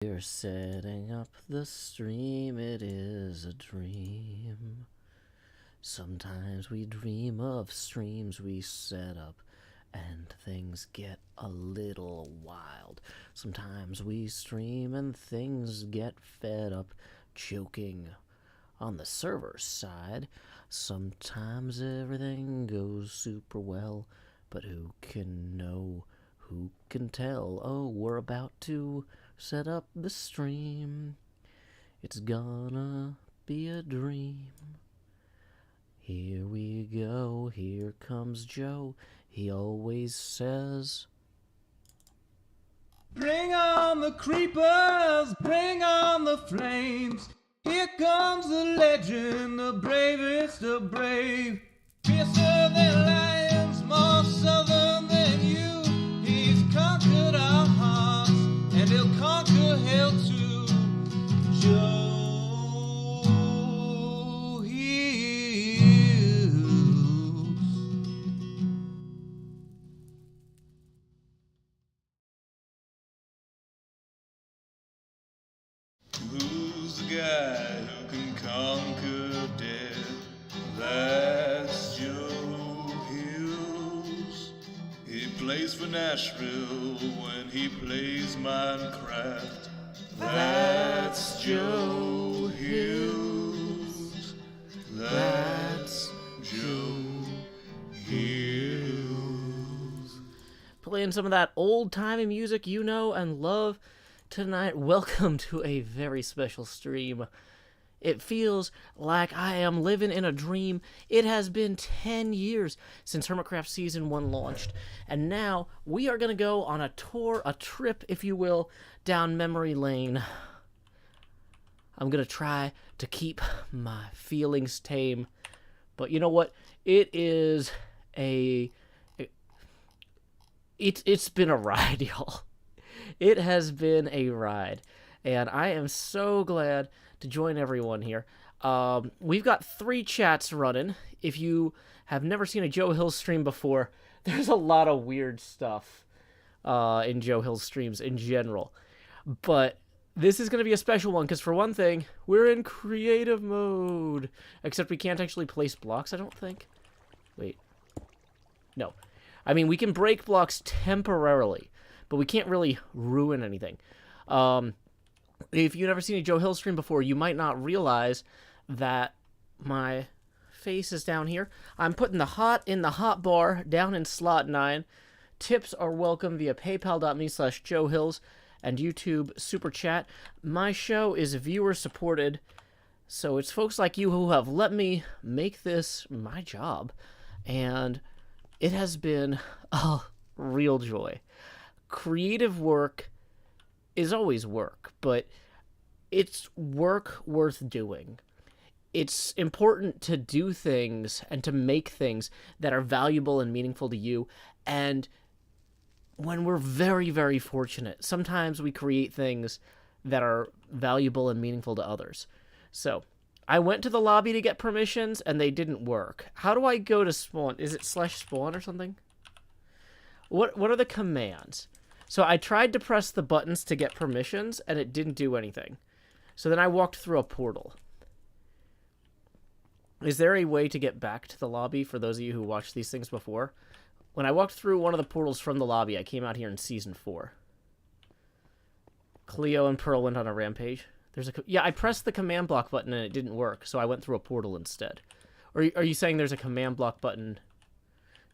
We're setting up the stream, it is a dream. Sometimes we dream of streams we set up and things get a little wild. Sometimes we stream and things get fed up, choking on the server side. Sometimes everything goes super well, but who can know? Who can tell? Oh, we're about to set up the stream. It's gonna be a dream. Here we go, here comes Joe. He always says, bring on the creepers, bring on the flames. Here comes the legend, the bravest of brave. Fiercer than lions, more southern than you. He's conquered our hearts, and he'll conquer hell too. Joe Hills. Who's the guy who can conquer death? That's Joe Hills. He plays for Nashville when he plays Minecraft. That's Joe Hills. That's Joe Hills. playing some of that old-timey music you know and love tonight. Welcome to a very special stream. It feels like I am living in a dream. It has been 10 years since HermitCraft Season 1 launched, and now we are going to go on a tour, a trip, if you will, down memory lane. I'm going to try to keep my feelings tame, but you know what? It's been a ride, y'all. It has been a ride, and I am so glad to join everyone here. We've got 3 chats running. If you have never seen a Joe Hill stream before, there's a lot of weird stuff in Joe Hill streams in general. But this is going to be a special one, because for one thing, we're in creative mode. Except we can't actually place blocks, I don't think. Wait. No. I mean, we can break blocks temporarily, but we can't really ruin anything. If you've never seen a Joe Hill stream before, you might not realize that my face is down here. I'm putting the hot in the hot bar down in slot 9. Tips are welcome via paypal.me/JoeHills and YouTube Super Chat. My show is viewer supported, so it's folks like you who have let me make this my job, and it has been a real joy. Creative work is always work, but it's work worth doing. It's important to do things and to make things that are valuable and meaningful to you. And when we're very, very fortunate, sometimes we create things that are valuable and meaningful to others. So I went to the lobby to get permissions and they didn't work. How do I go to spawn? Is it /spawn or something? What are the commands? So I tried to press the buttons to get permissions, and it didn't do anything. So then I walked through a portal. Is there a way to get back to the lobby for those of you who watched these things before? When I walked through one of the portals from the lobby, I came out here in Season 4. Cleo and Pearl went on a rampage. Yeah, I pressed the command block button, and it didn't work, so I went through a portal instead. Or are you saying there's a command block button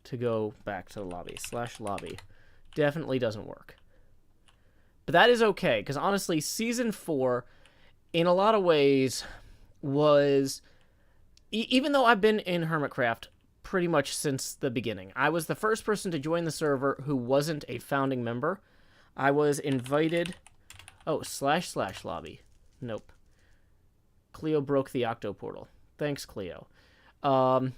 to go back to the lobby? /lobby. Definitely doesn't work. But that is okay, because honestly, Season 4, in a lot of ways, was... even though I've been in HermitCraft pretty much since the beginning, I was the first person to join the server who wasn't a founding member. I was invited... Oh, /lobby. Nope. Cleo broke the Octo portal. Thanks, Cleo. Okay,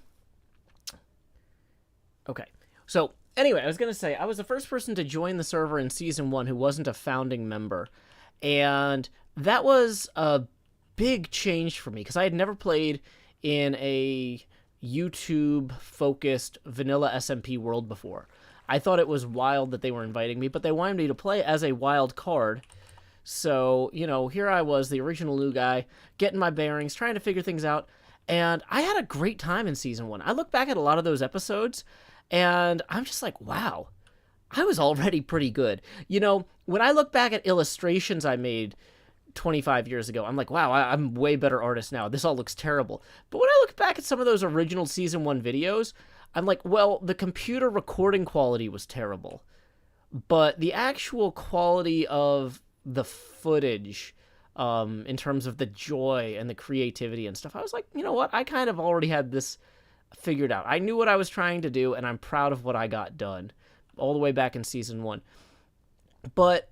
so... anyway, I was going to say, I was the first person to join the server in Season 1 who wasn't a founding member, and that was a big change for me, because I had never played in a YouTube-focused vanilla SMP world before. I thought it was wild that they were inviting me, but they wanted me to play as a wild card, So, here I was, the original new guy, getting my bearings, trying to figure things out. And I had a great time in season 1. I look back at a lot of those episodes, and I'm just like, wow, I was already pretty good. When I look back at illustrations I made 25 years ago, I'm like, wow, I'm way better artist now. This all looks terrible. But when I look back at some of those original season 1 videos, I'm like, well, the computer recording quality was terrible. But the actual quality of the footage, in terms of the joy and the creativity and stuff, I was like, you know what? I kind of already had this figured out. I knew what I was trying to do, and I'm proud of what I got done all the way back in season 1. But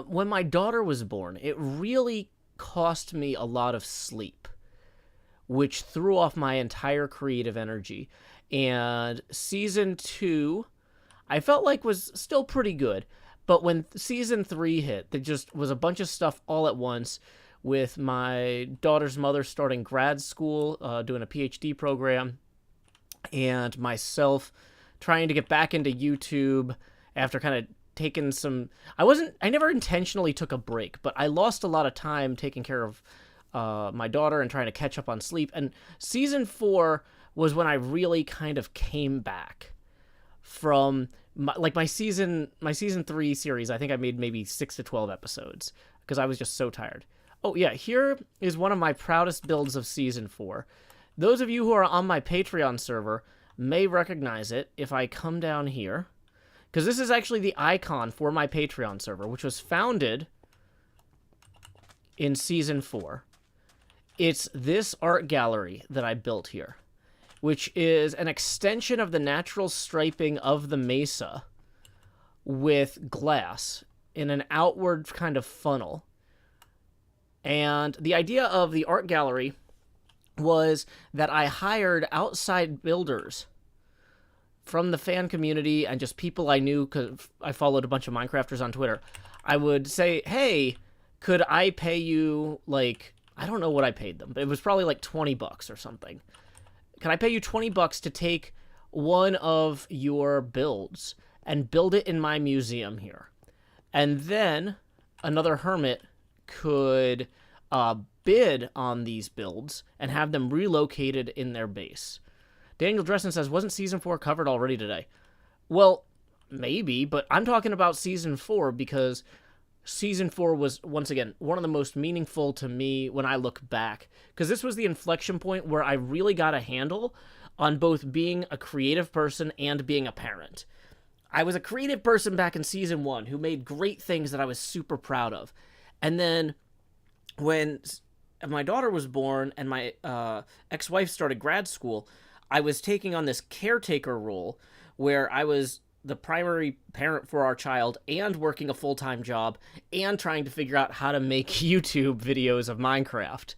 when my daughter was born, it really cost me a lot of sleep, which threw off my entire creative energy. And season 2, I felt like was still pretty good. But when season 3 hit, there just was a bunch of stuff all at once, with my daughter's mother starting grad school, doing a PhD program, and myself trying to get back into YouTube after kind of taking some... I never intentionally took a break, but I lost a lot of time taking care of my daughter and trying to catch up on sleep. And season 4 was when I really kind of came back from my season 3 series. I think I made maybe 6 to 12 episodes because I was just so tired. Oh yeah, here is one of my proudest builds of season 4. Those of you who are on my Patreon server may recognize it if I come down here, because this is actually the icon for my Patreon server, which was founded in season 4. It's this art gallery that I built here, which is an extension of the natural striping of the mesa with glass in an outward kind of funnel. And the idea of the art gallery was that I hired outside builders from the fan community and just people I knew, because I followed a bunch of Minecrafters on Twitter. I would say, hey, could I pay you, like, I don't know what I paid them, but it was probably like $20 or something. Can I pay you $20 to take one of your builds and build it in my museum here? And then another hermit could bid on these builds and have them relocated in their base. Daniel Dresden says, wasn't season 4 covered already today? Well, maybe, but I'm talking about season 4 because season 4 was, once again, one of the most meaningful to me when I look back, because this was the inflection point where I really got a handle on both being a creative person and being a parent. I was a creative person back in season 1 who made great things that I was super proud of. And then when my daughter was born and my ex-wife started grad school, I was taking on this caretaker role where I was the primary parent for our child and working a full-time job and trying to figure out how to make YouTube videos of Minecraft.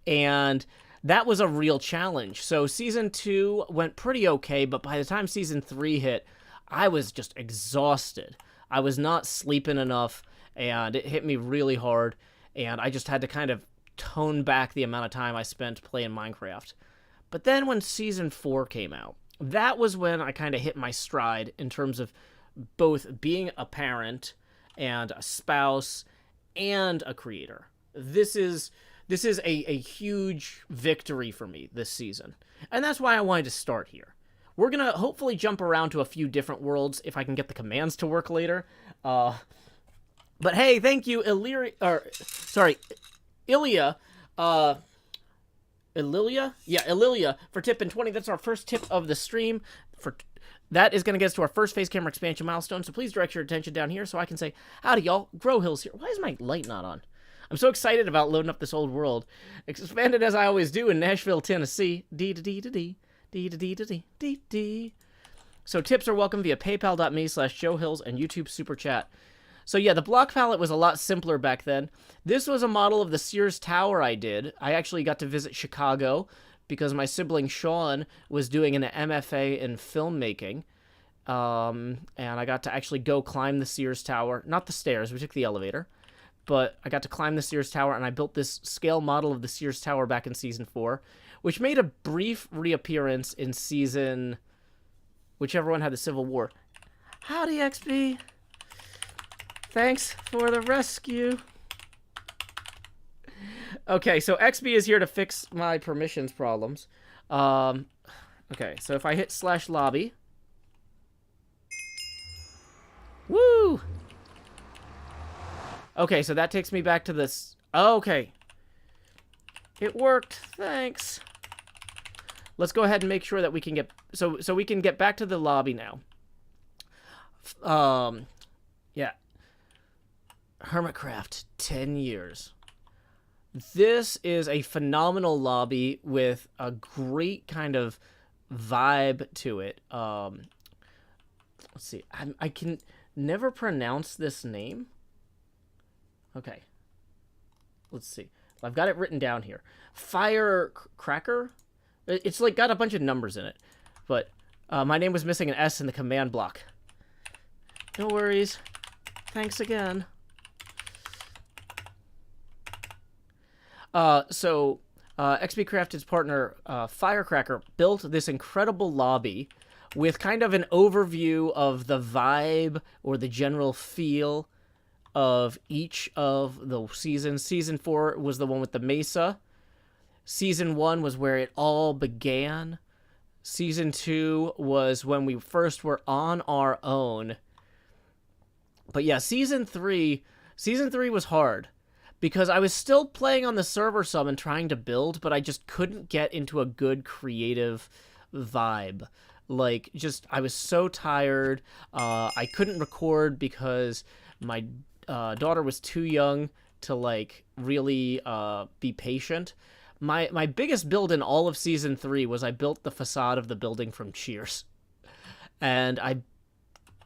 And that was a real challenge. So season 2 went pretty okay, but by the time season 3 hit, I was just exhausted. I was not sleeping enough, and it hit me really hard, and I just had to kind of tone back the amount of time I spent playing Minecraft. But then when season 4 came out, that was when I kind of hit my stride in terms of both being a parent and a spouse and a creator. This is a huge victory for me this season. And that's why I wanted to start here. We're going to hopefully jump around to a few different worlds if I can get the commands to work later. But hey, thank you, Illyria, for tipping 20. That's our first tip of the stream. That is going to get us to our first face camera expansion milestone, so please direct your attention down here so I can say, howdy y'all, Grow Hills here. Why is my light not on? I'm so excited about loading up this old world. Expanded as I always do in Nashville, Tennessee. D-D-D-D-D. So tips are welcome via paypal.me/JoeHills and YouTube Super Chat. So yeah, the block palette was a lot simpler back then. This was a model of the Sears Tower I did. I actually got to visit Chicago because my sibling Sean was doing an MFA in filmmaking. And I got to actually go climb the Sears Tower. Not the stairs, we took the elevator. But I got to climb the Sears Tower, and I built this scale model of the Sears Tower back in Season 4, which made a brief reappearance in Season... whichever one had the Civil War. Howdy, XP! Thanks for the rescue. Okay, so XB is here to fix my permissions problems. Um, okay, so if I hit slash lobby. Woo! Okay, so that takes me back to this. Oh, okay. It worked. Thanks. Let's go ahead and make sure that we can get so we can get back to the lobby now. Yeah. HermitCraft, 10 years. This is a phenomenal lobby with a great kind of vibe to it. Let's see. I can never pronounce this name. Okay. Let's see. I've got it written down here. Firecracker? It's like got a bunch of numbers in it. But my name was missing an S in the command block. No worries. Thanks again. So XP Crafted's partner, Firecracker, built this incredible lobby with kind of an overview of the vibe or the general feel of each of the seasons. Season 4 was the one with the mesa. Season 1 was where it all began. Season 2 was when we first were on our own. But yeah, Season 3 was hard because I was still playing on the server some and trying to build, but I just couldn't get into a good creative vibe. Like, just, I was so tired. I couldn't record because my daughter was too young to, like, really be patient. My biggest build in all of Season 3 was I built the facade of the building from Cheers. And I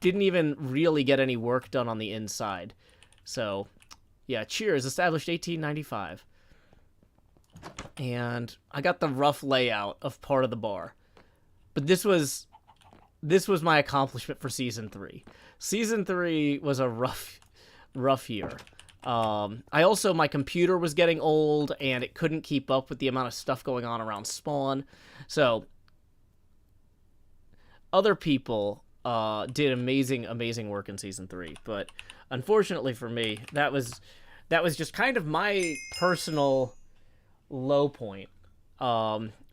didn't even really get any work done on the inside. So, yeah, Cheers, established 1895. And I got the rough layout of part of the bar. But this was my accomplishment for Season 3. Season 3 was a rough year. My computer was getting old, and it couldn't keep up with the amount of stuff going on around spawn. So, other people did amazing work in Season 3. But, unfortunately for me, that was just kind of my personal low point.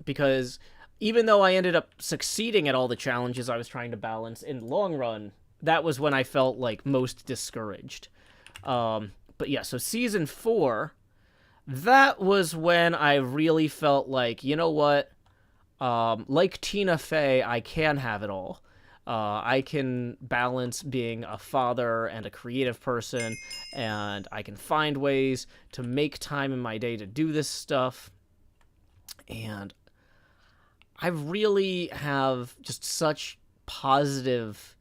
Because even though I ended up succeeding at all the challenges I was trying to balance, in the long run, that was when I felt, like, most discouraged. But yeah, so Season 4, that was when I really felt like, you know what? Like Tina Fey, I can have it all. I can balance being a father and a creative person, and I can find ways to make time in my day to do this stuff. And I really have just such positive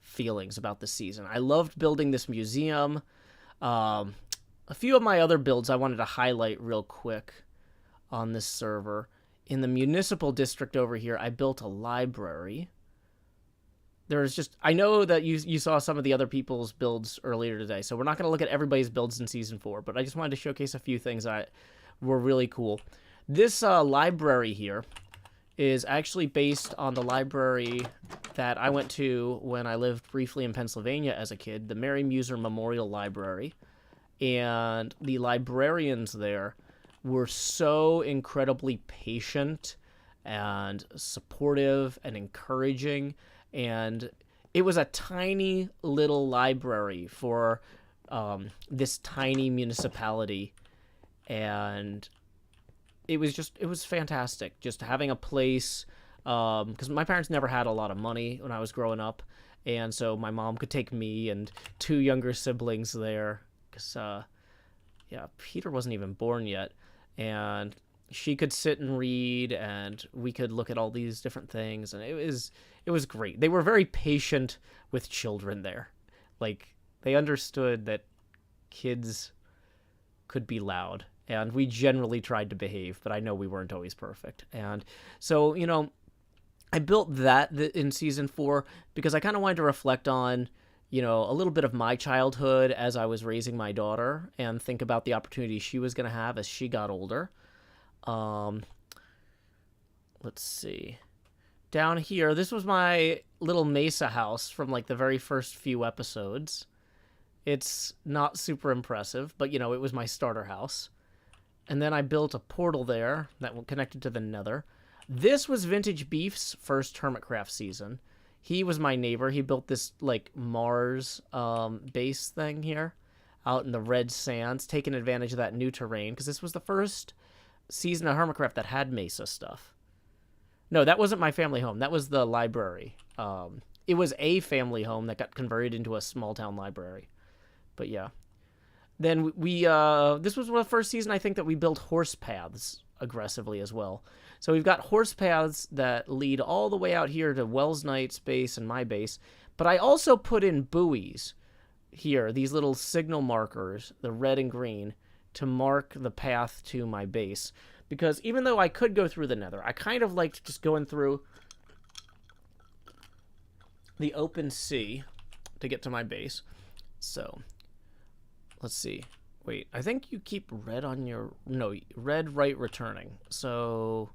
feelings about this season. I loved building this museum. A few of my other builds I wanted to highlight real quick on this server. In the municipal district over here, I built a library. There's just, I know that you saw some of the other people's builds earlier today, so we're not going to look at everybody's builds in Season 4, but I just wanted to showcase a few things that were really cool. This library here is actually based on the library that I went to when I lived briefly in Pennsylvania as a kid, the Mary Muser Memorial Library. And the librarians there were so incredibly patient and supportive and encouraging. And it was a tiny little library for this tiny municipality. And it was fantastic just having a place, because my parents never had a lot of money when I was growing up, and so my mom could take me and two younger siblings there, because Peter wasn't even born yet, and she could sit and read, and we could look at all these different things, and it was great. They were very patient with children there. Like, they understood that kids could be loud, and we generally tried to behave, but I know we weren't always perfect. And so, I built that in Season 4 because I kind of wanted to reflect on, a little bit of my childhood as I was raising my daughter and think about the opportunities she was going to have as she got older. Let's see. Down here, this was my little mesa house from, like, the very first few episodes. It's not super impressive, but, it was my starter house. And then I built a portal there that connected to the nether. This was Vintage Beef's first HermitCraft season. He was my neighbor. He built this, like, Mars base thing here out in the red sands, taking advantage of that new terrain, because this was the first season of HermitCraft that had Mesa stuff. No, that wasn't my family home. That was the library. It was a family home that got converted into a small-town library. But, yeah. Then we this was the first season, I think, that we built horse paths aggressively as well. So we've got horse paths that lead all the way out here to Wells Knight's base and my base. But I also put in buoys here, these little signal markers, the red and green, to mark the path to my base. Because even though I could go through the nether, I kind of liked just going through the open sea to get to my base. So, let's see. Wait, I think you keep red on your... No, red right returning. So,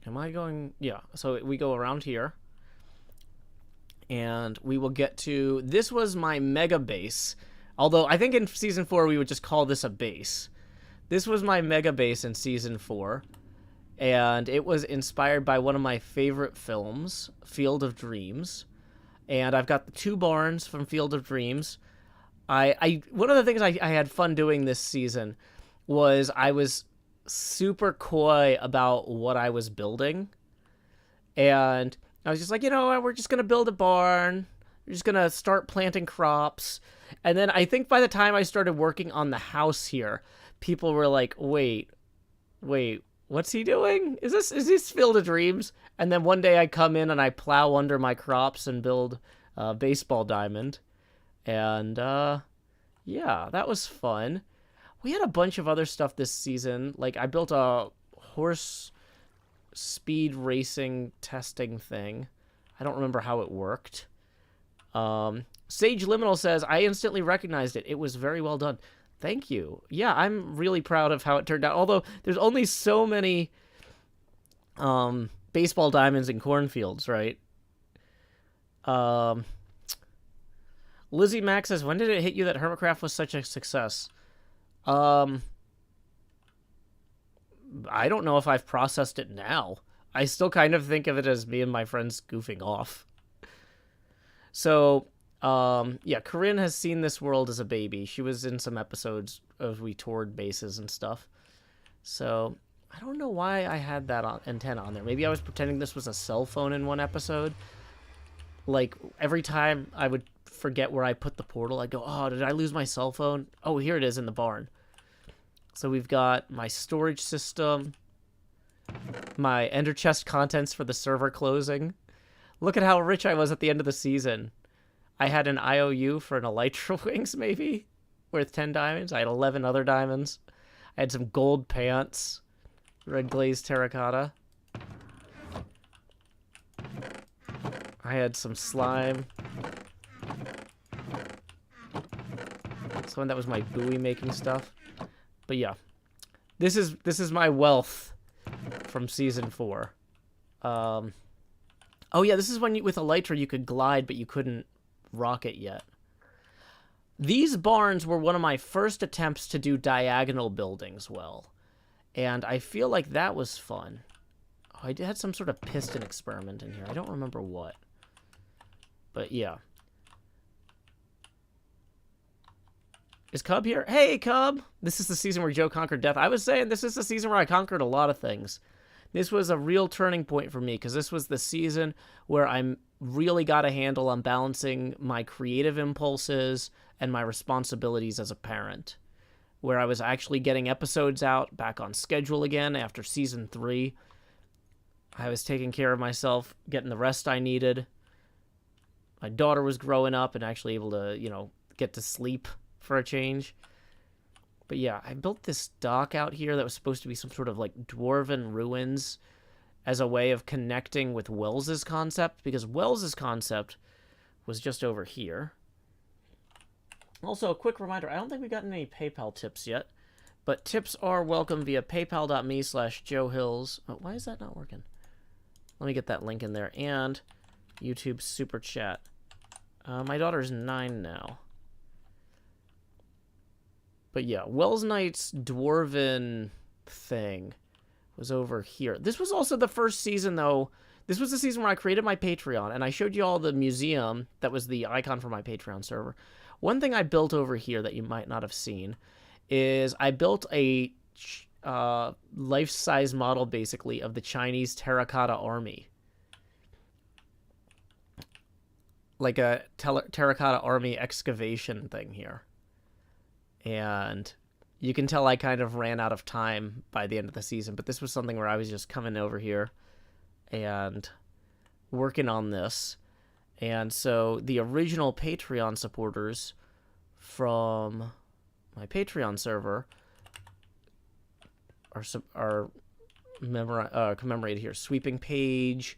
am I going... Yeah, so we go around here. And we will get to... This was my mega base. Although, I think in Season 4 we would just call this a base. This was my mega base in Season 4. And it was inspired by one of my favorite films, Field of Dreams. And I've got the 2 barns from Field of Dreams. One of the things I had fun doing this season was I was super coy about what I was building. And I was just like, you know, we're just going to build a barn. We're just going to start planting crops. And then I think by the time I started working on the house here, people were like, wait, what's he doing? Is this Field of Dreams? And then one day I come in and I plow under my crops and build a baseball diamond. And, yeah, that was fun. We had a bunch of other stuff this season. Like, I built a horse speed racing testing thing. I don't remember how it worked. Sage Liminal says, I instantly recognized it. It was very well done. Thank you. Yeah, I'm really proud of how it turned out. Although, there's only so many baseball diamonds in cornfields, right? Lizzie Max says, when did it hit you that HermitCraft was such a success? I don't know if I've processed it now. I still kind of think of it as me and my friends goofing off. So, yeah, Corinne has seen this world as a baby. She was in some episodes as we toured bases and stuff. So, I don't know why I had that antenna on there. Maybe I was pretending this was a cell phone in one episode. Like, every time I would forget where I put the portal, I'd go, oh, did I lose my cell phone? Oh, here it is in the barn. So we've got my storage system, my ender chest contents for the server closing. Look at how rich I was at the end of the season. I had an IOU for an Elytra Wings, maybe, worth 10 diamonds. I had 11 other diamonds. I had some gold pants, red glazed terracotta. I had some slime. So that was my buoy making stuff. But yeah, this is my wealth from Season 4. Oh yeah, this is when with Elytra you could glide, but you couldn't rocket yet. These barns were one of my first attempts to do diagonal buildings well, and I feel like that was fun. Oh, I had some sort of piston experiment in here. I don't remember what. But yeah. Is Cub here? Hey, Cub! This is the season where Joe conquered death. I was saying this is the season where I conquered a lot of things. This was a real turning point for me, because this was the season where I really got a handle on balancing my creative impulses and my responsibilities as a parent. Where I was actually getting episodes out back on schedule again after Season 3. I was taking care of myself, getting the rest I needed. My daughter was growing up and actually able to, you know, get to sleep for a change. But yeah, I built this dock out here that was supposed to be some sort of like dwarven ruins as a way of connecting with Wells's concept, because Wells's concept was just over here. Also, a quick reminder, I don't think we got any PayPal tips yet, but tips are welcome via paypal.me/JoeHills. Oh, why is that not working? Let me get that link in there. And YouTube Super Chat. My daughter's 9 now. But yeah, Wells Knight's Dwarven thing was over here. This was also the first season, though. This was the season where I created my Patreon, and I showed you all the museum that was the icon for my Patreon server. One thing I built over here that you might not have seen is I built a life-size model, basically, of the Chinese terracotta army. Like a terracotta army excavation thing here. And you can tell I kind of ran out of time by the end of the season, but this was something where I was just coming over here and working on this. And so the original Patreon supporters from my Patreon server are commemorated here. Sweeping Page,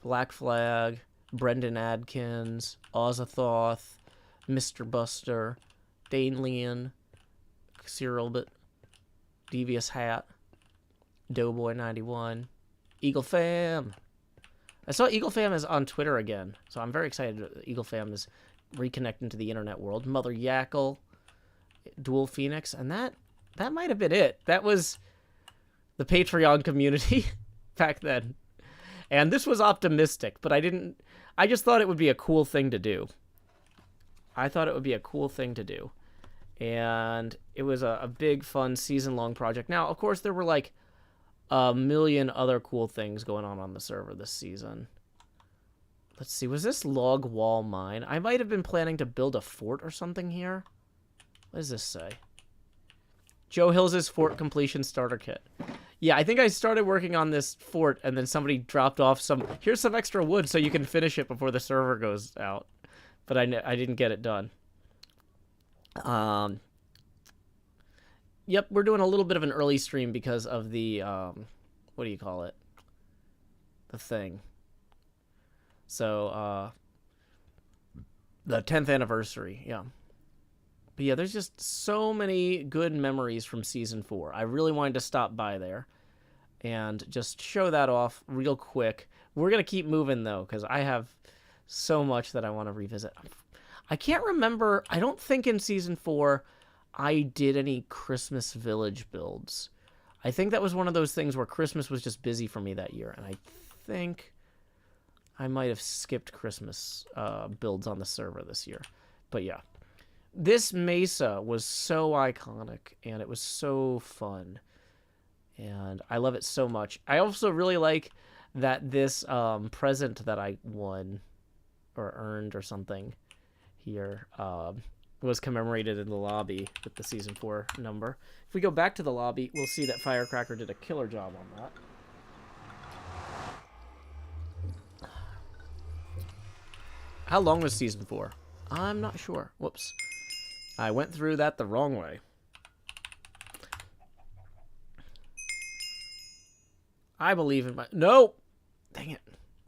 Black Flag, Brendan Adkins, Ozathoth, Mr. Buster, Dane Leon, Cyril Devious Hat, Doughboy 91, Eagle Fam. I saw Eagle Fam is on Twitter again, so I'm very excited that Eagle Fam is reconnecting to the internet world. Mother Yackle, Dual Phoenix, and that might have been it. That was the Patreon community back then. And this was optimistic, but I just thought it would be a cool thing to do. And it was a big, fun, season-long project. Now, of course, there were like a million other cool things going on the server this season. Let's see, was this log wall mine? I might have been planning to build a fort or something here. What does this say? Joe Hills' fort completion starter kit. Yeah, I think I started working on this fort, and then somebody dropped off here's some extra wood so you can finish it before the server goes out. But I didn't get it done. Yep, we're doing a little bit of an early stream because of the, what do you call it? The thing. So, the 10th anniversary, yeah. But yeah, there's just so many good memories from Season 4. I really wanted to stop by there and just show that off real quick. We're going to keep moving, though, because I have so much that I want to revisit. I can't remember. I don't think in Season 4 I did any Christmas Village builds. I think that was one of those things where Christmas was just busy for me that year, and I think I might have skipped Christmas builds on the server this year. But yeah. This mesa was so iconic, and it was so fun, and I love it so much. I also really like that this present that I won or earned or something here was commemorated in the lobby with the Season 4 number. If we go back to the lobby, we'll see that Firecracker did a killer job on that. How long was Season 4? I'm not sure. Whoops. I went through that the wrong way. I believe in my... No! Dang it.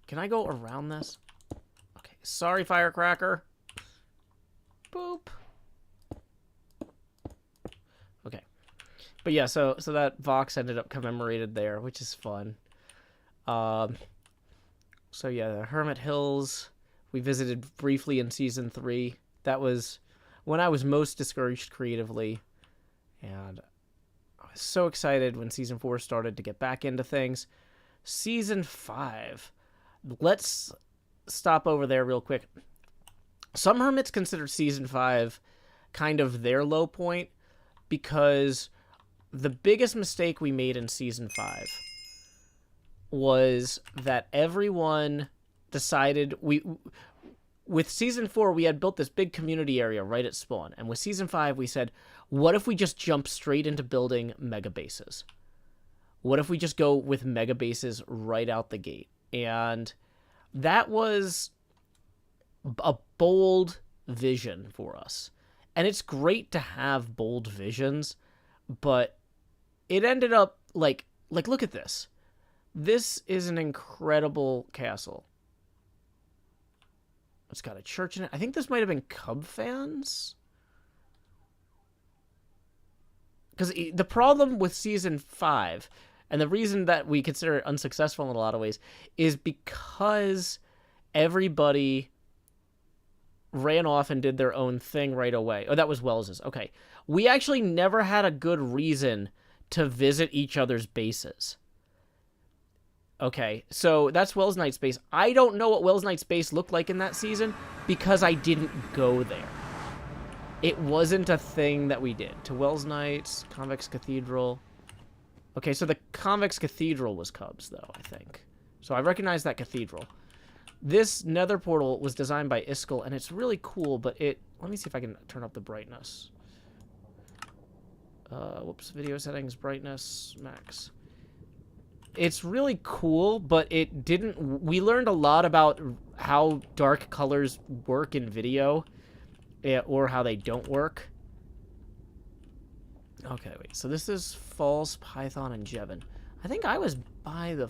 Can I go around this? Okay. Sorry, Firecracker. Boop. Okay. But yeah, so that Vox ended up commemorated there, which is fun. So yeah, the Hermit Hills we visited briefly in Season 3. That was when I was most discouraged creatively, and I was so excited when Season 4 started to get back into things. Season 5. Let's stop over there real quick. Some hermits consider Season 5 kind of their low point because the biggest mistake we made in Season 5 was that everyone decided with Season 4, we had built this big community area right at spawn. And with Season 5, we said, what if we just jump straight into building mega bases? What if we just go with mega bases right out the gate? And that was a bold vision for us. And it's great to have bold visions, but it ended up like look at this. This is an incredible castle. It's got a church in it. I think this might have been Cub fans. Because the problem with Season 5, and the reason that we consider it unsuccessful in a lot of ways, is because everybody ran off and did their own thing right away. Oh, that was Wells's. Okay. We actually never had a good reason to visit each other's bases. Okay, so that's Wells Knight's base. I don't know what Wells Knight's base looked like in that season because I didn't go there. It wasn't a thing that we did. To Wells Knight's, Convex Cathedral. Okay, so the Convex Cathedral was Cubs, though, I think. So I recognize that cathedral. This nether portal was designed by Iskall, and it's really cool, but it... Let me see if I can turn up the brightness. Whoops, video settings, brightness, max. It's really cool, but it didn't... We learned a lot about how dark colors work in video, or how they don't work. Okay, wait. So this is False, Python, and Jevon. I think I was by the...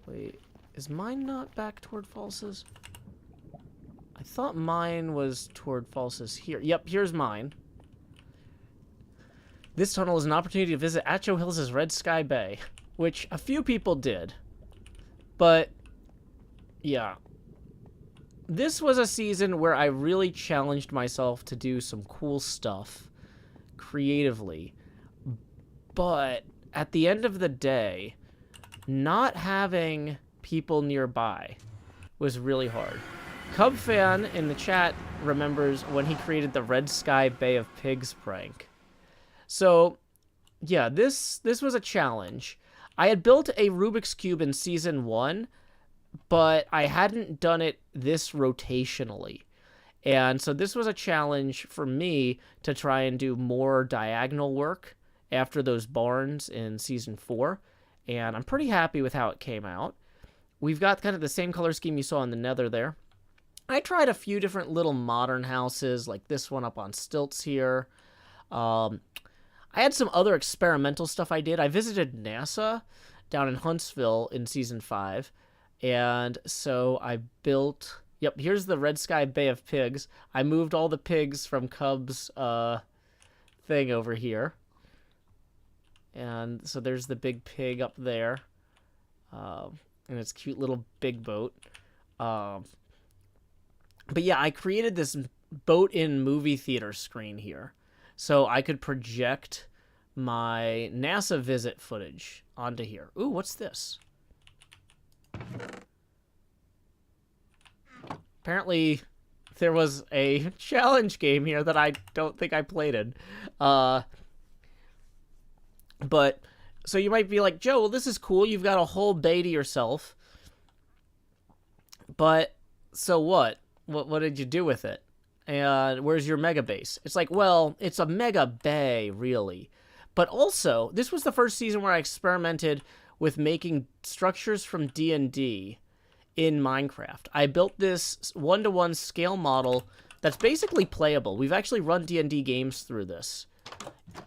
Wait, is mine not back toward False's? I thought mine was toward False's here. Yep, here's mine. This tunnel is an opportunity to visit Atcho Hills' Red Sky Bay, which a few people did. But, yeah. This was a season where I really challenged myself to do some cool stuff creatively. But at the end of the day, not having people nearby was really hard. Cub Fan in the chat remembers when he created the Red Sky Bay of Pigs prank. So, yeah, this was a challenge. I had built a Rubik's Cube in Season 1, but I hadn't done it this rotationally. And so this was a challenge for me to try and do more diagonal work after those barns in Season 4. And I'm pretty happy with how it came out. We've got kind of the same color scheme you saw in the nether there. I tried a few different little modern houses, like this one up on stilts here. I had some other experimental stuff I did. I visited NASA down in Huntsville in Season 5. And so I built... Yep, here's the Red Sky Bay of Pigs. I moved all the pigs from Cub's thing over here. And so there's the big pig up there. And its cute little big boat. But yeah, I created this boat in movie theater screen here. So I could project my NASA visit footage onto here. Ooh, what's this? Apparently, there was a challenge game here that I don't think I played in. But, so you might be like, Joe, well, this is cool. You've got a whole bay to yourself. But, so what? What did you do with it? And where's your mega base? It's like, well, it's a mega bay, really. But also, this was the first season where I experimented with making structures from D&D in Minecraft. I built this one-to-one scale model that's basically playable. We've actually run D&D games through this.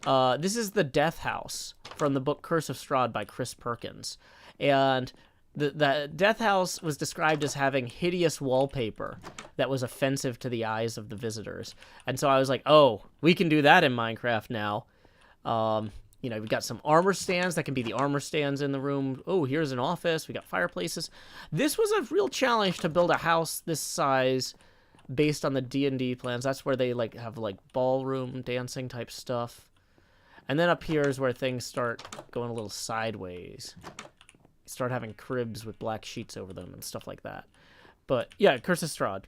This is the Death House from the book Curse of Strahd by Chris Perkins. And the Death House was described as having hideous wallpaper that was offensive to the eyes of the visitors. And so I was like, oh, we can do that in Minecraft now. You know, we've got some armor stands that can be the armor stands in the room. Oh, here's an office. We got fireplaces. This was a real challenge to build a house this size based on the D&D plans. That's where they like have like ballroom dancing type stuff. And then up here is where things start going a little sideways. Start having cribs with black sheets over them and stuff like that. But yeah, Curse of Strahd.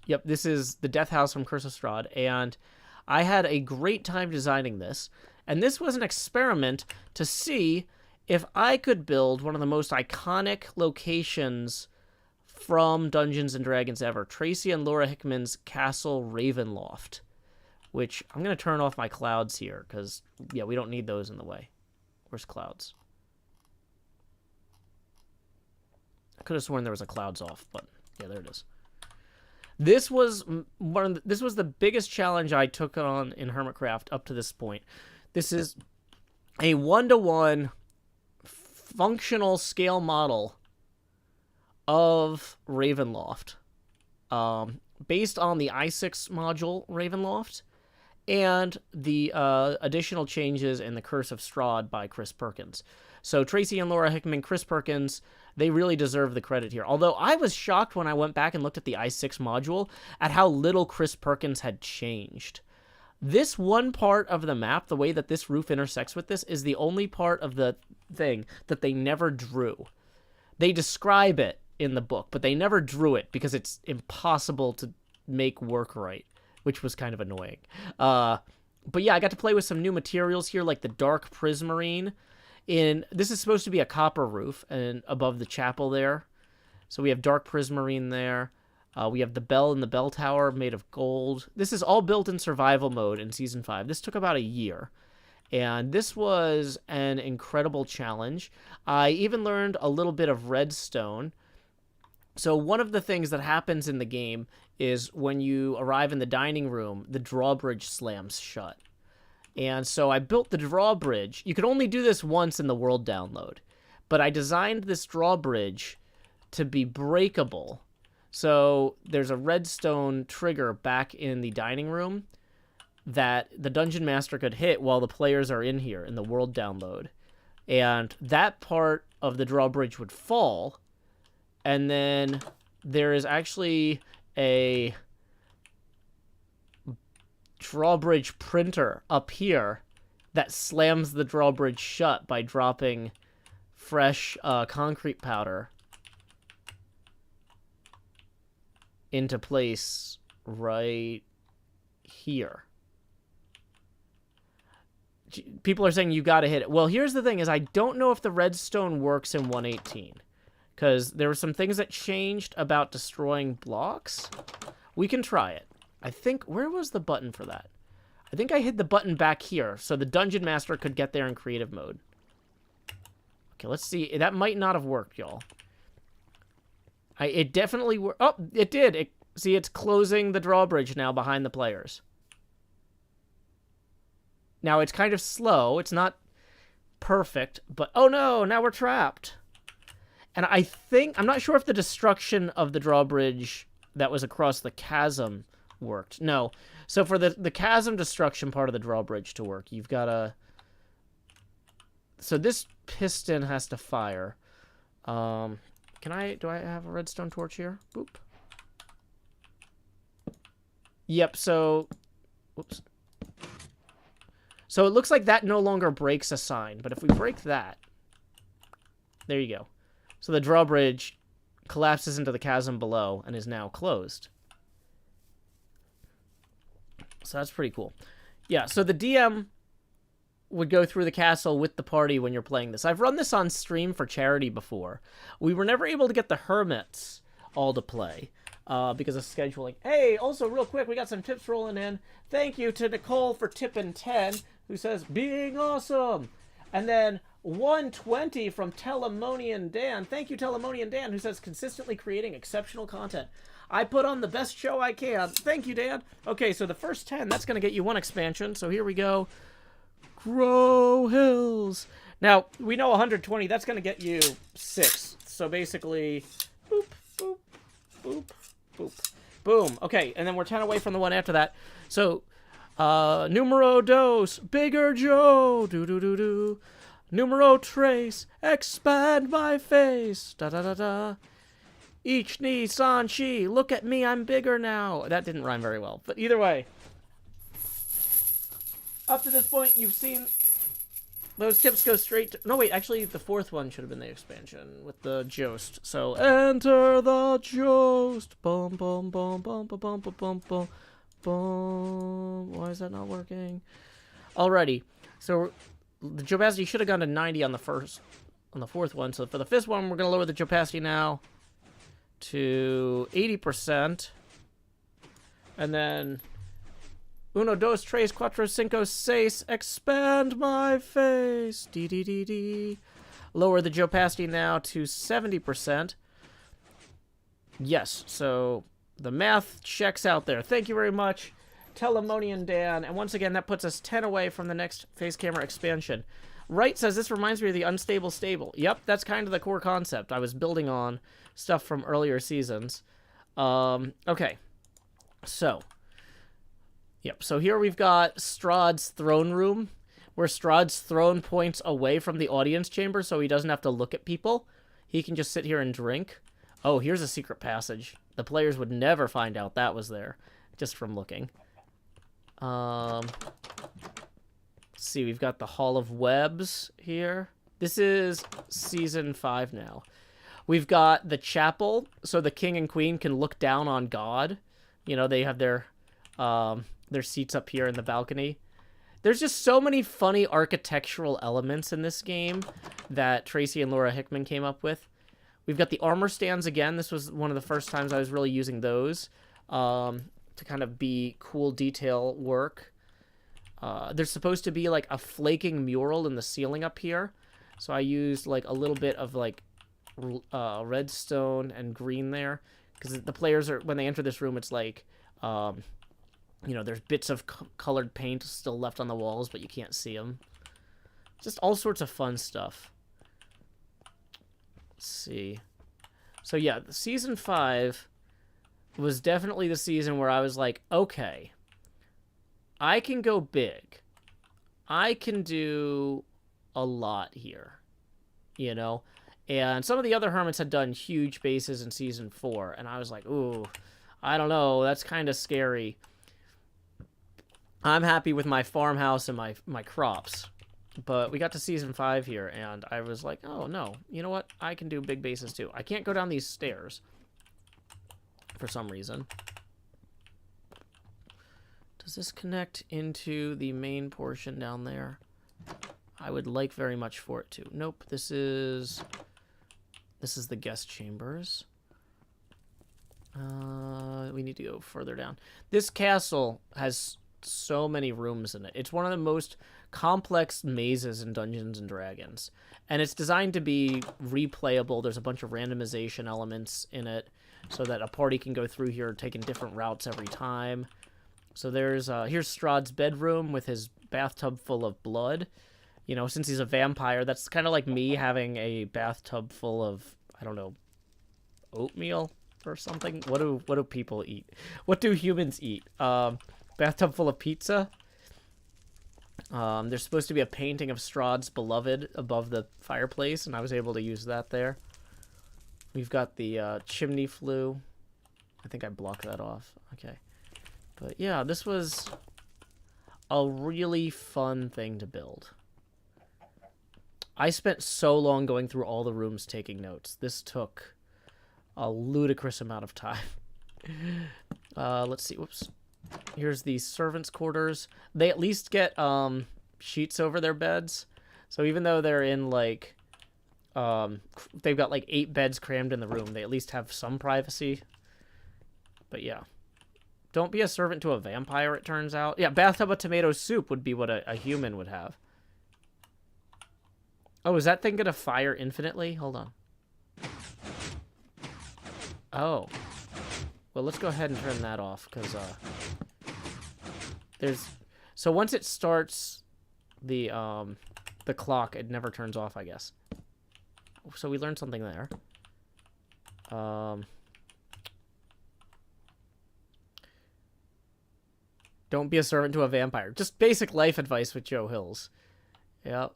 Yep, this is the Death House from Curse of Strahd, and I had a great time designing this. And this was an experiment to see if I could build one of the most iconic locations from Dungeons & Dragons ever. Tracy and Laura Hickman's Castle Ravenloft, which I'm going to turn off my clouds here because, yeah, we don't need those in the way. Where's clouds? I could have sworn there was a clouds off, but yeah, there it is. This was the biggest challenge I took on in HermitCraft up to this point. This is a one-to-one functional scale model of Ravenloft, based on the i6 module Ravenloft and the additional changes in the Curse of Strahd by Chris Perkins. So Tracy and Laura Hickman, Chris Perkins, they really deserve the credit here. Although I was shocked when I went back and looked at the i6 module at how little Chris Perkins had changed. This one part of the map, the way that this roof intersects with this, is the only part of the thing that they never drew. They describe it in the book, but they never drew it because it's impossible to make work right, which was kind of annoying. But yeah, I got to play with some new materials here, like the dark prismarine. This is supposed to be a copper roof and above the chapel there. So we have dark prismarine there. We have the bell in the bell tower made of gold. This is all built in survival mode in Season 5. This took about a year. And this was an incredible challenge. I even learned a little bit of redstone. So one of the things that happens in the game is when you arrive in the dining room, the drawbridge slams shut. And so I built the drawbridge. You could only do this once in the world download. But I designed this drawbridge to be breakable. So there's a redstone trigger back in the dining room that the dungeon master could hit while the players are in here in the world download. And that part of the drawbridge would fall. And then there is actually a drawbridge printer up here that slams the drawbridge shut by dropping fresh concrete powder into place right here. People are saying you got to hit it. Well, here's the thing is I don't know if the redstone works in 118 because there were some things that changed about destroying blocks. We can try it. I think, where was the button for that? I think I hid the button back here so the dungeon master could get there in creative mode. Okay, let's see. That might not have worked, y'all. It definitely worked. Oh, it did. See, it's closing the drawbridge now behind the players. Now, it's kind of slow. It's not perfect, but... Oh, no! Now we're trapped. And I think... I'm not sure if the destruction of the drawbridge that was across the chasm worked. No. So for the chasm destruction part of the drawbridge to work, you've got to... So this piston has to fire. Do I have a redstone torch here? Boop. Yep, so... Whoops. So it looks like that no longer breaks a sign, but if we break that, there you go. So the drawbridge collapses into the chasm below and is now closed. So that's pretty cool. Yeah, so the DM would go through the castle with the party when you're playing this. I've run this on stream for charity before. We were never able to get the hermits all to play because of scheduling. Hey, also real quick, we got some tips rolling in. Thank you to Nicole for tipping 10, who says, being awesome. And then 120 from Telemonian Dan. Thank you, Telemonian Dan, who says, consistently creating exceptional content. I put on the best show I can. Thank you, Dan. Okay, so the first 10, that's going to get you one expansion. So here we go. Grow Hills. Now, we know 120, that's going to get you 6. So basically, boop, boop, boop, boop, boom. Okay, and then we're 10 away from the one after that. So, numero dos, bigger Joe, do-do-do-do. Numero tres, expand my face, da-da-da-da. Each knee, san shi, look at me, I'm bigger now. That didn't rhyme very well, but either way. Up to this point, you've seen those tips go straight to... No, wait, actually, the fourth one should have been the expansion with the Joust. So, enter the Joust. Boom, boom, boom, boom, boom, boom, boom, boom, boom, boom. Why is that not working? Alrighty. So, the opacity should have gone to 90 on the fourth one. So, for the fifth one, we're going to lower the opacity now to 80%. And then... Uno, dos, tres, cuatro, cinco, seis. Expand my face. D-D-D-D. Lower the opacity now to 70%. Yes, so the math checks out there. Thank you very much, Telemonian Dan. And once again, that puts us 10 away from the next face camera expansion. Wright says, this reminds me of the unstable stable. Yep, that's kind of the core concept. I was building on stuff from earlier seasons. Okay, so... Yep, so here we've got Strahd's throne room. where Strahd's thrown points away from the audience chamber so he doesn't have to look at people. He can just sit here and drink. Oh, here's a secret passage. The players would never find out that was there, just from looking. Let's see, we've got the Hall of Webs here. This is Season 5 now. We've got the chapel, so the king and queen can look down on God. You know, they have their seats up here in the balcony. There's just so many funny architectural elements in this game that Tracy and Laura Hickman came up with. We've got the armor stands again. This was one of the first times I was really using those to kind of be cool detail work. There's supposed to be like a flaking mural in the ceiling up here. So I used like a little bit of like redstone and green there. Because the players are, when they enter this room, it's like, you know, there's bits of colored paint still left on the walls, but you can't see them. Just all sorts of fun stuff. Let's see. So yeah, Season 5 was definitely the season where I was like, okay, I can go big. I can do a lot here, you know? And some of the other Hermits had done huge bases in Season 4, and I was like, ooh, I don't know, that's kind of scary. I'm happy with my farmhouse and my crops. But we got to Season 5 here, and I was like, oh, no, you know what? I can do big bases, too. I can't go down these stairs for some reason. Does this connect into the main portion down there? I would like very much for it to. Nope, this is the guest chambers. We need to go further down. This castle has so many rooms in it. It's one of the most complex mazes in Dungeons and Dragons. And it's designed to be replayable. There's a bunch of randomization elements in it so that a party can go through here taking different routes every time. So there's here's Strahd's bedroom with his bathtub full of blood. You know, since he's a vampire, that's kind of like me having a bathtub full of, I don't know, oatmeal or something. What do people eat? What do humans eat? Bathtub full of pizza. There's supposed to be a painting of Strahd's beloved above the fireplace, and I was able to use that there. We've got the chimney flue. I think I blocked that off. Okay. But yeah, this was a really fun thing to build. I spent so long going through all the rooms taking notes. This took a ludicrous amount of time. Let's see. Whoops. Here's the servants' quarters. They at least get sheets over their beds. So even though they're in like they've got like 8 beds crammed in the room, they at least have some privacy. But yeah. Don't be a servant to a vampire, it turns out. Yeah, bathtub of tomato soup would be what a human would have. Oh, is that thing gonna fire infinitely? Hold on. Oh. Well, let's go ahead and turn that off, because there's... So once it starts the clock, it never turns off, I guess. So we learned something there. Don't be a servant to a vampire. Just basic life advice with Joe Hills. Yep.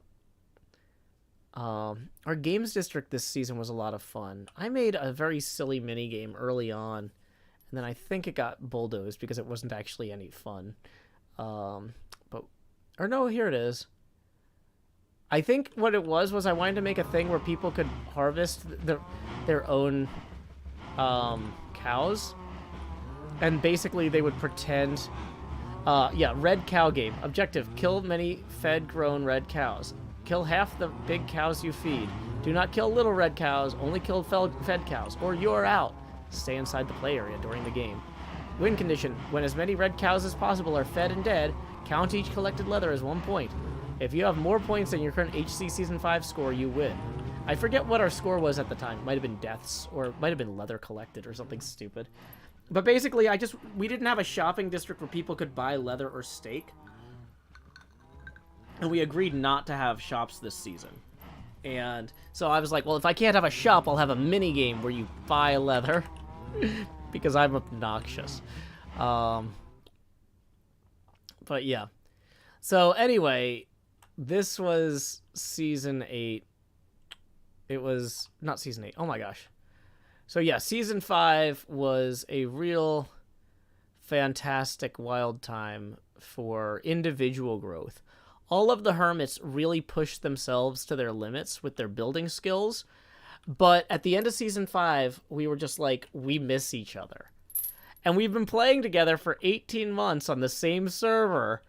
Our games district this season was a lot of fun. I made a very silly mini game early on, and then I think it got bulldozed because it wasn't actually any fun. Or no, here it is. I think what it was I wanted to make a thing where people could harvest their own cows, and basically they would pretend. Yeah, red cow game. Objective: kill many fed, grown red cows. Kill half the big cows you feed. Do not kill little red cows, only kill fed cows, or you're out. Stay inside the play area during the game. Win condition: when as many red cows as possible are fed and dead, count each collected leather as 1 point. If you have more points than your current HC Season 5 score, you win. I forget what our score was at the time. It might have been deaths, or it might have been leather collected, or something stupid. But basically, we didn't have a shopping district where people could buy leather or steak. And we agreed not to have shops this season. And so I was like, well, if I can't have a shop, I'll have a mini game where you buy leather. Because I'm obnoxious. But yeah. So anyway, this was season 8. It was not season 8. Oh my gosh. So yeah, season 5 was a real fantastic wild time for individual growth. All of the hermits really pushed themselves to their limits with their building skills. But at the end of season 5, we were just like, we miss each other. And we've been playing together for 18 months on the same server,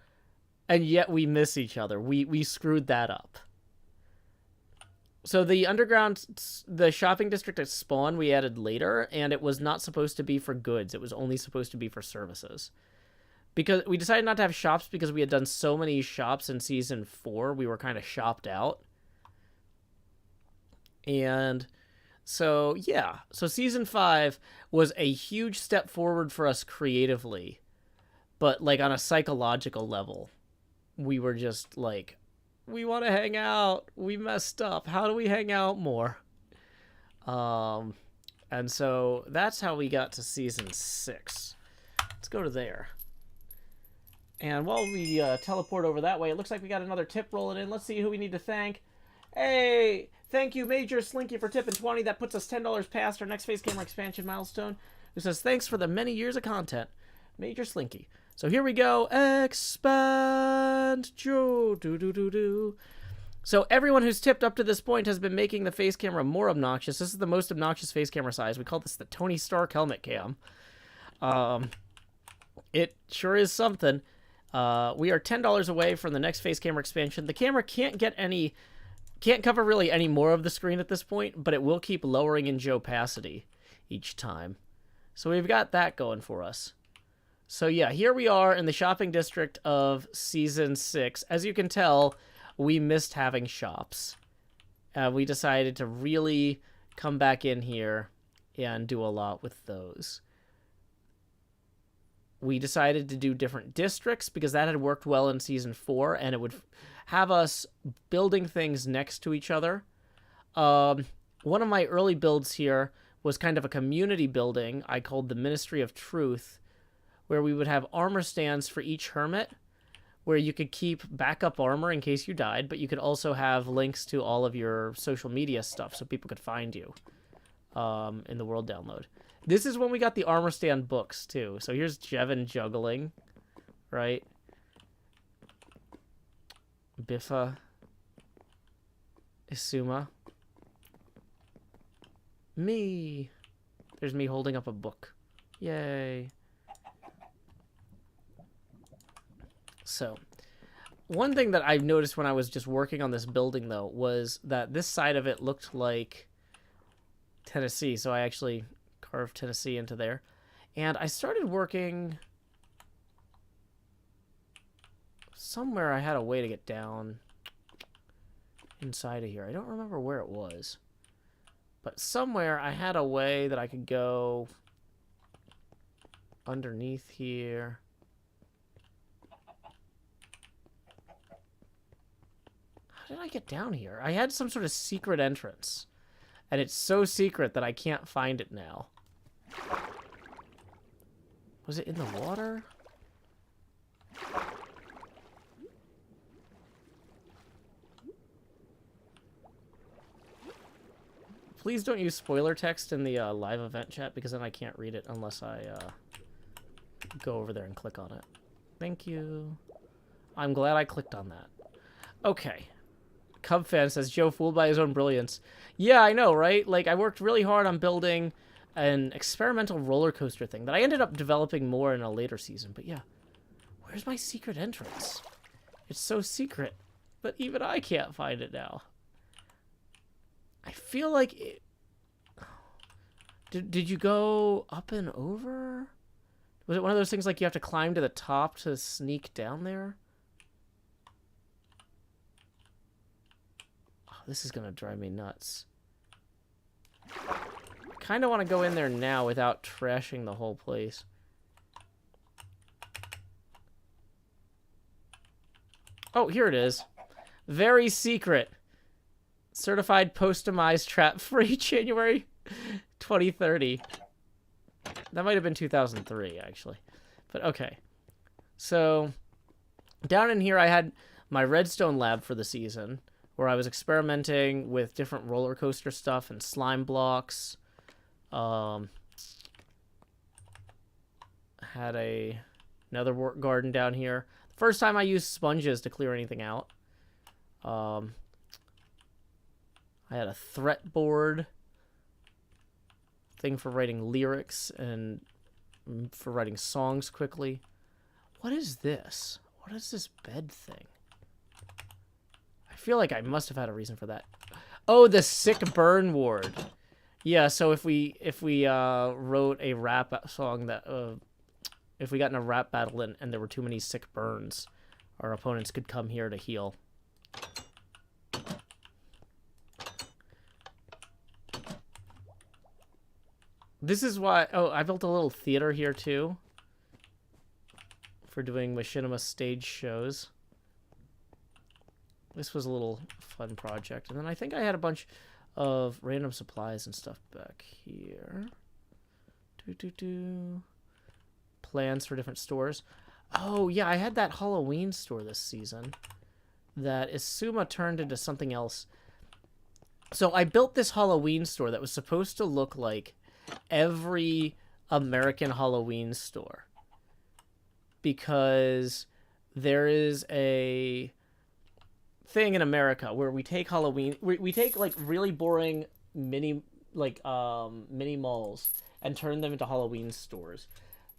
and yet we miss each other. We screwed that up. So the the shopping district at spawn we added later, and it was not supposed to be for goods. It was only supposed to be for services. Because we decided not to have shops because we had done so many shops in season 4, we were kind of shopped out. And so, yeah. So season 5 was a huge step forward for us creatively. But, like, on a psychological level, we were just like, we want to hang out. We messed up. How do we hang out more? And so that's how we got to season 6. Let's go to there. And while we teleport over that way, it looks like we got another tip rolling in. Let's see who we need to thank. Hey, thank you, Major Slinky, for tipping 20. That puts us $10 past our next face camera expansion milestone. Who says, thanks for the many years of content. Major Slinky. So here we go. Expand Joe. Do. So everyone who's tipped up to this point has been making the face camera more obnoxious. This is the most obnoxious face camera size. We call this the Tony Stark helmet cam. It sure is something. We are $10 away from the next face camera expansion. The camera can't cover really any more of the screen at this point, but it will keep lowering in opacity each time. So we've got that going for us. So yeah, here we are in the shopping district of season 6. As you can tell, we missed having shops. We decided to really come back in here and do a lot with those. We decided to do different districts because that had worked well in season 4, and it would have us building things next to each other. One of my early builds here was kind of a community building I called the Ministry of Truth, where we would have armor stands for each hermit, where you could keep backup armor in case you died, but you could also have links to all of your social media stuff so people could find you in the world download. This is when we got the armor stand books, too. So here's Jevin juggling, right? Biffa. Isuma. Me. There's me holding up a book. Yay. So, one thing that I noticed when I was just working on this building, though, was that this side of it looked like Tennessee. So I actually carved Tennessee into there. And I started working somewhere. I had a way to get down inside of here. I don't remember where it was. But somewhere I had a way that I could go underneath here. How did I get down here? I had some sort of secret entrance. And it's so secret that I can't find it now. Was it in the water? Please don't use spoiler text in the live event chat, because then I can't read it unless I go over there and click on it. Thank you. I'm glad I clicked on that. Okay. Cub fan says, Joe fooled by his own brilliance. Yeah, I know, right? Like, I worked really hard on building an experimental roller coaster thing that I ended up developing more in a later season. But yeah, where's my secret entrance? It's so secret, but even I can't find it now. I feel like it... Did you go up and over? Was it one of those things like you have to climb to the top to sneak down there? Oh, this is gonna drive me nuts. I kind of want to go in there now without trashing the whole place. Oh, here it is. Very secret. Certified post-demise trap-free January 2030. That might have been 2003, actually. But okay. So, down in here I had my Redstone lab for the season, where I was experimenting with different roller coaster stuff and slime blocks. Had another work garden down here. First time I used sponges to clear anything out. I had a threat board thing for writing lyrics and for writing songs quickly. What is this? What is this bed thing? I feel like I must have had a reason for that. Oh, the sick burn ward. Yeah, so if we wrote a rap song that if we got in a rap battle and there were too many sick burns, our opponents could come here to heal. This is why... Oh, I built a little theater here, too. For doing machinima stage shows. This was a little fun project. And then I think I had a bunch of random supplies and stuff back here. Plans for different stores. Oh, yeah, I had that Halloween store this season that Isuma turned into something else. So I built this Halloween store that was supposed to look like every American Halloween store, because there is a thing in America where we take Halloween, we take like really boring mini malls and turn them into Halloween stores.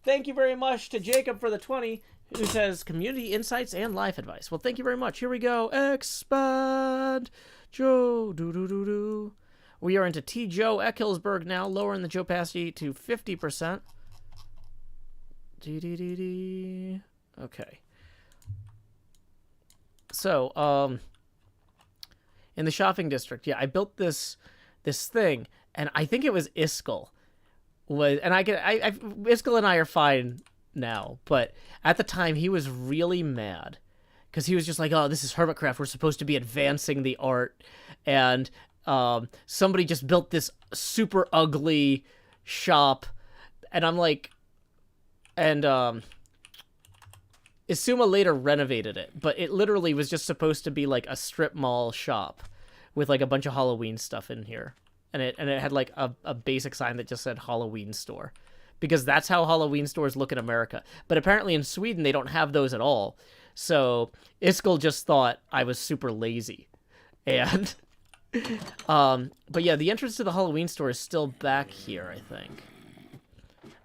Thank you very much to Jacob for the 20, who says community insights and life advice. Well, thank you very much. Here we go. Expand Joe. Do. We are into T. Joe Eckhillsberg now, lowering the Joe opacity to 50%. Okay. So, in the shopping district, yeah, I built this thing, and I think it was Iskall. Iskall and I are fine now, but at the time he was really mad because he was just like, "Oh, this is HermitCraft. We're supposed to be advancing the art," and somebody just built this super ugly shop, and I'm like, and Isuma later renovated it, but it literally was just supposed to be like a strip mall shop with like a bunch of Halloween stuff in here, and it had like a basic sign that just said Halloween store, because that's how Halloween stores look in America. But apparently in Sweden they don't have those at all. So Iskall just thought I was super lazy, and but yeah, the entrance to the Halloween store is still back here, I think.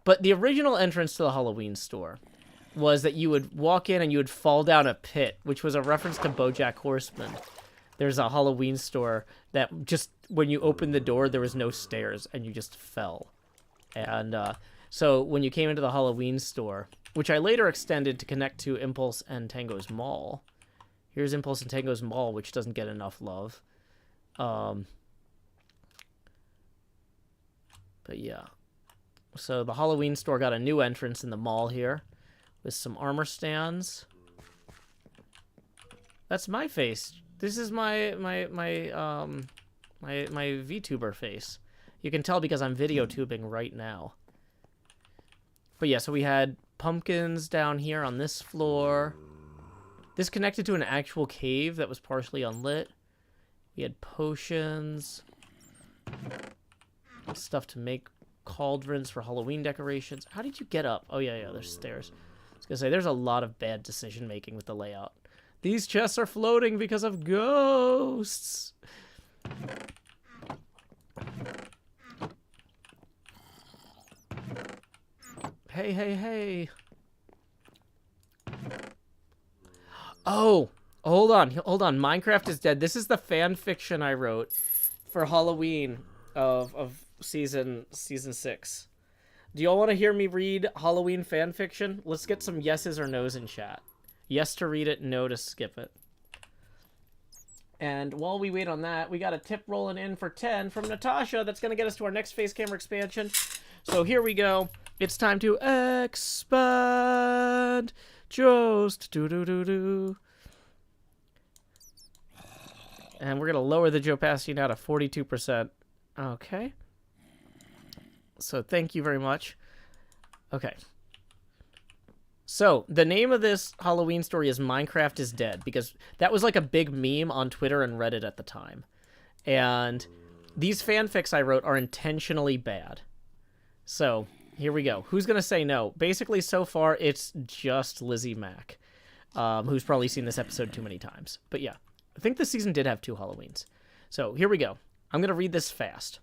But the original entrance to the Halloween store was that you would walk in and you would fall down a pit, which was a reference to BoJack Horseman. There's a Halloween store that just, when you opened the door, there was no stairs and you just fell. And so when you came into the Halloween store, which I later extended to connect to Impulse and Tango's Mall. Here's Impulse and Tango's Mall, which doesn't get enough love. But yeah. So the Halloween store got a new entrance in the mall here with some armor stands. That's my face. This is my VTuber face. You can tell because I'm video tubing right now. But yeah, so we had pumpkins down here on this floor. This connected to an actual cave that was partially unlit. We had potions. Stuff to make cauldrons for Halloween decorations. How did you get up? Oh, yeah, there's stairs. I was going to say, there's a lot of bad decision-making with the layout. These chests are floating because of ghosts. Hey. Oh, hold on. Minecraft is dead. This is the fan fiction I wrote for Halloween of season 6. Do y'all want to hear me read Halloween fan fiction? Let's get some yeses or nos in chat. Yes to read it, no to skip it. And while we wait on that, we got a tip rolling in for 10 from Natasha that's going to get us to our next face camera expansion. So here we go. It's time to expand. Just do. And we're going to lower the opacity now to 42%. Okay. So thank you very much. Okay. So, the name of this Halloween story is Minecraft is Dead, because that was like a big meme on Twitter and Reddit at the time. And these fanfics I wrote are intentionally bad. So, here we go. Who's going to say no? Basically, so far, it's just Lizzie Mack, who's probably seen this episode too many times. But yeah, I think this season did have 2 Halloweens. So, here we go. I'm going to read this fast.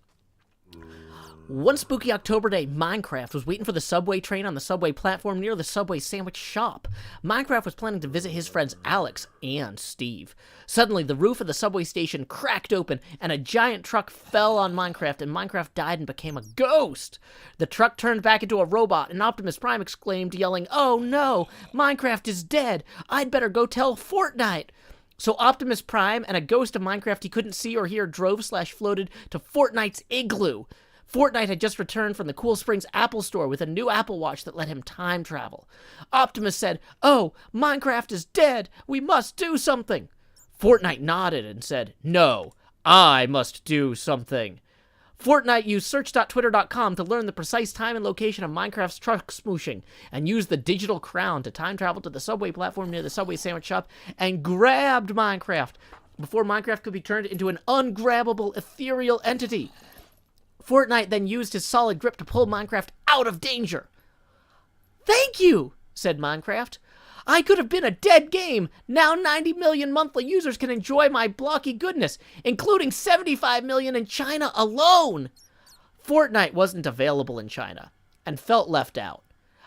One spooky October day, Minecraft was waiting for the subway train on the subway platform near the Subway sandwich shop. Minecraft was planning to visit his friends Alex and Steve. Suddenly, the roof of the subway station cracked open, and a giant truck fell on Minecraft, and Minecraft died and became a ghost. The truck turned back into a robot, and Optimus Prime exclaimed, yelling, "Oh no, Minecraft is dead! I'd better go tell Fortnite!" So Optimus Prime and a ghost of Minecraft he couldn't see or hear drove/floated to Fortnite's igloo. Fortnite had just returned from the Cool Springs Apple Store with a new Apple Watch that let him time travel. Optimus said, "Oh, Minecraft is dead. We must do something." Fortnite nodded and said, "No, I must do something." Fortnite used search.twitter.com to learn the precise time and location of Minecraft's truck smooshing, and used the digital crown to time travel to the subway platform near the Subway sandwich shop and grabbed Minecraft before Minecraft could be turned into an ungrabbable ethereal entity. Fortnite then used his solid grip to pull Minecraft out of danger. "Thank you," said Minecraft. "I could have been a dead game. Now 90 million monthly users can enjoy my blocky goodness, including 75 million in China alone." Fortnite wasn't available in China and felt left out.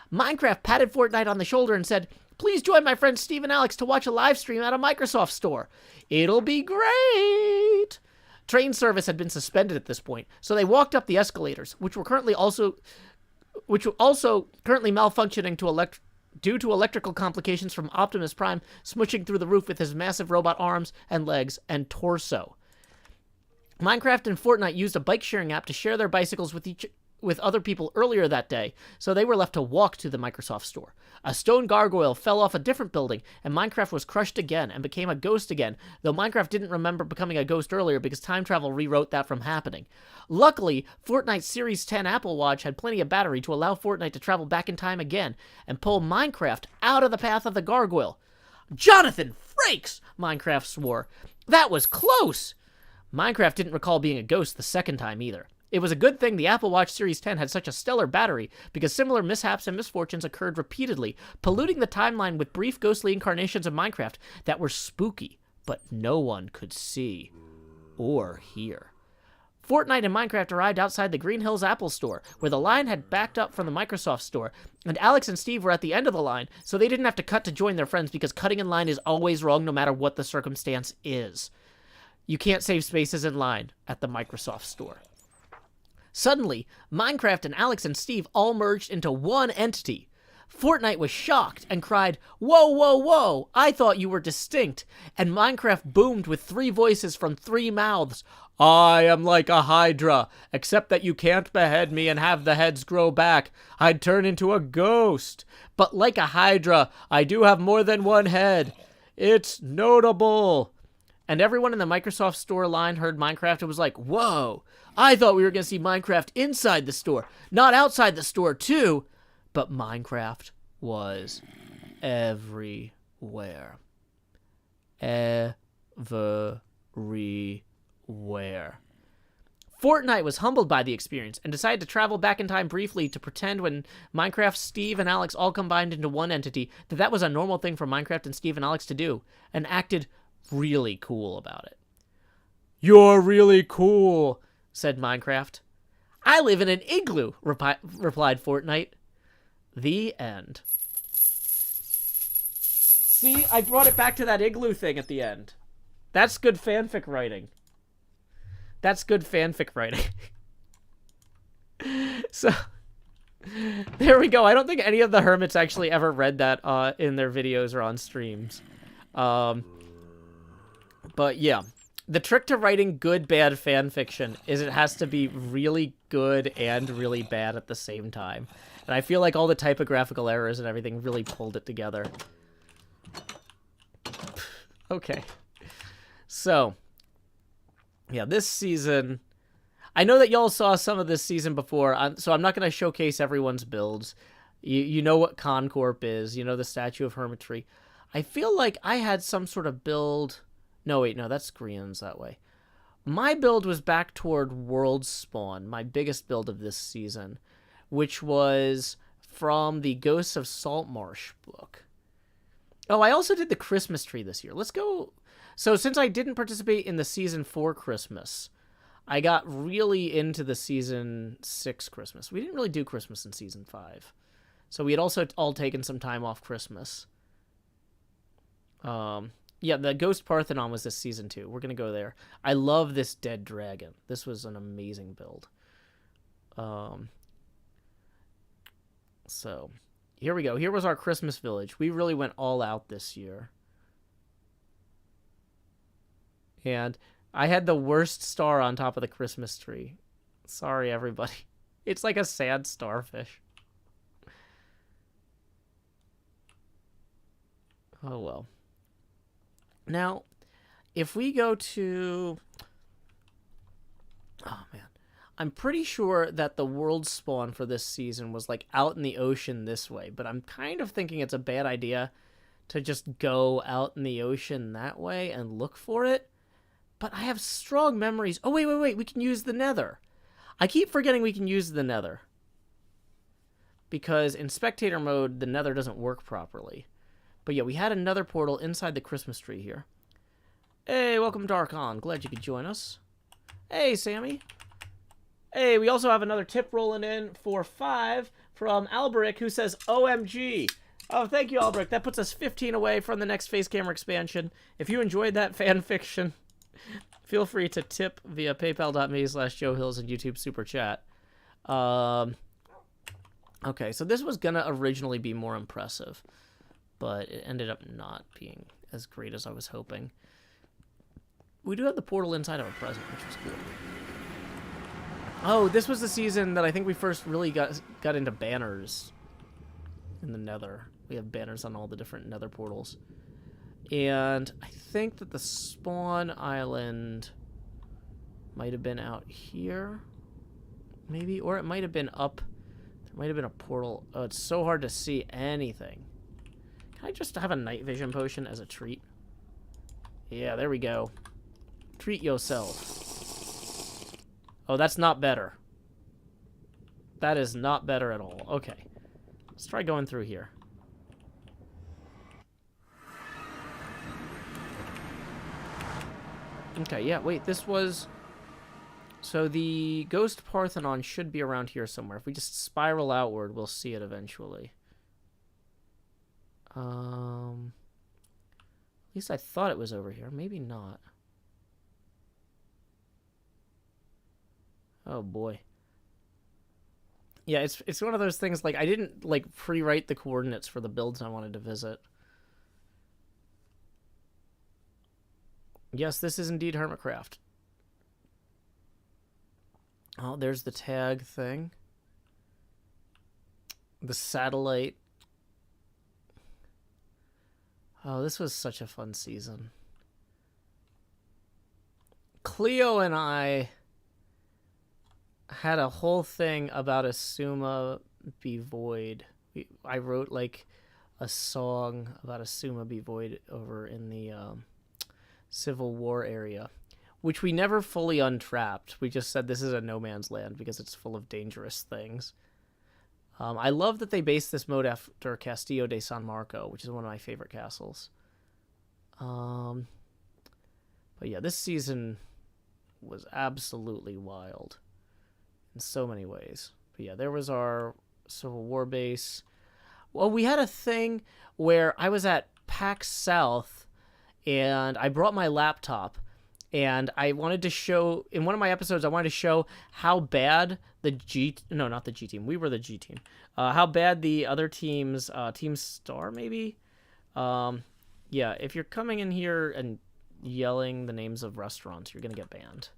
Minecraft patted Fortnite on the shoulder and said, "Please join my friends Steve and Alex to watch a live stream at a Microsoft store. It'll be great." Train service had been suspended at this point, so they walked up the escalators, which were also currently malfunctioning due to electrical complications from Optimus Prime smushing through the roof with his massive robot arms and legs and torso. Minecraft and Fortnite used a bike-sharing app to share their bicycles with other people earlier that day, so they were left to walk to the Microsoft store. A stone gargoyle fell off a different building, and Minecraft was crushed again and became a ghost again, though Minecraft didn't remember becoming a ghost earlier because time travel rewrote that from happening. Luckily, Fortnite's Series 10 Apple Watch had plenty of battery to allow Fortnite to travel back in time again and pull Minecraft out of the path of the gargoyle. "Jonathan Frakes!" Minecraft swore. "That was close!" Minecraft didn't recall being a ghost the second time either. It was a good thing the Apple Watch Series 10 had such a stellar battery, because similar mishaps and misfortunes occurred repeatedly, polluting the timeline with brief ghostly incarnations of Minecraft that were spooky, but no one could see or hear. Fortnite and Minecraft arrived outside the Green Hills Apple Store, where the line had backed up from the Microsoft Store, and Alex and Steve were at the end of the line, so they didn't have to cut to join their friends because cutting in line is always wrong no matter what the circumstance is. You can't save spaces in line at the Microsoft Store. Suddenly, Minecraft and Alex and Steve all merged into one entity. Fortnite was shocked and cried, "Whoa, whoa, whoa, I thought you were distinct." And Minecraft boomed with 3 voices from 3 mouths. "I am like a hydra, except that you can't behead me and have the heads grow back. I'd turn into a ghost. But like a hydra, I do have more than one head. It's notable." And everyone in the Microsoft Store line heard Minecraft and was like, "Whoa, I thought we were going to see Minecraft inside the store, not outside the store too." But Minecraft was everywhere. Everywhere. Fortnite was humbled by the experience and decided to travel back in time briefly to pretend when Minecraft, Steve, and Alex all combined into one entity that was a normal thing for Minecraft and Steve and Alex to do, and acted really cool about it. "You're really cool," said Minecraft. "I live in an igloo," replied Fortnite. The end. See, I brought it back to that igloo thing at the end. That's good fanfic writing. So, there we go. I don't think any of the hermits actually ever read that in their videos or on streams. But yeah, the trick to writing good, bad fan fiction is it has to be really good and really bad at the same time. And I feel like all the typographical errors and everything really pulled it together. Okay. So, yeah, this season... I know that y'all saw some of this season before, so I'm not going to showcase everyone's builds. You know what Concorp is. You know the Statue of Hermitry. I feel like I had some sort of build. No, wait, no, that's Grian's that way. My build was back toward World Spawn, my biggest build of this season, which was from the Ghosts of Saltmarsh book. Oh, I also did the Christmas tree this year. Let's go. So since I didn't participate in the Season 4 Christmas, I got really into the Season 6 Christmas. We didn't really do Christmas in Season 5. So we had also all taken some time off Christmas. Yeah, the Ghost Parthenon was this Season 2. We're going to go there. I love this Dead Dragon. This was an amazing build. So, here we go. Here was our Christmas village. We really went all out this year. And I had the worst star on top of the Christmas tree. Sorry, everybody. It's like a sad starfish. Oh, well. Now, if we go to... Oh, man. I'm pretty sure that the world spawn for this season was, like, out in the ocean this way. But I'm kind of thinking it's a bad idea to just go out in the ocean that way and look for it. But I have strong memories. Oh, wait. We can use the nether. I keep forgetting we can use the nether. Because in spectator mode, the nether doesn't work properly. But yeah, we had another portal inside the Christmas tree here. Hey, welcome to Archon. Glad you could join us. Hey, Sammy. Hey, we also have another tip rolling in for 5 from Alberic, who says, OMG. Oh, thank you, Alberic. That puts us 15 away from the next face camera expansion. If you enjoyed that fan fiction, feel free to tip via paypal.me/JoeHills and YouTube Super Chat. Okay, so this was going to originally be more impressive, but it ended up not being as great as I was hoping. We do have the portal inside of a present, which was cool. Oh, this was the season that I think we first really got into banners in the nether. We have banners on all the different nether portals. And I think that the spawn island might have been out here, maybe, or it might have been up. There might have been a portal. Oh, it's so hard to see anything. Can I just have a night vision potion as a treat? Yeah, there we go. Treat yourself. Oh, that's not better. That is not better at all. Okay. Let's try going through here. Okay, yeah, wait, this was... So the Ghost Parthenon should be around here somewhere. If we just spiral outward, we'll see it eventually. At least I thought it was over here. Maybe not. Oh, boy. Yeah, it's one of those things, like, I didn't, like, pre-write the coordinates for the builds I wanted to visit. Yes, this is indeed HermitCraft. Oh, there's the tag thing. The satellite. Oh, this was such a fun season. Cleo and I had a whole thing about Asuma Be Void. I wrote, like, a song about Asuma Be Void over in the Civil War area, which we never fully untrapped. We just said this is a no man's land because it's full of dangerous things. I love that they based this mode after Castillo de San Marco, which is one of my favorite castles. But yeah, this season was absolutely wild in so many ways. But yeah, there was our Civil War base. Well, we had a thing where I was at PAX South and I brought my laptop and I wanted to show, in one of my episodes, I wanted to show how bad not the G team, we were the G team, how bad the other teams, Team Star maybe? Yeah, if you're coming in here and yelling the names of restaurants, you're going to get banned.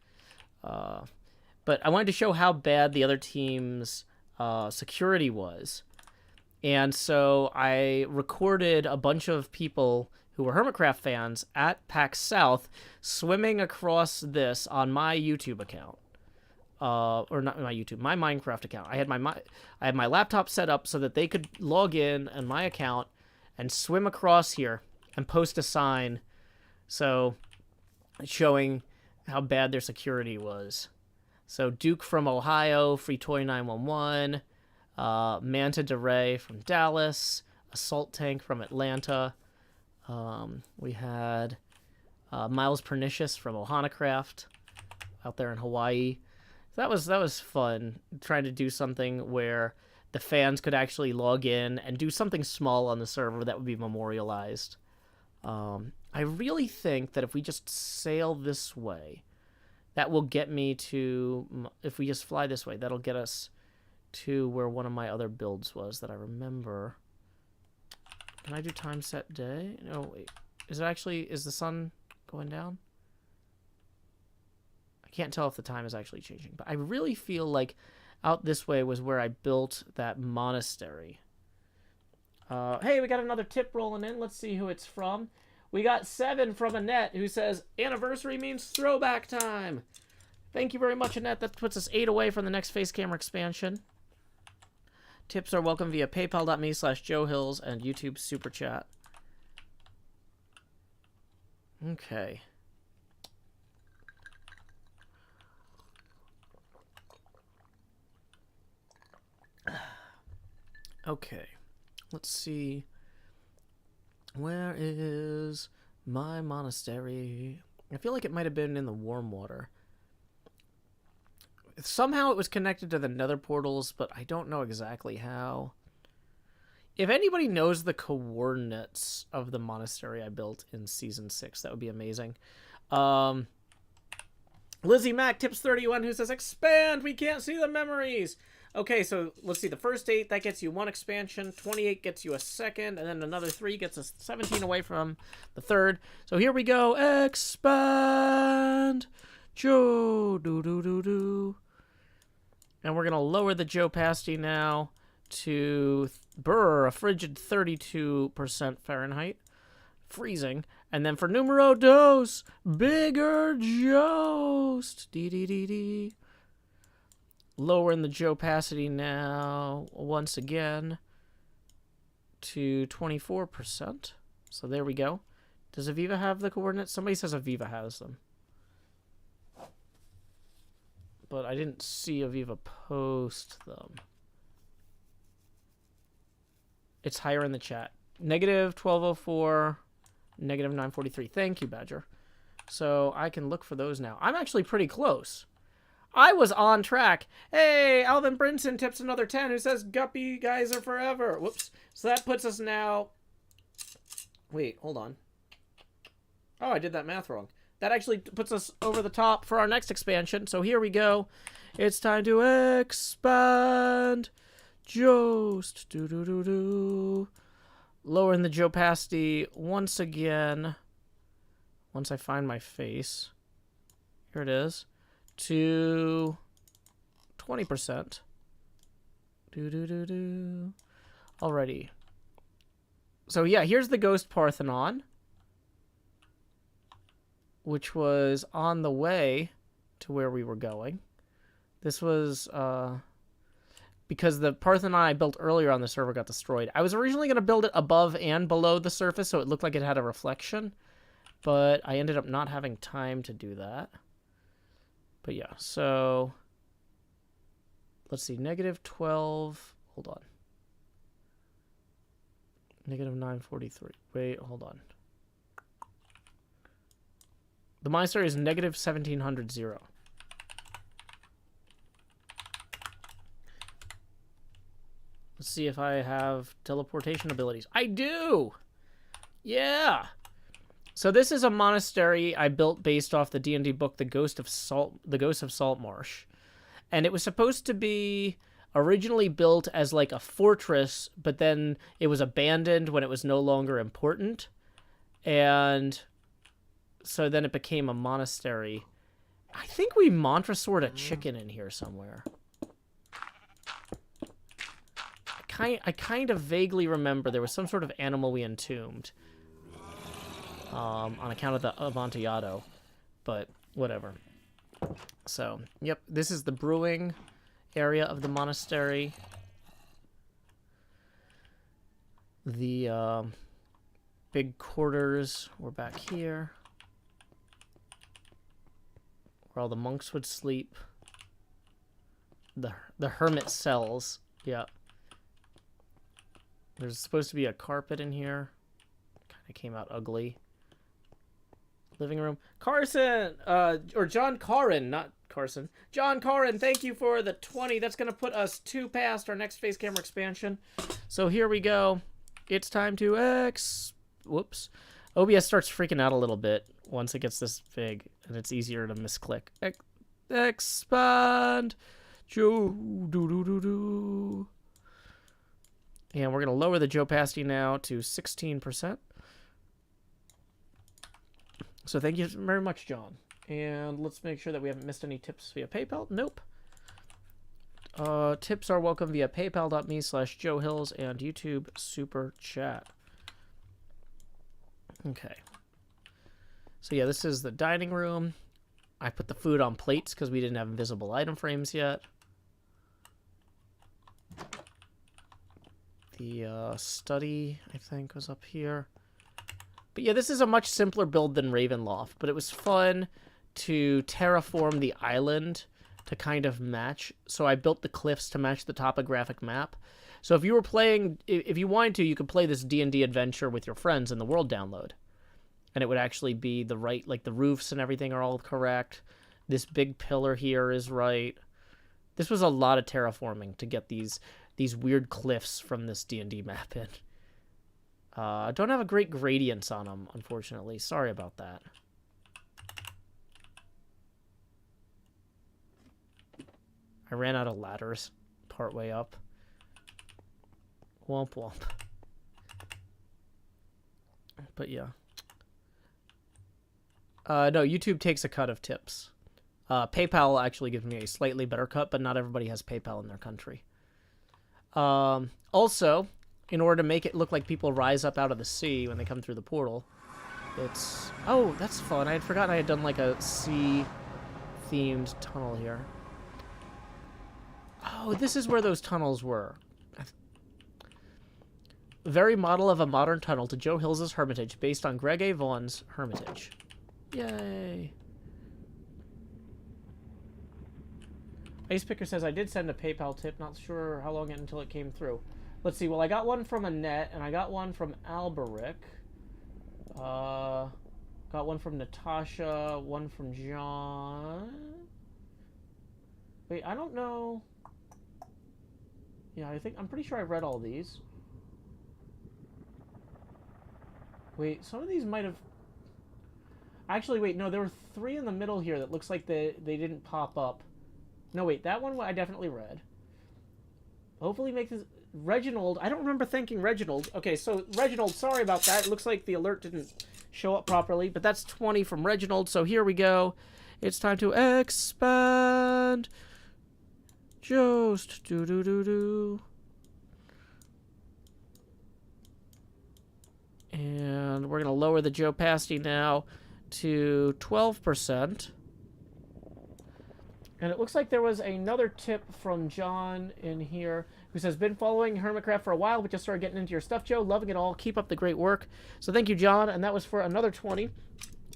But I wanted to show how bad the other team's security was. And so I recorded a bunch of people who were HermitCraft fans at PAX South swimming across this on my YouTube account. or not my YouTube, my Minecraft account. I had my laptop set up so that they could log in on my account and swim across here and post a sign, so showing how bad their security was. So Duke from Ohio, Free Toy 911, Manta DeRay from Dallas, Assault Tank from Atlanta. We had Miles Pernicious from HermitCraft out there in Hawaii. That was fun, trying to do something where the fans could actually log in and do something small on the server that would be memorialized. I really think that if we just sail this way, that will get me to, if we just fly this way, that'll get us to where one of my other builds was that I remember. Can I do time set day? No, wait. Is the sun going down? I can't tell if the time is actually changing, but I really feel like out this way was where I built that monastery. Hey, we got another tip rolling in. Let's see who it's from. We got 7 from Annette, who says, Anniversary means throwback time. Thank you very much, Annette. That puts us 8 away from the next face camera expansion. Tips are welcome via paypal.me/JoeHills and YouTube Super Chat. Okay. Okay. Let's see. Where is my monastery? I feel like it might have been in the warm water. Somehow it was connected to the nether portals, but I don't know exactly how. If anybody knows the coordinates of the monastery I built in Season 6, that would be amazing. Lizzie Mac, Tips 31, who says, expand! We can't see the memories! Okay, so let's see. The first 8, that gets you 1 expansion. 28 gets you a second. And then another 3 gets us 17 away from the third. So here we go. Expand! Joe! Do-do-do-do. And we're going to lower the Joe opacity now to a frigid 32% Fahrenheit. Freezing. And then for numero dos, bigger Jost. Dee-dee-dee-dee. Lowering the Joe opacity now once again to 24%. So there we go. Does Aviva have the coordinates? Somebody says Aviva has them. But I didn't see Aviva post them. It's higher in the chat. Negative 1204, negative 943. Thank you, Badger. So I can look for those now. I'm actually pretty close. I was on track. Hey, Alvin Brinson tips another 10 who says, Guppy guys are forever. Whoops. So that puts us now... Wait, hold on. Oh, I did that math wrong. That actually puts us over the top for our next expansion. So here we go. It's time to expand. Jost. Do-do-do-do. Lowering the Joe opacity once again. Once I find my face. Here it is. To 20%. Do-do-do-do. Alrighty. So yeah, here's the Ghost Parthenon, which was on the way to where we were going. This was because the Parthenon I built earlier on the server got destroyed. I was originally going to build it above and below the surface so it looked like it had a reflection, but I ended up not having time to do that. But yeah, so let's see, negative 12, hold on. Negative 943, wait, hold on. The monastery is negative 1700. Let's see if I have teleportation abilities. I do! Yeah! So this is a monastery I built based off the D&D book, The Ghost of Saltmarsh. And it was supposed to be originally built as like a fortress, but then it was abandoned when it was no longer important. And so then it became a monastery. I think we mantra-sword a chicken in here somewhere. I kind of vaguely remember there was some sort of animal we entombed. On account of the Amontillado. But, whatever. So, yep, this is the brewing area of the monastery. The big quarters were back here, where all the monks would sleep. The hermit cells, yeah. There's supposed to be a carpet in here. Kind of came out ugly. Living room. Carson, or John Carin, not Carson. John Carin, thank you for the 20. That's going to put us 2 past our next face camera expansion. So here we go. It's time to whoops. OBS starts freaking out a little bit once it gets this big, and it's easier to misclick. Expand. And we're going to lower the opacity now to 16%. So thank you very much, John. And let's make sure that we haven't missed any tips via PayPal. Nope. Tips are welcome via paypal.me/JoeHills and YouTube Super Chat. Okay. So yeah, this is the dining room. I put the food on plates because we didn't have invisible item frames yet. The study, I think, was up here. But yeah, this is a much simpler build than Ravenloft, but it was fun to terraform the island to kind of match. So I built the cliffs to match the topographic map. So if you were playing, if you wanted to, you could play this D&D adventure with your friends in the world download. And it would actually be the right, like the roofs and everything are all correct. This big pillar here is right. This was a lot of terraforming to get these weird cliffs from this D&D map in. Don't have a great gradients on them, unfortunately. Sorry about that. I ran out of ladders partway up. Womp womp. But yeah. No, YouTube takes a cut of tips. PayPal actually gives me a slightly better cut, but not everybody has PayPal in their country. Also, in order to make it look like people rise up out of the sea when they come through the portal, it's... Oh, that's fun. I had forgotten I had done like a sea-themed tunnel here. Oh, this is where those tunnels were. Very model of a modern tunnel to Joe Hill's Hermitage, based on Greg A. Vaughan's Hermitage. Yay. Ice Picker says, I did send a PayPal tip, not sure how long until it came through. Let's see, well, I got one from Annette, and I got one from Alberic. Got one from Natasha, one from John. Wait, I don't know. Yeah, I'm pretty sure I've read all these. Wait, some of these might have... Actually, wait, no, there were 3 in the middle here that looks like they didn't pop up. No, wait, that one I definitely read. Hopefully make this... Reginald, I don't remember thanking Reginald. Okay, so Reginald, sorry about that. It looks like the alert didn't show up properly, but that's 20 from Reginald, so here we go. It's time to expand. Just do. And we're going to lower the opacity now to 12%. And it looks like there was another tip from John in here who says, been following HermitCraft for a while, but just started getting into your stuff, Joe. Loving it all. Keep up the great work. So thank you, John. And that was for another 20.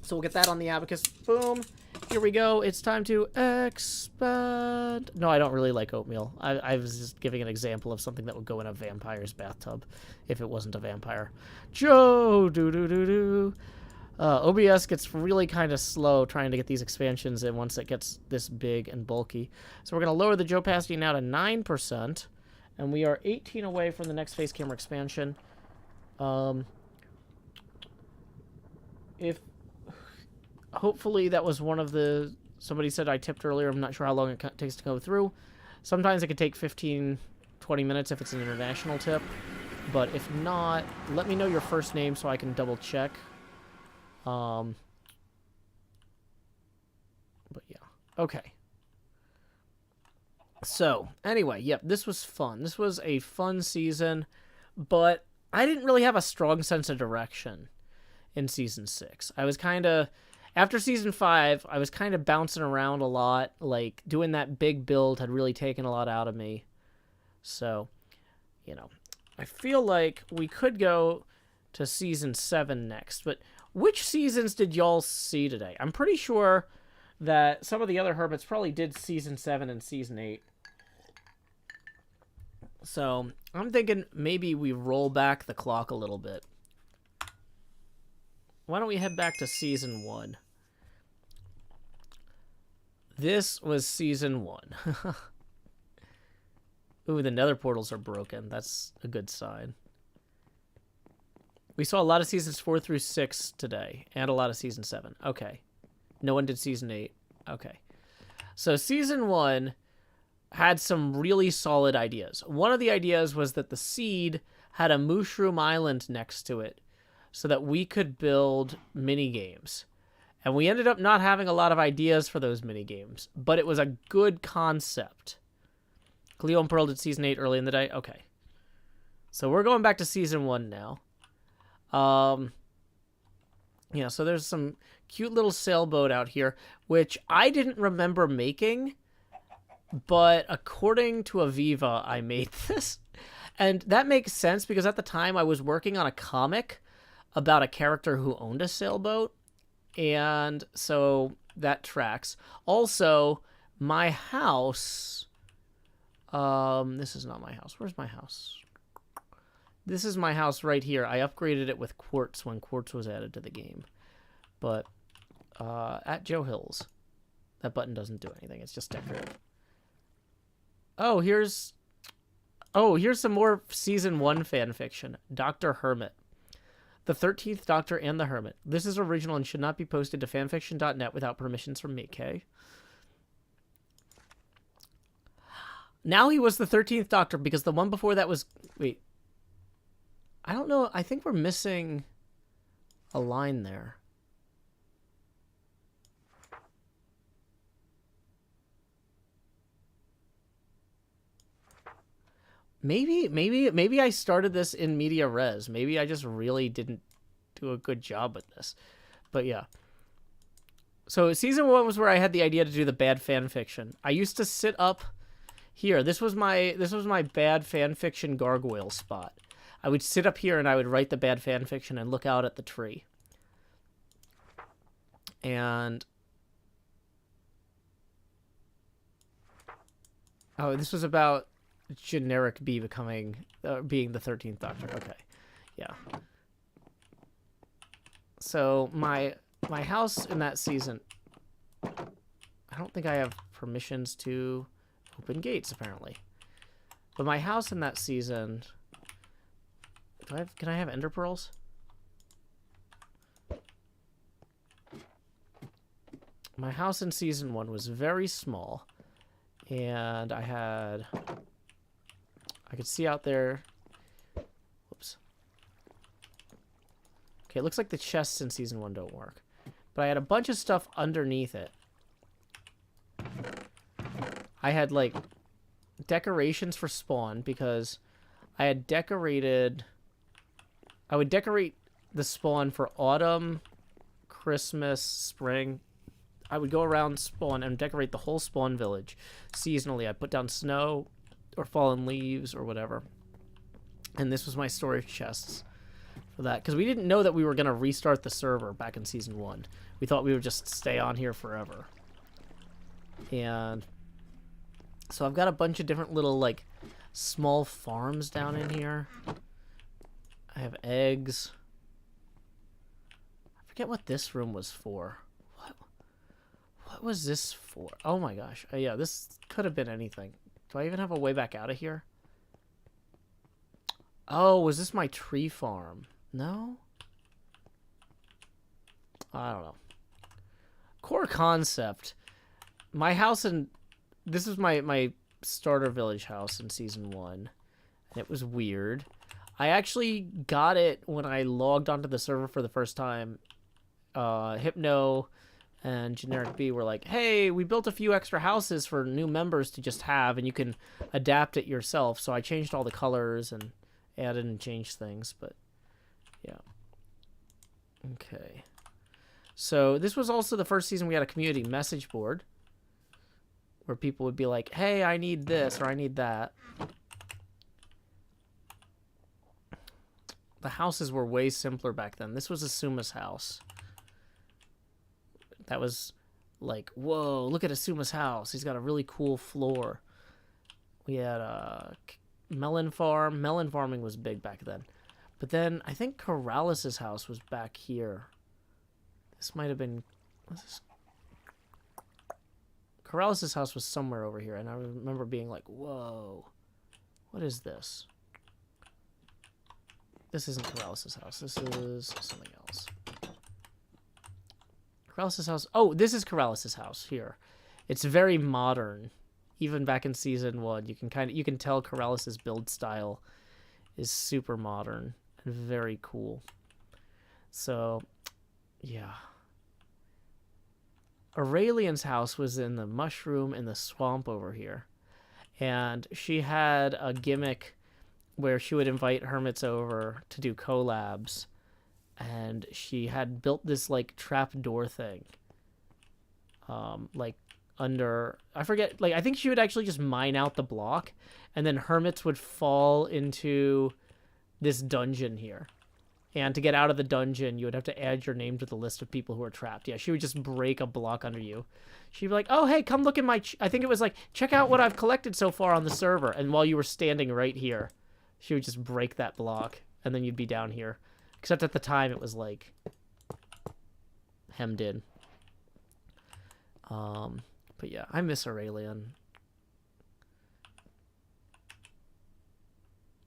So we'll get that on the abacus. Boom. Here we go. It's time to expand. No, I don't really like oatmeal. I was just giving an example of something that would go in a vampire's bathtub if it wasn't a vampire. Joe, do. OBS gets really kind of slow trying to get these expansions in once it gets this big and bulky. So we're going to lower the opacity now to 9%. And we are 18 away from the next face camera expansion. Hopefully that was one of the... Somebody said I tipped earlier. I'm not sure how long it takes to go through. Sometimes it could take 15, 20 minutes if it's an international tip. But if not, let me know your first name so I can double check. But yeah. Okay. So, anyway, yep, this was fun. This was a fun season, but I didn't really have a strong sense of direction in Season 6. I was kind of... After season 5, I was kind of bouncing around a lot. Like, doing that big build had really taken a lot out of me. So, you know, I feel like we could go to season 7 next. But which seasons did y'all see today? I'm pretty sure that some of the other hermits probably did season 7 and season 8. So I'm thinking maybe we roll back the clock a little bit. Why don't we head back to season 1? This was season 1. Ooh, the nether portals are broken. That's a good sign. We saw a lot of seasons 4 through 6 today, and a lot of season 7. Okay. No one did season 8. Okay. So season 1 had some really solid ideas. One of the ideas was that the seed had a mushroom island next to it so that we could build mini games. And we ended up not having a lot of ideas for those mini games, but it was a good concept. Cleo and Pearl did season 8 early in the day. Okay. So we're going back to season 1 now. Yeah, so there's some cute little sailboat out here, which I didn't remember making, but according to Aviva, I made this. And that makes sense because at the time I was working on a comic about a character who owned a sailboat, and so that tracks. Also, my house... this is not my house. Where's my house? This is my house right here. I upgraded it with quartz when quartz was added to the game. But, at Joe Hills. That button doesn't do anything. It's just decorative. Oh, here's some more Season 1 fanfiction. Dr. Hermit. The 13th Doctor and the Hermit. This is original and should not be posted to fanfiction.net without permissions from me, okay? Now he was the 13th Doctor because the one before that was... Wait. I don't know. I think we're missing a line there. Maybe I started this in media res. Maybe I just really didn't do a good job with this. But yeah. So season 1 was where I had the idea to do the bad fan fiction. I used to sit up here. This was my bad fan fiction gargoyle spot. I would sit up here and I would write the bad fan fiction and look out at the tree. And oh, this was about generic B becoming being the 13th Doctor. Okay. Yeah. So my house in that season, I don't think I have permissions to open gates apparently. But my house in that season, can I have ender pearls? My house in season 1 was very small, and I could see out there. Whoops. Okay, it looks like the chests in season 1 don't work, but I had a bunch of stuff underneath it. I had like decorations for spawn because I had decorated. I would decorate the spawn for autumn, Christmas, spring. I would go around spawn and decorate the whole spawn village seasonally. I put down snow or fallen leaves or whatever. And this was my storage chests for that. Because we didn't know that we were going to restart the server back in season 1. We thought we would just stay on here forever. And so I've got a bunch of different little, like, small farms down in here. I have eggs. I forget what this room was for. What was this for? Oh my gosh. Yeah, this could have been anything. Do I even have a way back out of here? Oh, was this my tree farm? No? I don't know. Core concept. My house in... This is my starter village house in season 1. And it was weird. I actually got it when I logged onto the server for the first time. Hypno and Generic B were like, hey, we built a few extra houses for new members to just have, and you can adapt it yourself. So I changed all the colors and added and changed things, but yeah. Okay. So this was also the first season we had a community message board where people would be like, hey, I need this or I need that. The houses were way simpler back then. This was Asuma's house. That was like, whoa, look at Asuma's house. He's got a really cool floor. We had a melon farm. Melon farming was big back then. But then I think Corralis's house was back here. This might have been... Corralis's house was somewhere over here. And I remember being like, whoa, what is this? This isn't Corralis's house. This is something else. Corralis's house. Oh, this is Corralis's house here. It's very modern. Even back in season 1, you can tell Corralis's build style is super modern and very cool. So, yeah. Aurelian's house was in the mushroom in the swamp over here. And she had a gimmick where she would invite hermits over to do collabs, and she had built this like trap door thing, like under, I forget, like I think she would actually just mine out the block, and then hermits would fall into this dungeon here, and to get out of the dungeon you would have to add your name to the list of people who are trapped. Yeah, she would just break a block under you. She'd be like, oh hey, come look at my I think it was like, check out what I've collected so far on the server, and while you were standing right here she would just break that block, and then you'd be down here. Except at the time, it was, like, hemmed in. But yeah, I miss Aurelian.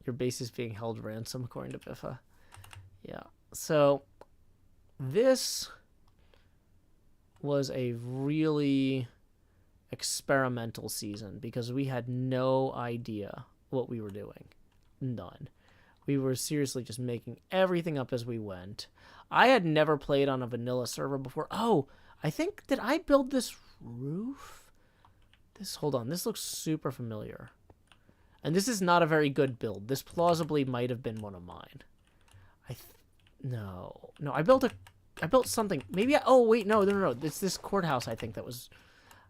Your base is being held ransom, according to Biffa. Yeah. So, this was a really experimental season, because we had no idea what we were doing. None. We were seriously just making everything up as we went. I had never played on a vanilla server before. Oh, I think, did I build this roof? Hold on, this looks super familiar. And this is not a very good build. This plausibly might have been one of mine. No, I built something. Maybe oh wait, no. It's this courthouse, I think, that was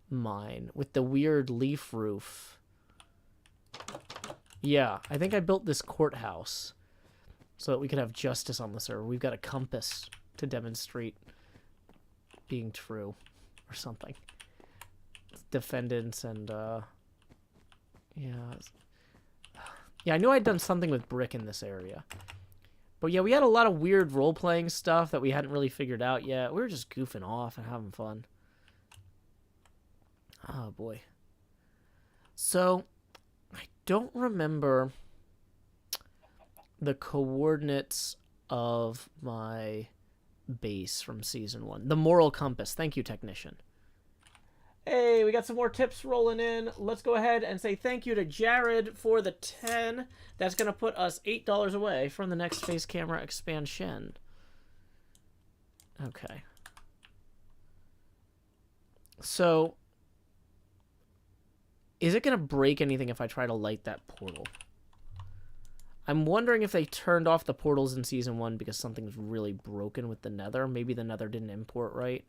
mine with the weird leaf roof. Yeah, I think I built this courthouse so that we could have justice on the server. We've got a compass to demonstrate being true or something. Defendants and, yeah. Yeah, I knew I'd done something with brick in this area. But yeah, we had a lot of weird role-playing stuff that we hadn't really figured out yet. We were just goofing off and having fun. Oh, boy. So, I don't remember the coordinates of my base from Season 1. The moral compass. Thank you, technician. Hey, we got some more tips rolling in. Let's go ahead and say thank you to Jared for the 10. That's going to put us $8 away from the next face camera expansion. Okay. So, is it going to break anything if I try to light that portal? I'm wondering if they turned off the portals in Season 1 because something's really broken with the nether. Maybe the nether didn't import right.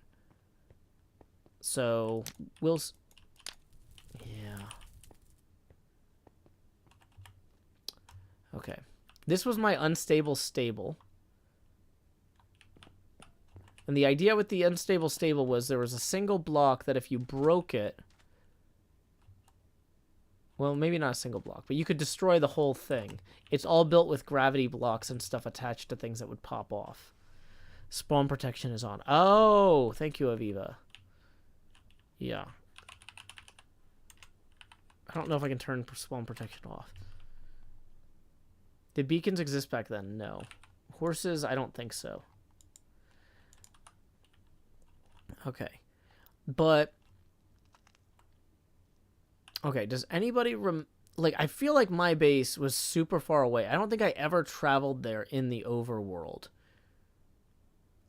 So, yeah. Okay. This was my unstable stable. And the idea with the unstable stable was there was a single block that if you broke it... Well, maybe not a single block, but you could destroy the whole thing. It's all built with gravity blocks and stuff attached to things that would pop off. Spawn protection is on. Oh, thank you, Aviva. Yeah. I don't know if I can turn spawn protection off. Did beacons exist back then? No. Horses? I don't think so. Okay. But... Okay, does anybody... Like, I feel like my base was super far away. I don't think I ever traveled there in the overworld.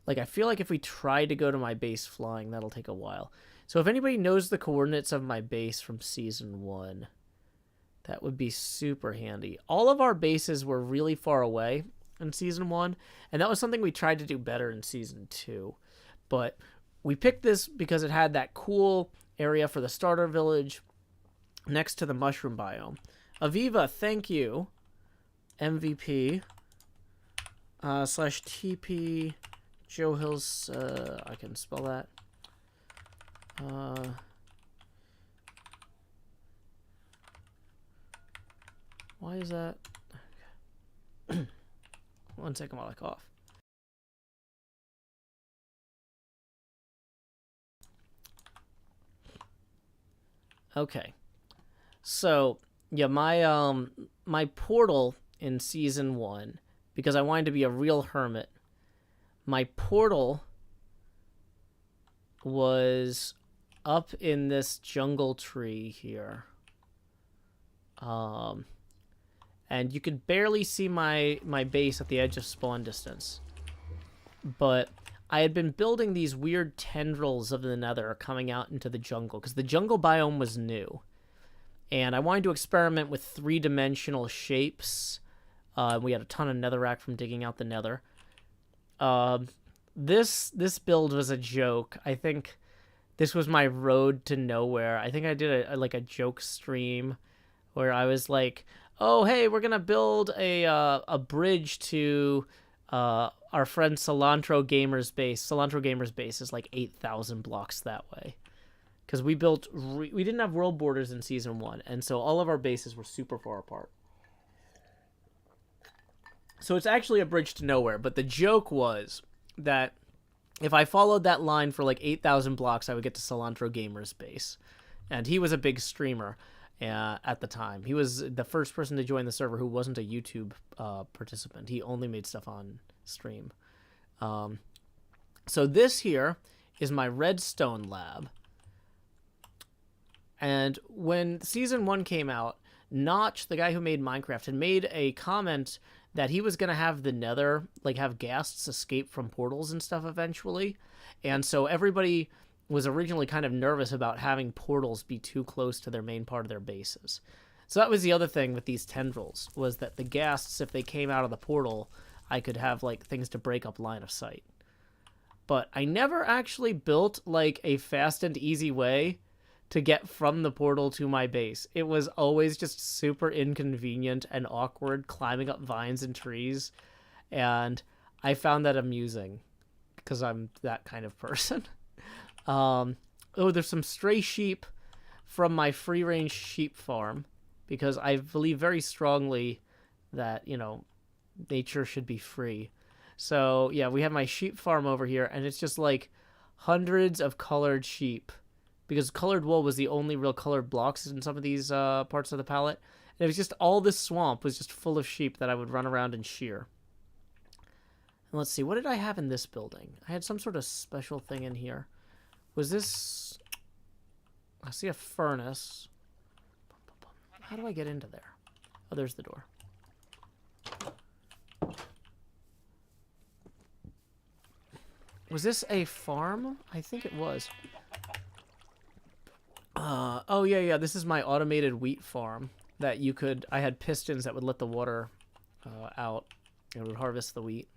Like, I feel like if we tried to go to my base flying, that'll take a while. So if anybody knows the coordinates of my base from Season 1, that would be super handy. All of our bases were really far away in Season 1, and that was something we tried to do better in Season 2. But we picked this because it had that cool area for the starter village next to the mushroom biome. Aviva, thank you. MVP slash TP Joe Hills. I can spell that. Why is that? 1 second while I cough. Okay. So, yeah, my portal in season 1, because I wanted to be a real hermit, my portal was up in this jungle tree here. And you could barely see my base at the edge of spawn distance. But I had been building these weird tendrils of the nether coming out into the jungle, because the jungle biome was new. And I wanted to experiment with 3-dimensional shapes. We had a ton of netherrack from digging out the nether. This build was a joke. I think this was my road to nowhere. I think I did a joke stream where I was like, oh, hey, we're going to build a bridge to our friend Cilantro Gamer's base. Cilantro Gamer's base is like 8,000 blocks that way. Because we didn't have world borders in season 1, and so all of our bases were super far apart. So it's actually a bridge to nowhere, but the joke was that if I followed that line for like 8,000 blocks, I would get to Cilantro Gamer's base. And he was a big streamer at the time. He was the first person to join the server who wasn't a YouTube participant. He only made stuff on stream. So this here is my Redstone lab. And when season 1 came out, Notch, the guy who made Minecraft, had made a comment that he was going to have the nether, like have ghasts escape from portals and stuff eventually. And so everybody was originally kind of nervous about having portals be too close to their main part of their bases. So that was the other thing with these tendrils, was that the ghasts, if they came out of the portal, I could have like things to break up line of sight. But I never actually built like a fast and easy way to get from the portal to my base. It was always just super inconvenient and awkward climbing up vines and trees. And I found that amusing because I'm that kind of person. Oh, there's some stray sheep from my free-range sheep farm because I believe very strongly that, you know, nature should be free. So, yeah, we have my sheep farm over here, and it's just like hundreds of colored sheep, because colored wool was the only real colored blocks in some of these parts of the palette. And it was just all this swamp was just full of sheep that I would run around and shear. And let's see, what did I have in this building? I had some sort of special thing in here. Was this... I see a furnace. How do I get into there? Oh, there's the door. Was this a farm? I think it was. Oh, yeah, this is my automated wheat farm that you could... I had pistons that would let the water out and would harvest the wheat.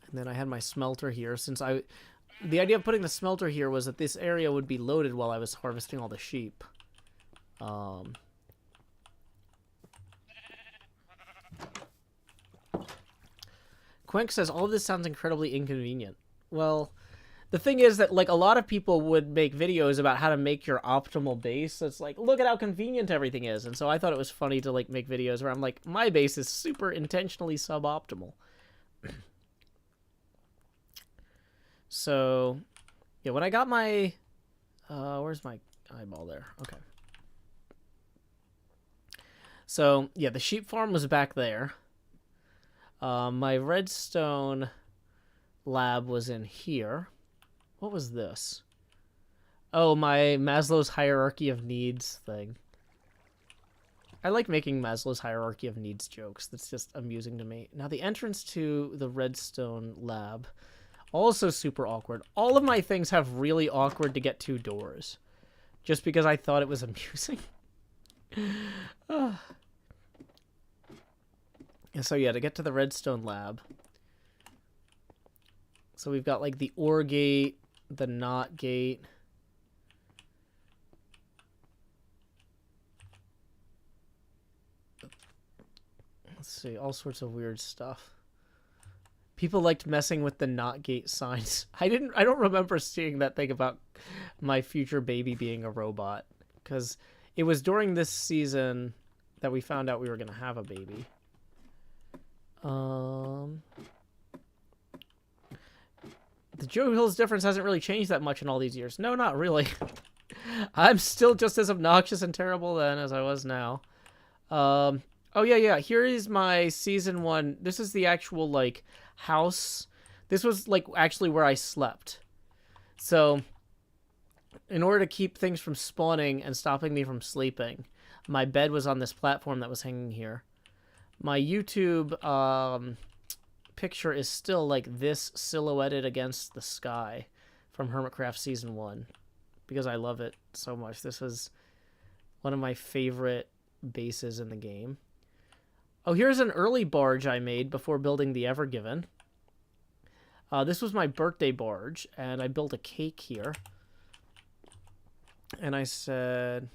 And then I had my smelter here. The idea of putting the smelter here was that this area would be loaded while I was harvesting all the sheep. Quenk says, all of this sounds incredibly inconvenient. Well, the thing is that, like, a lot of people would make videos about how to make your optimal base. So it's like, look at how convenient everything is. And so I thought it was funny to, like, make videos where I'm like, my base is super intentionally suboptimal. So, yeah, when I got my... where's my eyeball there? Okay. So, yeah, the sheep farm was back there. My redstone lab was in here. What was this? Oh, my Maslow's hierarchy of needs thing. I like making Maslow's hierarchy of needs jokes. That's just amusing to me. Now, the entrance to the redstone lab... also super awkward. All of my things have really awkward to get to doors. Just because I thought it was amusing. And so yeah, to get to the redstone lab, So we've got like the OR gate, the NOT gate. Let's see, all sorts of weird stuff. People liked messing with the NOT gate signs. I don't remember seeing that thing about my future baby being a robot, because it was during this season that we found out we were going to have a baby. The Joe Hills difference hasn't really changed that much in all these years. No, not really. I'm still just as obnoxious and terrible then as I was now. Oh, yeah. Here is my season 1. This is the actual, like, house. This was, like, actually where I slept. So, in order to keep things from spawning and stopping me from sleeping, my bed was on this platform that was hanging here. My YouTube picture is still like this, silhouetted against the sky from HermitCraft Season 1 because I love it so much. This was one of my favorite bases in the game. Oh, here's an early barge I made before building the Evergiven. This was my birthday barge, and I built a cake here. And I said...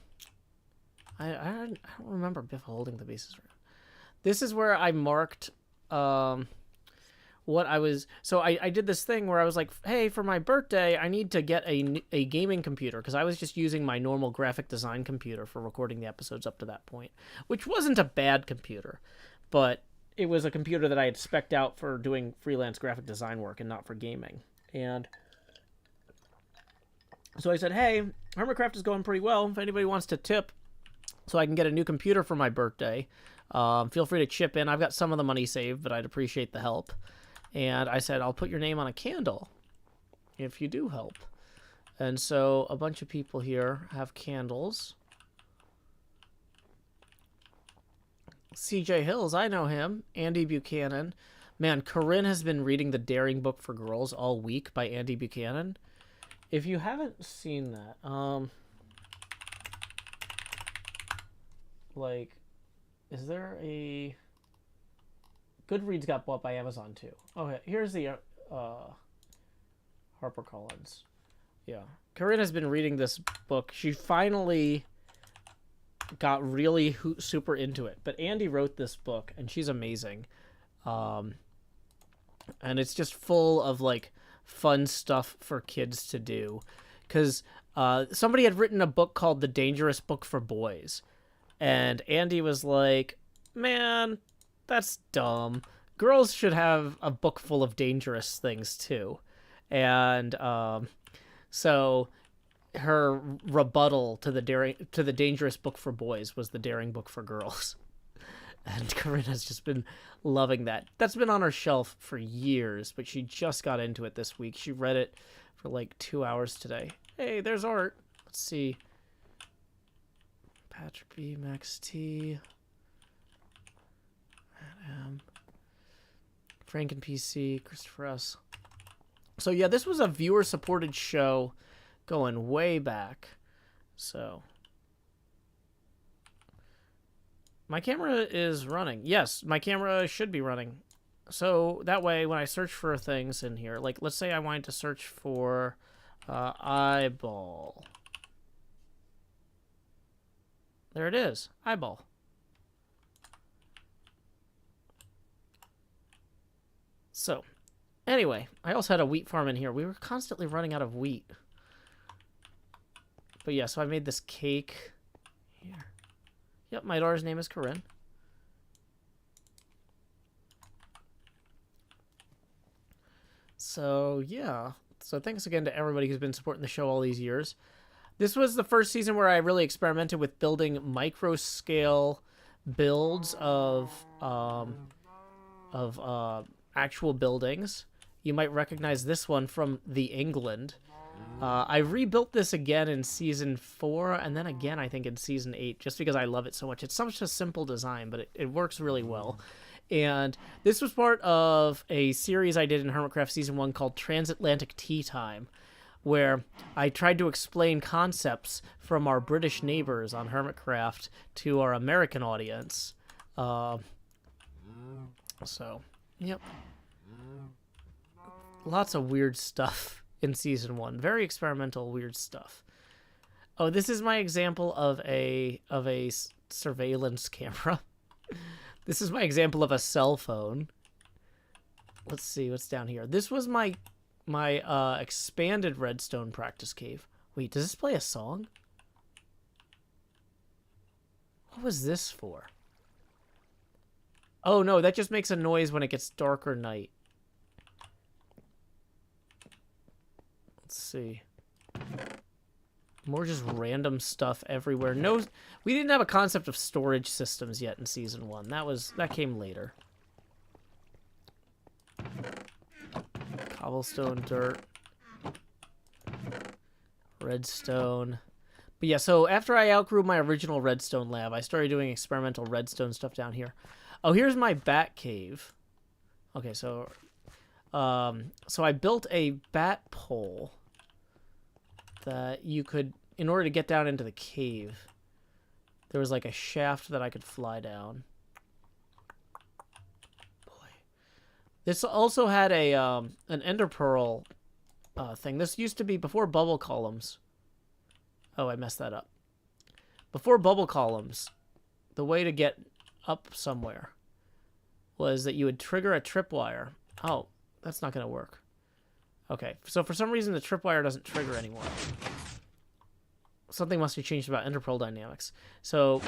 I don't remember Biff holding the bases. This is where I marked what I was... So I did this thing where I was like, hey, for my birthday, I need to get a gaming computer, because I was just using my normal graphic design computer for recording the episodes up to that point, which wasn't a bad computer, but it was a computer that I had spec'd out for doing freelance graphic design work and not for gaming. And so I said, hey, HermitCraft is going pretty well. If anybody wants to tip so I can get a new computer for my birthday, feel free to chip in. I've got some of the money saved, but I'd appreciate the help. And I said, I'll put your name on a candle if you do help. And so a bunch of people here have candles. CJ Hills, I know him. Andy Buchanan. Man, Corinne has been reading The Daring Book for Girls all week by Andy Buchanan. If you haven't seen that, like, is there a... Goodreads got bought by Amazon too. Okay, here's the HarperCollins. Yeah, Corinne has been reading this book. She finally got really super into it. But Andy wrote this book, and she's amazing. And it's just full of like fun stuff for kids to do. Because somebody had written a book called The Dangerous Book for Boys. And Andy was like, man, that's dumb. Girls should have a book full of dangerous things too. And so her rebuttal to the Dangerous Book for Boys was The Daring Book for Girls. And Corinne's just been loving that. That's been on her shelf for years, but she just got into it this week. She read it for like 2 hours today. Hey, there's art. Let's see. Patrick B, Max T, Adam, Franken PC, Christopher S. So yeah, this was a viewer-supported show going way back. So my camera is running. Yes, my camera should be running. So that way, when I search for things in here, like let's say I wanted to search for eyeball. There it is, eyeball. So, anyway, I also had a wheat farm in here. We were constantly running out of wheat. But yeah, so I made this cake here. Yep, my daughter's name is Corinne. So, yeah. So thanks again to everybody who's been supporting the show all these years. This was the first season where I really experimented with building micro-scale builds of actual buildings. You might recognize this one from the England. I rebuilt this again in Season 4, and then again, I think, in Season 8, just because I love it so much. It's such a simple design, but it works really well. And this was part of a series I did in HermitCraft Season 1 called Transatlantic Tea Time, where I tried to explain concepts from our British neighbors on HermitCraft to our American audience. So, yep. Lots of weird stuff in Season 1. Very experimental, weird stuff. Oh, this is my example of a surveillance camera. This is my example of a cell phone. Let's see what's down here. This was my expanded redstone practice cave. Wait, does this play a song? What was this for? Oh no, that just makes a noise when it gets dark or night. Let's see. More just random stuff everywhere. No, we didn't have a concept of storage systems yet in Season 1. That came later. Cobblestone, dirt, redstone. But yeah, so after I outgrew my original redstone lab, I started doing experimental redstone stuff down here. Oh, here's my bat cave. Okay, so I built a bat pole that you could, in order to get down into the cave, there was like a shaft that I could fly down. Boy. This also had a an ender pearl thing. This used to be before bubble columns. Oh, I messed that up. Before bubble columns, the way to get up somewhere was that you would trigger a tripwire. Oh, that's not going to work. Okay, so for some reason the tripwire doesn't trigger anymore. Something must be changed about ender pearl dynamics. So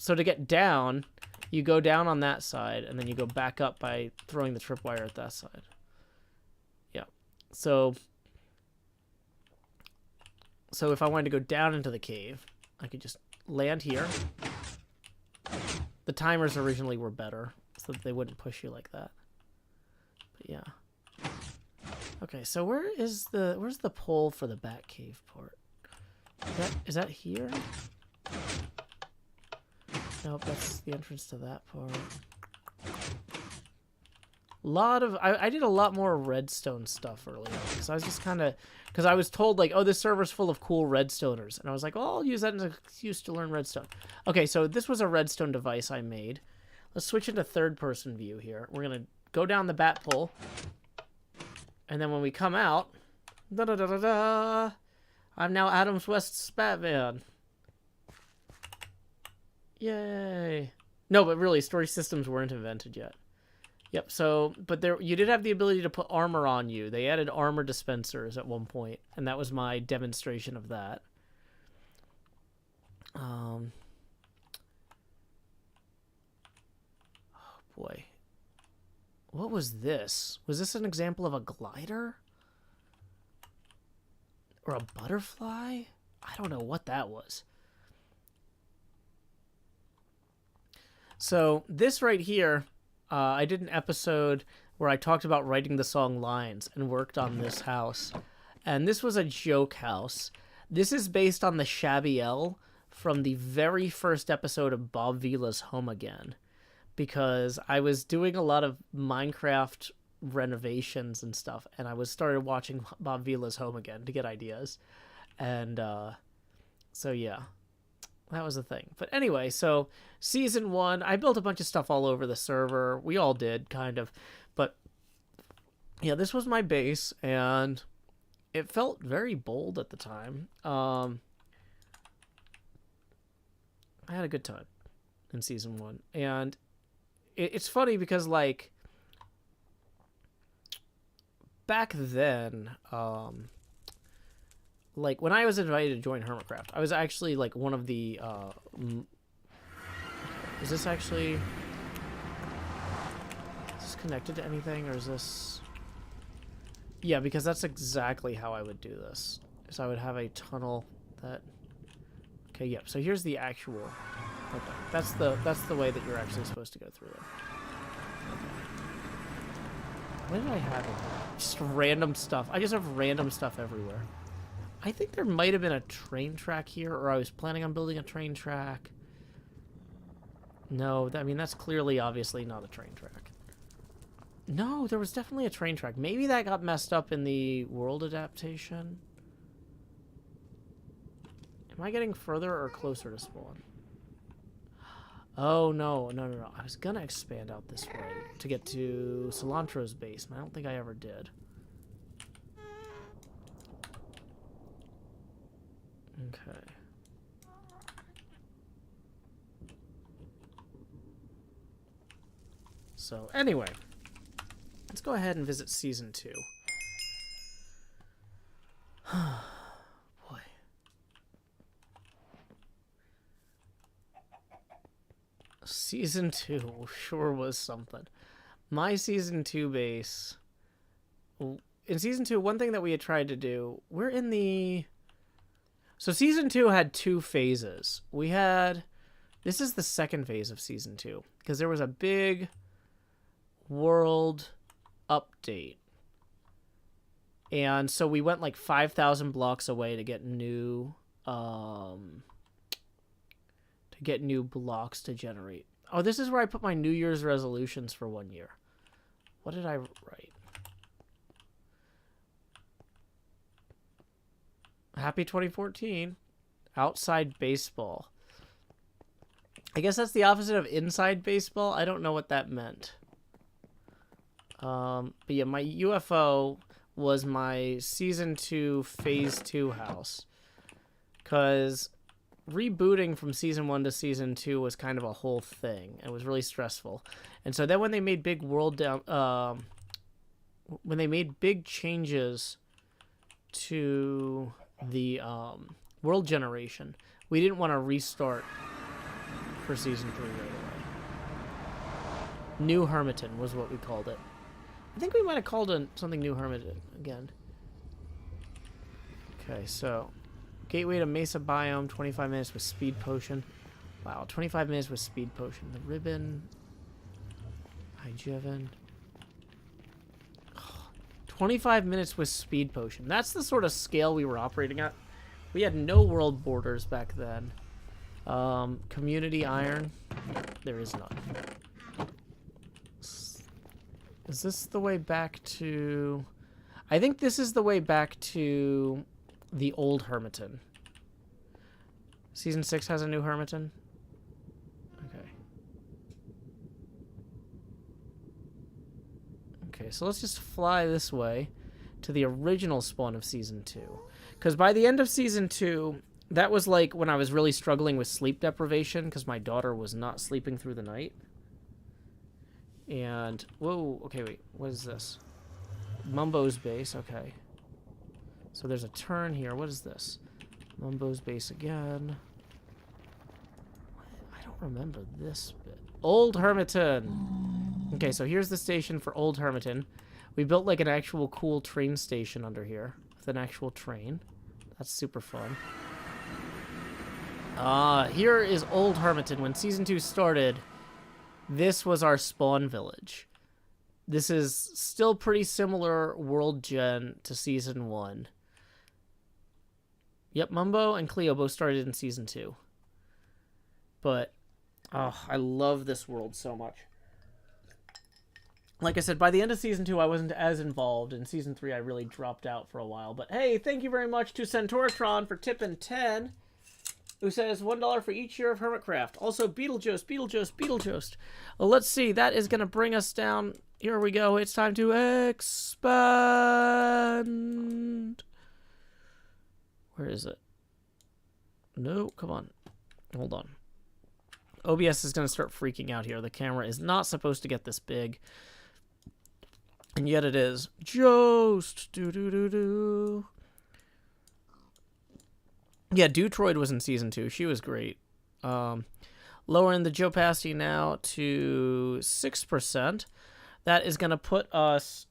to get down, you go down on that side, and then you go back up by throwing the tripwire at that side. Yeah. So if I wanted to go down into the cave, I could just land here. The timers originally were better, so that they wouldn't push you like that. But yeah. Okay, so where's the pole for the bat cave part? Is that here? Nope, that's the entrance to that part. I did a lot more redstone stuff earlier, because I was just kind of, because I was told like, oh, this server's full of cool redstoners, and I was like, well, I'll use that as an excuse to learn redstone. Okay, so this was a redstone device I made. Let's switch into third-person view here. We're gonna go down the bat pole, and then when we come out, da da da da da, I'm now Adams West's Batman. Yay! No, but really, storage systems weren't invented yet. Yep, so, but you did have the ability to put armor on you. They added armor dispensers at one point, and that was my demonstration of that. Oh, boy. What was this? Was this an example of a glider? Or a butterfly? I don't know what that was. So, this right here... I did an episode where I talked about writing the song lines and worked on this house. And this was a joke house. This is based on the Shabby L from the very first episode of Bob Vila's Home Again. Because I was doing a lot of Minecraft renovations and stuff, and I started watching Bob Vila's Home Again to get ideas. And so yeah. That was the thing. But anyway, so Season 1, I built a bunch of stuff all over the server. We all did, kind of. But, yeah, this was my base, and it felt very bold at the time. I had a good time in Season 1. And it's funny because, like, back then... like, when I was invited to join HermitCraft, I was actually, like, one of the, is this actually, is this connected to anything, or is this, yeah, because that's exactly how I would do this, is I would have a tunnel that, okay, yep, so here's the actual, okay, that's the way that you're actually supposed to go through it. What did I have in here? Just random stuff. I just have random stuff everywhere. I think there might have been a train track here, or I was planning on building a train track. No, I mean, that's clearly, obviously not a train track. No, there was definitely a train track. Maybe that got messed up in the world adaptation. Am I getting further or closer to spawn? Oh, no, no, no, no. I was gonna expand out this way to get to Cilantro's base, and I don't think I ever did. Okay. So, anyway. Let's go ahead and visit Season 2. Boy. Season 2 sure was something. My Season 2 base... In Season 2, one thing that we had tried to do... We're in the... So Season 2 had 2 phases. We had... This is the second phase of Season 2. Because there was a big world update. And so we went like 5,000 blocks away to get new... blocks to generate. Oh, this is where I put my New Year's resolutions for 1 year. What did I write? Happy 2014. Outside baseball. I guess that's the opposite of inside baseball. I don't know what that meant. But yeah, my UFO was my Season 2 Phase 2 house. Because rebooting from Season 1 to Season 2 was kind of a whole thing. It was really stressful. And so then when they made big when they made big changes to the world generation, we didn't want to restart for Season 3 right away. New Hermiton was what we called it. I think we might have called it something New Hermiton again. Okay, so gateway to Mesa Biome, 25 minutes with speed potion. Wow, 25 minutes with speed potion. The ribbon. Highjeven. 25 minutes with speed potion. That's the sort of scale we were operating at. We had no world borders back then. Community iron. There is none. Is this the way back to... I think this is the way back to the old Hermiton. Season 6 has a new Hermiton? Okay. Okay, so let's just fly this way to the original spawn of Season 2. Because by the end of Season 2, that was like when I was really struggling with sleep deprivation because my daughter was not sleeping through the night. And, whoa, okay, wait, what is this? Mumbo's base, okay. So there's a turn here. What is this? Mumbo's base again. I don't remember this bit. Old Hermiton! Okay, so here's the station for Old Hermiton. We built like an actual cool train station under here with an actual train. That's super fun. Here is Old Hermiton. When Season 2 started, this was our spawn village. This is still pretty similar world gen to Season 1. Yep, Mumbo and Cleo both started in Season 2. But, oh, I love this world so much. Like I said, by the end of Season 2, I wasn't as involved. In Season 3, I really dropped out for a while. But hey, thank you very much to Centauratron for tipping 10, who says $1 for each year of HermitCraft. Also, Beetlejuice. Well, let's see. That is going to bring us down. Here we go. It's time to expand. Where is it? No, come on. Hold on. OBS is going to start freaking out here. The camera is not supposed to get this big. And yet it is. Jost. Do. Yeah, Dutroid was in Season 2. She was great. Lowering the opacity now to 6%. That is going to put us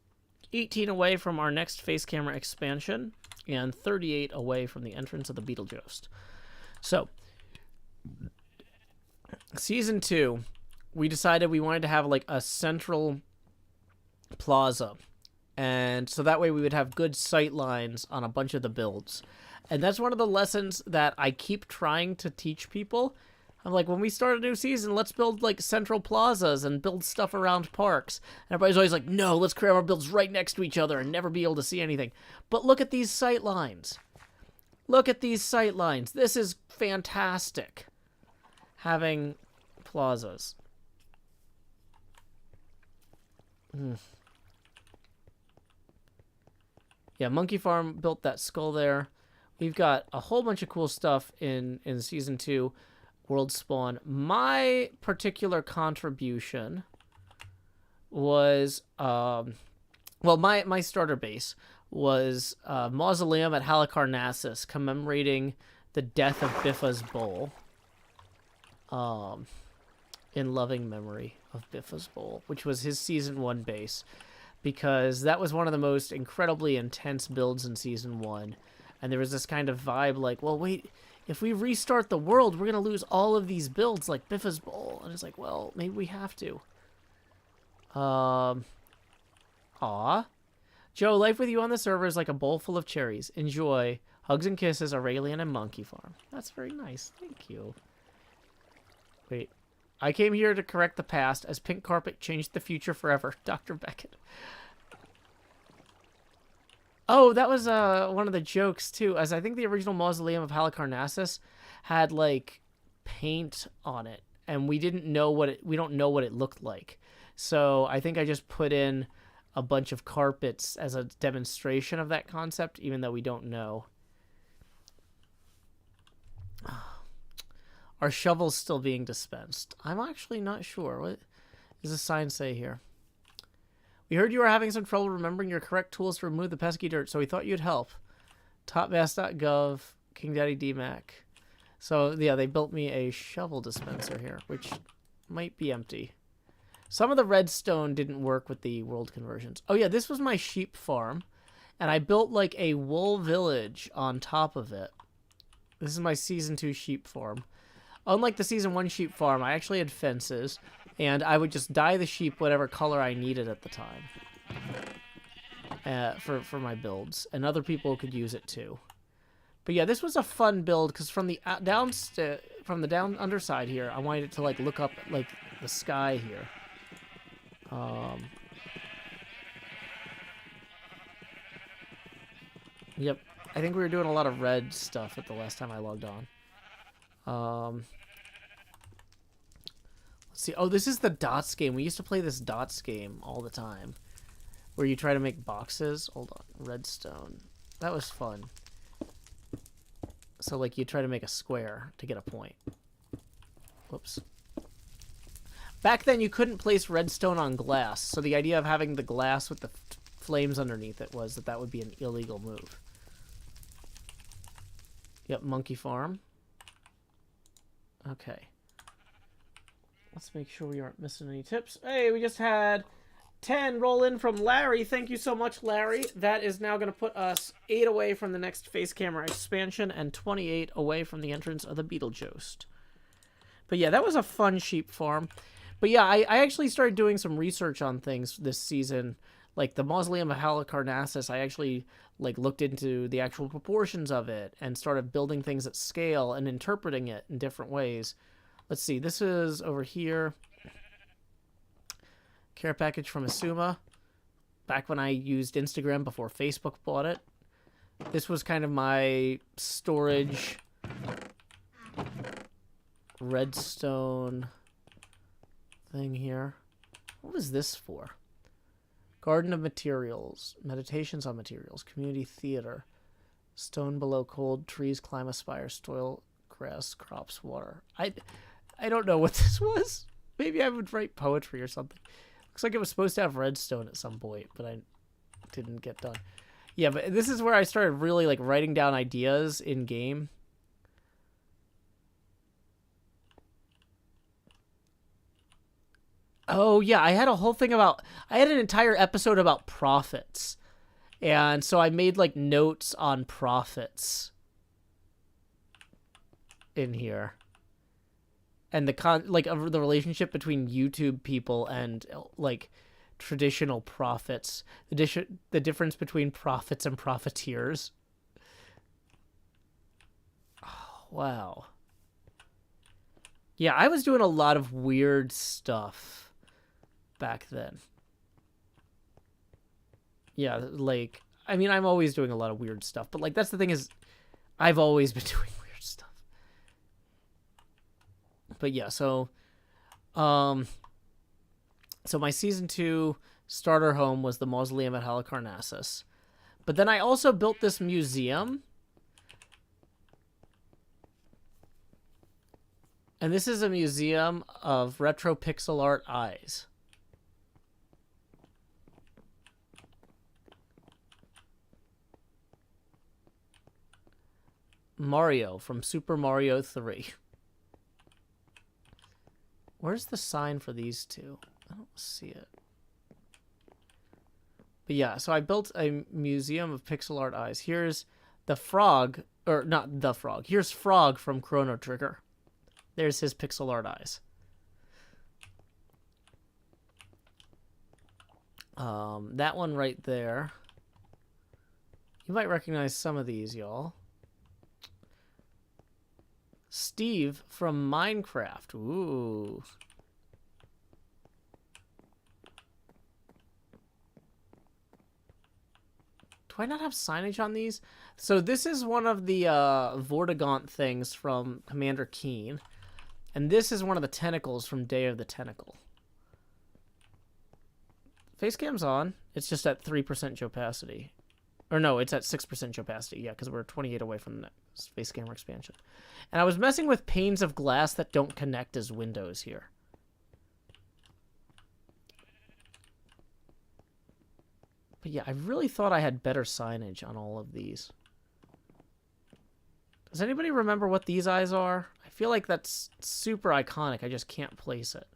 18 away from our next face camera expansion and 38 away from the entrance of the Beetlejuice. So, Season 2, we decided we wanted to have like a central plaza. And so that way we would have good sight lines on a bunch of the builds. And that's one of the lessons that I keep trying to teach people. I'm like, when we start a new season, let's build like central plazas and build stuff around parks. And everybody's always like, no, let's create our builds right next to each other and never be able to see anything. But look at these sight lines. Look at these sight lines. This is fantastic. Having plazas. Yeah, Monkey Farm built that skull there. We've got a whole bunch of cool stuff in Season 2, World Spawn. My particular contribution was, well, my starter base was Mausoleum at Halicarnassus, commemorating the death of Biffa's Bowl. In loving memory of Biffa's Bowl, which was his Season 1 base, because that was one of the most incredibly intense builds in Season 1. And there was this kind of vibe like, well, wait, if we restart the world, we're going to lose all of these builds like Biffa's Bowl. And it's like, well, maybe we have to. Aw. Joe, life with you on the server is like a bowl full of cherries. Enjoy. Hugs and kisses, Aurelian and Monkey Farm. That's very nice. Thank you. Wait. I came here to correct the past as pink carpet changed the future forever. Dr. Beckett. Oh, that was one of the jokes, too, as I think the original Mausoleum of Halicarnassus had, like, paint on it, and we don't know what it looked like. So I think I just put in a bunch of carpets as a demonstration of that concept, even though we don't know. Are shovels still being dispensed? I'm actually not sure. What does the sign say here? We heard you were having some trouble remembering your correct tools to remove the pesky dirt, so we thought you'd help. Topmass.gov, King Daddy DMAC. So, yeah, they built me a shovel dispenser here, which might be empty. Some of the redstone didn't work with the world conversions. Oh, yeah, this was my sheep farm, and I built, like, a wool village on top of it. This is my Season 2 sheep farm. Unlike the Season 1 sheep farm, I actually had fences, and I would just dye the sheep whatever color I needed at the time for my builds, and other people could use it too. But yeah, this was a fun build because from the down underside here, I wanted it to like look up at, like the sky here. Yep, I think we were doing a lot of red stuff at the last time I logged on. Let's see. Oh, this is the dots game. We used to play this dots game all the time, where you try to make boxes. Hold on, redstone. That was fun. So like you try to make a square to get a point. Whoops. Back then you couldn't place redstone on glass, so the idea of having the glass with the flames underneath it was that would be an illegal move. Yep, Monkey Farm. Okay. Let's make sure we aren't missing any tips. Hey, we just had 10 roll in from Larry. Thank you so much, Larry. That is now going to put us 8 away from the next face camera expansion and 28 away from the entrance of the Beetlejuice. But yeah, that was a fun sheep farm. But yeah, I actually started doing some research on things this season. Like the Mausoleum of Halicarnassus, I actually like looked into the actual proportions of it and started building things at scale and interpreting it in different ways. Let's see, this is over here. Care package from Asuma. Back when I used Instagram before Facebook bought it. This was kind of my storage redstone thing here. What was this for? Garden of Materials. Meditations on Materials. Community Theater. Stone below cold. Trees climb aspire. Soil, grass, crops, water. I don't know what this was. Maybe I would write poetry or something. Looks like it was supposed to have redstone at some point, but I didn't get done. Yeah, but this is where I started really like writing down ideas in game. Oh yeah, I had a whole thing about, I had an entire episode about profits. And so I made like notes on profits in here. And the relationship between YouTube people and like traditional profits, the difference between profits and profiteers. Oh, wow. Yeah, I was doing a lot of weird stuff back then. Yeah, like, I mean, I'm always doing a lot of weird stuff, but like that's the thing is, I've always been doing weird stuff. But yeah, so So my season 2 starter home was the mausoleum at Halicarnassus. But then I also built this museum. And this is a museum of retro pixel art eyes. Mario from Super Mario 3. Where's the sign for these two? I don't see it. But yeah, so I built a museum of pixel art eyes. Here's the frog, or not the frog. Here's Frog from Chrono Trigger. There's his pixel art eyes. That one right there. You might recognize some of these, y'all. Steve from Minecraft. Ooh. Do I not have signage on these? So this is one of the Vortigaunt things from Commander Keen. And this is one of the tentacles from Day of the Tentacle. Facecam's on. It's just at 3% opacity. Or no, it's at 6% opacity. Yeah, because we're 28 away from the face camera expansion. And I was messing with panes of glass that don't connect as windows here. But yeah, I really thought I had better signage on all of these. Does anybody remember what these eyes are? I feel like that's super iconic. I just can't place it.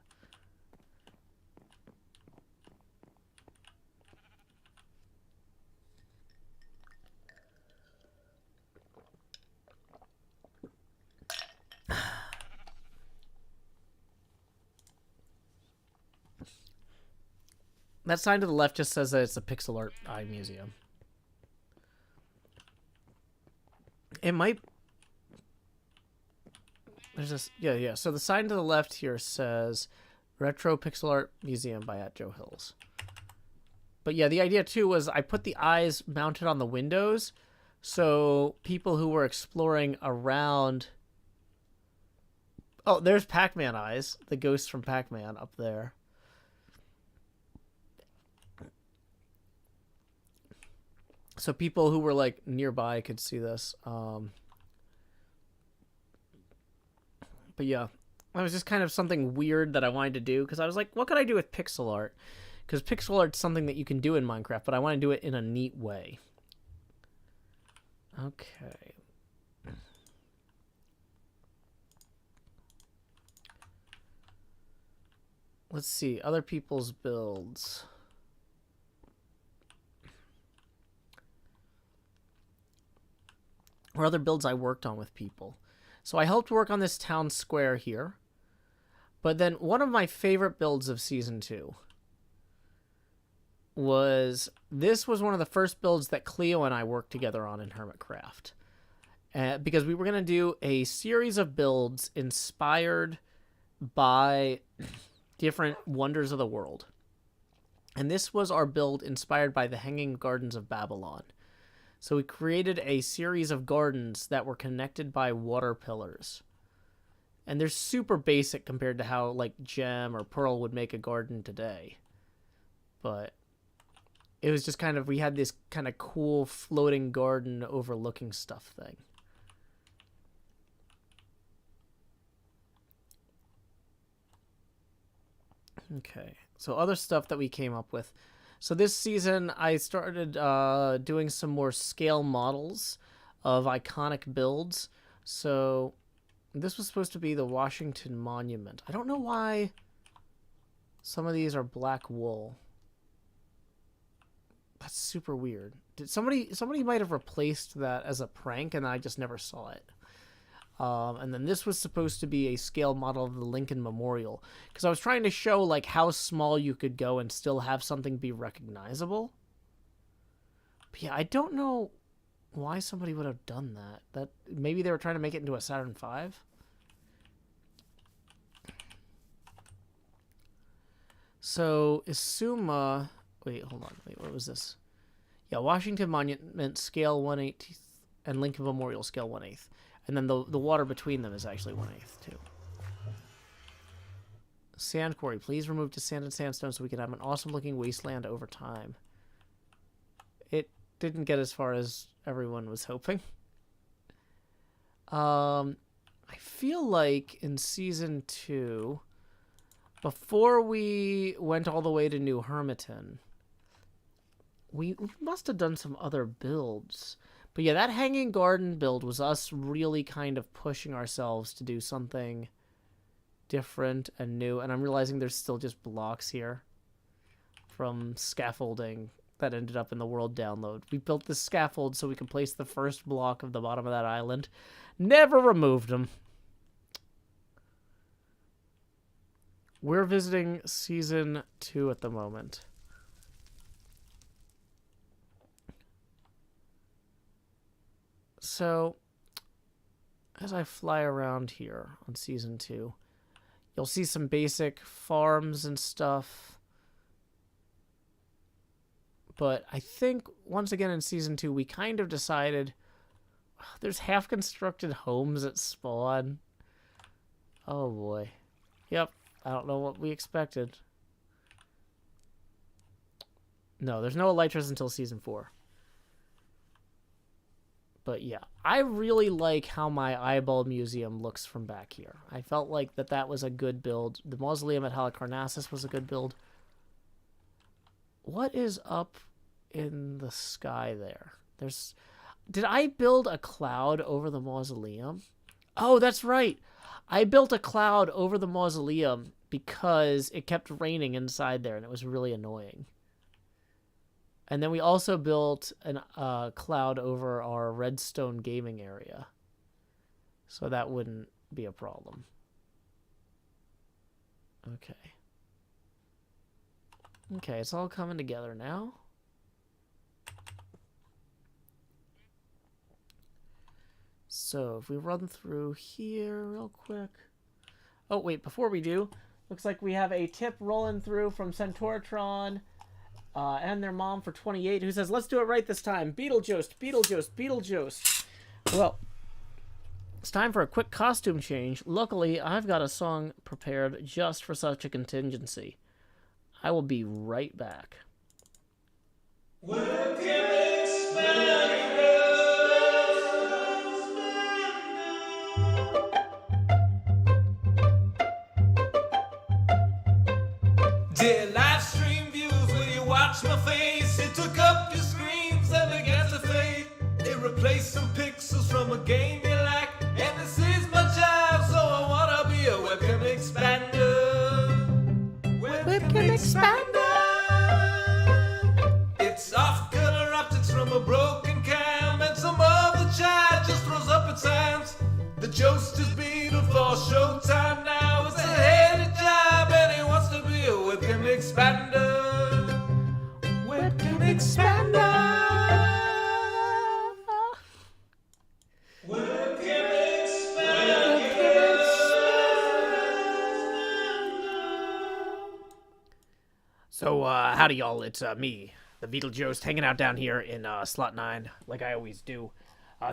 That sign to the left just says that it's a pixel art eye museum. It might... There's this... Yeah. So the sign to the left here says Retro Pixel Art Museum by Joe Hills. But yeah, the idea too was I put the eyes mounted on the windows so people who were exploring around... Oh, there's Pac-Man eyes. The ghost from Pac-Man up there. So people who were like nearby could see this. But yeah, that was just kind of something weird that I wanted to do because I was like, what could I do with pixel art? Because pixel art's something that you can do in Minecraft, but I want to do it in a neat way. Okay. Let's see, other people's builds. Or other builds I worked on with people. So I helped work on this town square here. But then one of my favorite builds of Season 2 was... This was one of the first builds that Cleo and I worked together on in HermitCraft. Because we were going to do a series of builds inspired by different wonders of the world. And this was our build inspired by the Hanging Gardens of Babylon. So we created a series of gardens that were connected by water pillars. And they're super basic compared to how like Gem or Pearl would make a garden today. But it was just kind of, we had this kind of cool floating garden overlooking stuff thing. Okay, so other stuff that we came up with. So this season, I started doing some more scale models of iconic builds. So this was supposed to be the Washington Monument. I don't know why some of these are black wool. That's super weird. Did somebody might have replaced that as a prank, and I just never saw it. And then this was supposed to be a scale model of the Lincoln Memorial, because I was trying to show like how small you could go and still have something be recognizable. But yeah, I don't know why somebody would have done that. That maybe they were trying to make it into a Saturn V. So Isuma, wait, hold on, wait, what was this? Yeah, Washington Monument scale 1/8 and Lincoln Memorial scale 1/8. And then the water between them is actually 1/8 too. Sand quarry. Please remove to sand and sandstone so we can have an awesome-looking wasteland over time. It didn't get as far as everyone was hoping. I feel like in Season 2, before we went all the way to New Hermiton, we must have done some other builds. But yeah, that hanging garden build was us really kind of pushing ourselves to do something different and new. And I'm realizing there's still just blocks here from scaffolding that ended up in the world download. We built this scaffold so we could place the first block of the bottom of that island. Never removed them. We're visiting Season 2 at the moment. So, as I fly around here on Season 2, you'll see some basic farms and stuff. But I think, once again in Season 2, we kind of decided there's half-constructed homes at spawn. Oh boy. Yep, I don't know what we expected. No, there's no elytras until Season 4. But yeah, I really like how my eyeball museum looks from back here. I felt like that was a good build. The mausoleum at Halicarnassus was a good build. What is up in the sky there? Did I build a cloud over the mausoleum? Oh, that's right. I built a cloud over the mausoleum because it kept raining inside there and it was really annoying. And then we also built a cloud over our Redstone gaming area. So that wouldn't be a problem. Okay. Okay, it's all coming together now. So if we run through here real quick. Oh, wait, before we do, looks like we have a tip rolling through from Centauratron and their mom for 28, who says, let's do it right this time. Beetlejuice, Beetlejuice, Beetlejuice. Well, it's time for a quick costume change. Luckily, I've got a song prepared just for such a contingency. I will be right back. Dear live stream viewers, will you watch my face? It took up your screens and began to fade. It replaced some pixels from a game you like. And this is my job, so I wanna be a webcam expander. Webcam expander. It's off color optics from a broken cam, and some of the chat just throws up its hands. The Jost is beaten for showtime now. It's a heady job, and he wants to be a webcam expander. Webcam expander. Webcam expander. So, howdy y'all, it's me, the Beetlejuice, hanging out down here in Slot 9, like I always do.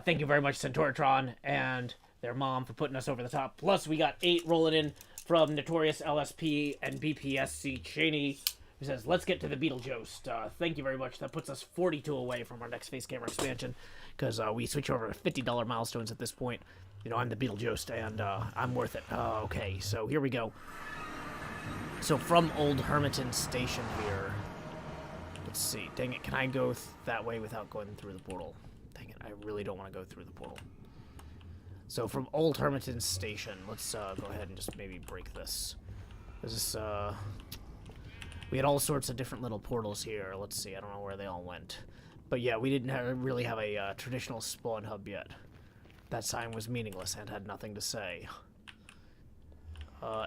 Thank you very much, Centauratron, and their mom for putting us over the top. Plus, we got 8 rolling in from Notorious LSP and BPSC Cheney, who says, let's get to the Beetlejuice. Thank you very much. That puts us 42 away from our next face camera expansion, because we switch over to $50 milestones at this point. You know, I'm the Beetlejuice, and I'm worth it. Okay, so here we go. So from Old Hermiton Station here, let's see. Dang it, can I go that way without going through the portal? Dang it, I really don't want to go through the portal. So from Old Hermiton Station, let's go ahead and just maybe break this. This we had all sorts of different little portals here. Let's see, I don't know where they all went. But yeah, we didn't really have a traditional spawn hub yet. That sign was meaningless and had nothing to say.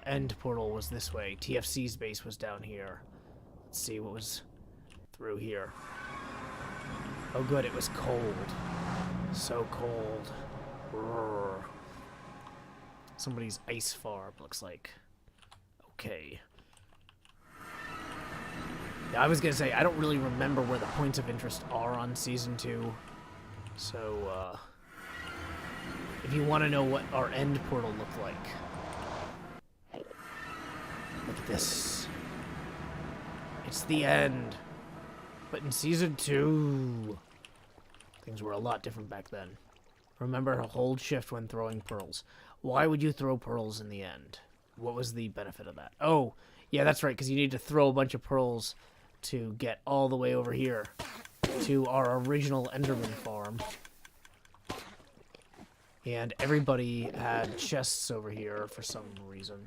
End portal was this way. TFC's base was down here. Let's see what was through here. Oh good, it was cold. So cold. Roar. Somebody's ice farm, looks like. Okay. Yeah, I was gonna say, I don't really remember where the points of interest are on Season 2. So, if you want to know what our end portal looked like. Look at this. It's the end. But in Season 2, things were a lot different back then. Remember to hold shift when throwing pearls. Why would you throw pearls in the end? What was the benefit of that? Oh, yeah, that's right, because you need to throw a bunch of pearls to get all the way over here to our original Enderman farm. And everybody had chests over here for some reason.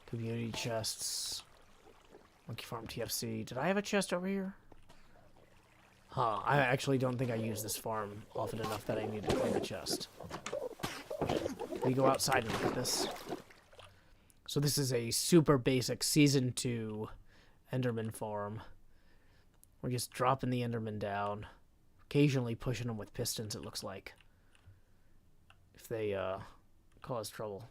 Community chests. Monkey Farm TFC. Did I have a chest over here? Huh, I actually don't think I use this farm often enough that I need to claim a chest. Can we go outside and look at this? So this is a super basic Season 2 Enderman farm. We're just dropping the Enderman down. Occasionally pushing them with pistons, it looks like. If they cause trouble.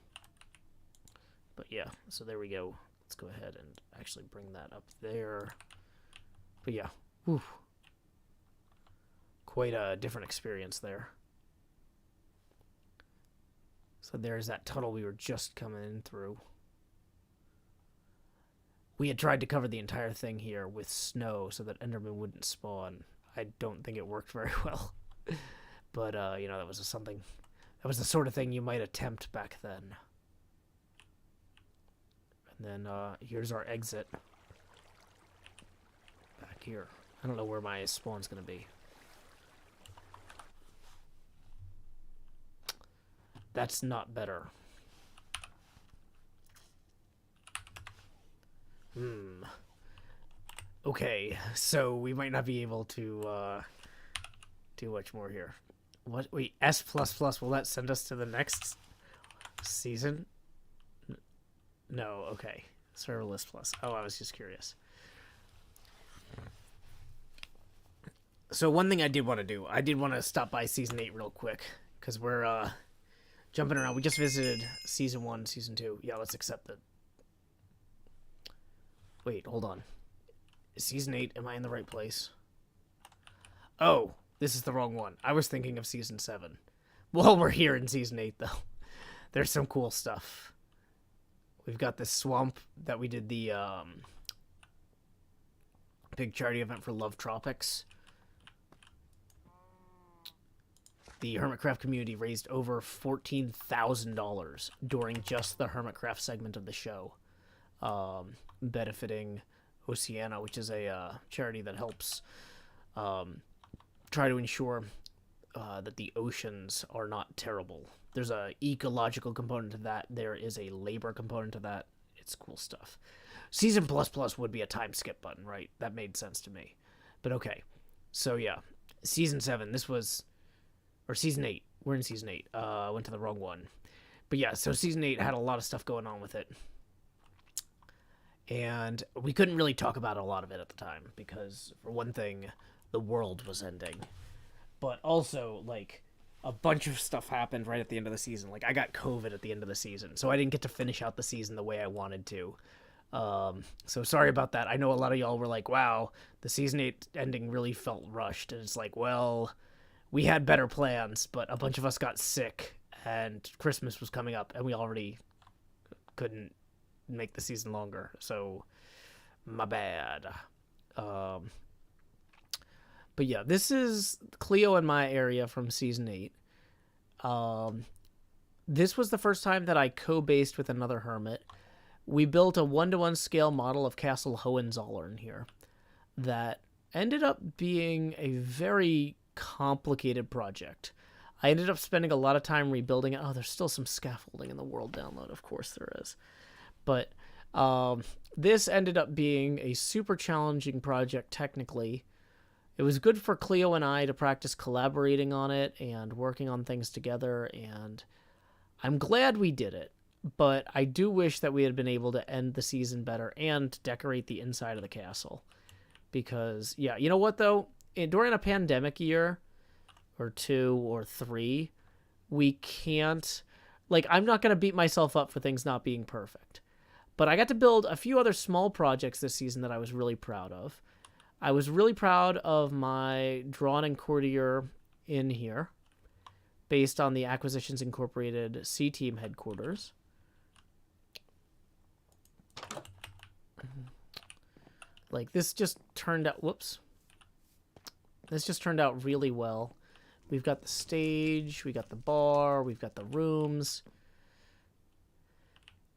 But yeah, so there we go. Let's go ahead and actually bring that up there. But yeah, whew. Quite a different experience there. So there's that tunnel we were just coming in through. We had tried to cover the entire thing here with snow so that Enderman wouldn't spawn. I don't think it worked very well. But, you know, that was something... That was the sort of thing you might attempt back then. And then, here's our exit. Back here. I don't know where my spawn's gonna be. That's not better. Okay, so we might not be able to, do much more here. What? Wait, S++, will that send us to the next season? No, okay. Serverless plus. Oh, I was just curious. So one thing I did want to do, I did want to stop by Season 8 real quick, because we're, jumping around. We just visited Season 1, Season 2. Yeah, let's accept that. Wait, hold on. Season 8, am I in the right place? Oh, this is the wrong one. I was thinking of Season 7. Well, we're here in Season 8, though. There's some cool stuff. We've got this swamp that we did the big charity event for Love Tropics. The HermitCraft community raised over $14,000 during just the HermitCraft segment of the show, benefiting Oceana, which is a charity that helps try to ensure that the oceans are not terrible. There's a ecological component to that. There is a labor component to that. It's cool stuff. Season ++ would be a time skip button, right? That made sense to me. But okay. So yeah, Season 7. This was... Or Season 8. We're in Season 8. Went to the wrong one. But yeah, so Season 8 had a lot of stuff going on with it. And we couldn't really talk about a lot of it at the time. Because, for one thing, the world was ending. But also, like, a bunch of stuff happened right at the end of the season. Like, I got COVID at the end of the season. So I didn't get to finish out the season the way I wanted to. So sorry about that. I know a lot of y'all were like, wow, the Season 8 ending really felt rushed. And it's like, well... We had better plans, but a bunch of us got sick, and Christmas was coming up, and we already couldn't make the season longer, so my bad. But yeah, this is Cleo and my area from Season 8. This was the first time that I co-based with another hermit. We built a 1-to-1 scale model of Castle Hohenzollern here that ended up being a very... complicated project. I ended up spending a lot of time rebuilding it. Oh, there's still some scaffolding in the world download. Of course there is. But this ended up being a super challenging project technically. It was good for Cleo and I to practice collaborating on it and working on things together, and I'm glad we did it. But I do wish that we had been able to end the season better and decorate the inside of the castle. Because, yeah, you know what though? During a pandemic year, or 2 or 3, we can't... Like, I'm not going to beat myself up for things not being perfect. But I got to build a few other small projects this season that I was really proud of. I was really proud of my Drawn and Courtier in here, based on the Acquisitions Incorporated C-Team headquarters. Like, this just turned out, whoops. This just turned out really well. We've got the stage, we got the bar, we've got the rooms.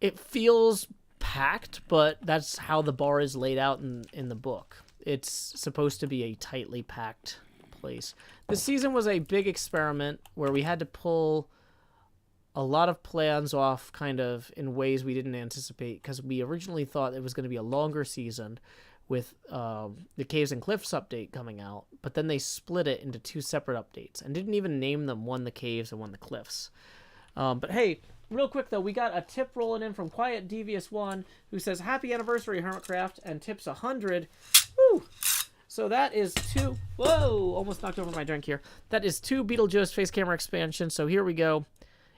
It feels packed, but that's how the bar is laid out in the book. It's supposed to be a tightly packed place. This season was a big experiment where we had to pull a lot of plans off kind of in ways we didn't anticipate, because we originally thought it was going to be a longer season with the Caves and Cliffs update coming out, but then they split it into 2 separate updates and didn't even name them, one the Caves and one the Cliffs. But hey, real quick though, we got a tip rolling in from Quiet Devious One, who says, "Happy anniversary, HermitCraft," and tips 100. Woo! So that is 2. Whoa! Almost knocked over my drink here. That is 2 Beetlejuice face camera expansions. So here we go.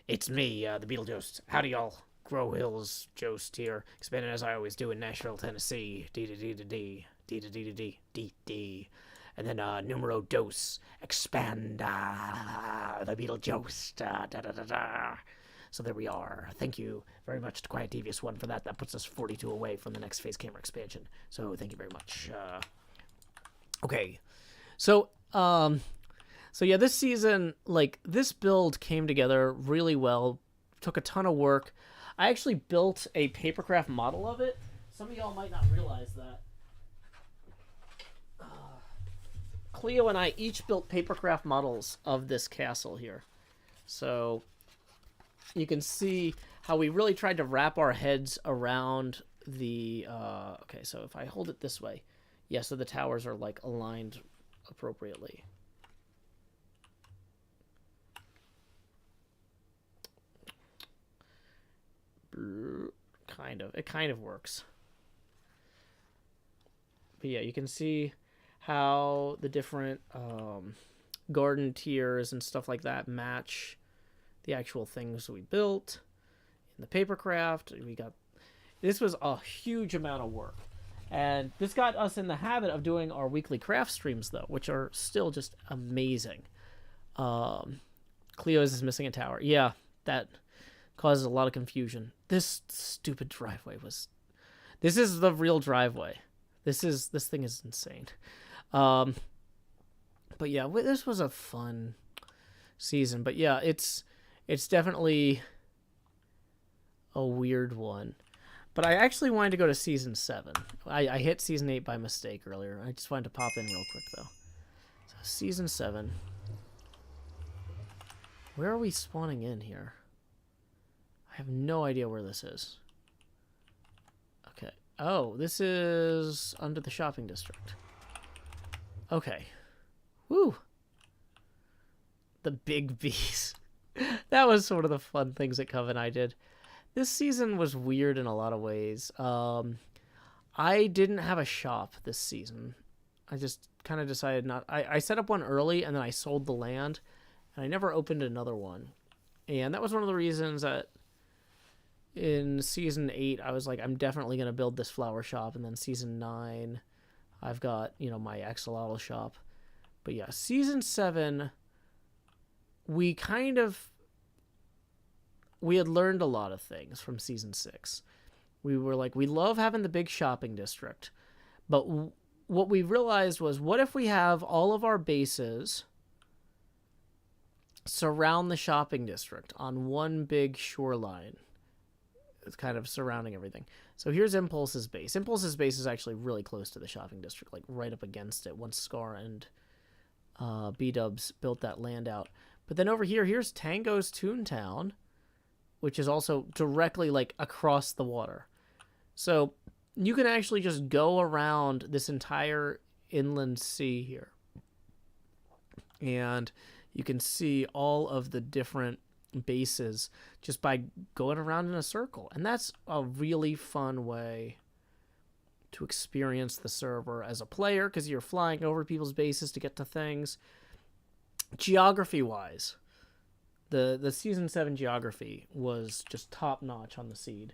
It's me, the Beetlejuice. Howdy, y'all. Grow Hills Jost here, expanding as I always do in Nashville, Tennessee. D-D-D-D-D. D-D-D-D-D. And then numero dos. Expand the Beetlejuice. Da-da-da-da. So there we are. Thank you very much to Quiet Devious One for that. That puts us 42 away from the next face camera expansion. So thank you very much. Okay. So yeah, this season, like, this build came together really well. Took a ton of work. I actually built a papercraft model of it. Some of y'all might not realize that. Cleo and I each built papercraft models of this castle here. So you can see how we really tried to wrap our heads around the... okay, so if I hold it this way. Yeah, so the towers are, like, aligned appropriately. Kind of. It kind of works. But yeah, you can see how the different garden tiers and stuff like that match the actual things we built in the papercraft. This was a huge amount of work. And this got us in the habit of doing our weekly craft streams, though, which are still just amazing. Cleo's is missing a tower. Yeah, that causes a lot of confusion. This stupid driveway was... This is the real driveway. This thing is insane. But yeah, this was a fun season. But yeah, it's definitely a weird one. But I actually wanted to go to Season 7. I hit Season 8 by mistake earlier. I just wanted to pop in real quick, though. So, Season 7. Where are we spawning in here? I have no idea where this is. Okay. Oh, this is under the shopping district. Okay. Woo! The big bees. That was sort of the fun things that Cov and I did. This season was weird in a lot of ways. I didn't have a shop this season. I just kind of decided not... I set up one early, and then I sold the land, and I never opened another one. And that was one of the reasons that in Season 8, I was like, I'm definitely going to build this flower shop. And then Season 9, I've got, my axolotl shop. But yeah, Season 7, we had learned a lot of things from Season 6. We were like, we love having the big shopping district. But what we realized was, what if we have all of our bases surround the shopping district on one big shoreline? It's kind of surrounding everything. So here's Impulse's base. Impulse's base is actually really close to the shopping district, like right up against it, once Scar and B-Dubs built that land out. But then over here, here's Tango's Toontown, which is also directly, like, across the water. So you can actually just go around this entire inland sea here. And you can see all of the different bases just by going around in a circle. And that's a really fun way to experience the server as a player, because you're flying over people's bases to get to things. Geography-wise, the Season 7 geography was just top-notch on the seed.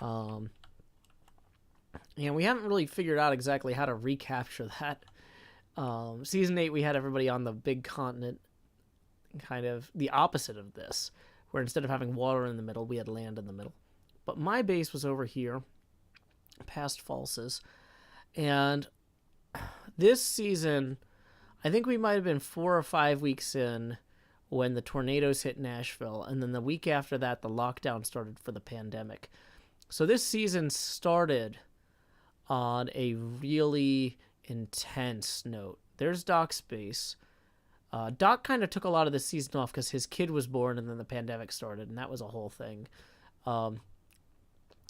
And we haven't really figured out exactly how to recapture that. Season 8, we had everybody on the big continent, kind of the opposite of this, where instead of having water in the middle, we had land in the middle. But my base was over here, past Falses, And this season, I think we might have been 4 or 5 weeks in when the tornadoes hit Nashville, and then the week after that, the lockdown started for the pandemic. So this season started on a really intense note. There's Doc's base. Doc kind of took a lot of the season off because his kid was born and then the pandemic started, and that was a whole thing.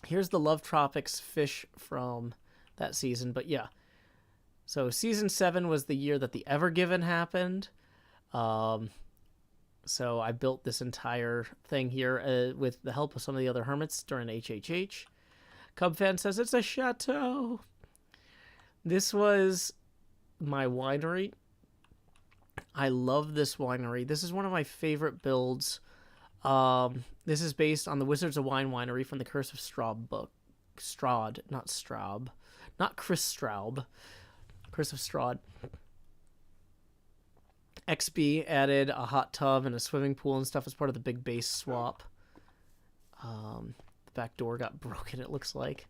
Here's the Love Tropics fish from that season. But yeah, so season 7 was the year that the Ever Given happened. So I built this entire thing here with the help of some of the other hermits during HHH. Cubfan says it's a chateau. This was my winery. I love this winery. This is one of my favorite builds. This is based on the Wizards of Wine winery from the Curse of Strahd book. Strahd, not Straub. Not Chris Straub. Curse of Strahd. XB added a hot tub and a swimming pool and stuff as part of the big base swap. The back door got broken, it looks like.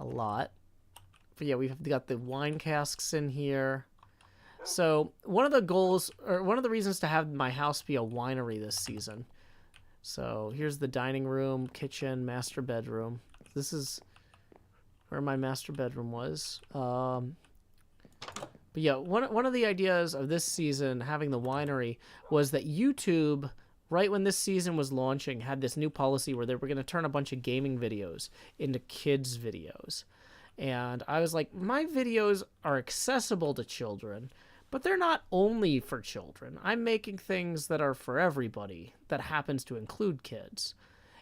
A lot. But yeah, we've got the wine casks in here. So one of the goals, or one of the reasons to have my house be a winery this season. So here's the dining room, kitchen, master bedroom. This is where my master bedroom was. But yeah, one of the ideas of this season, having the winery, was that YouTube, right when this season was launching, had this new policy where they were going to turn a bunch of gaming videos into kids' videos. And I was like, my videos are accessible to children, but they're not only for children. I'm making things that are for everybody that happens to include kids.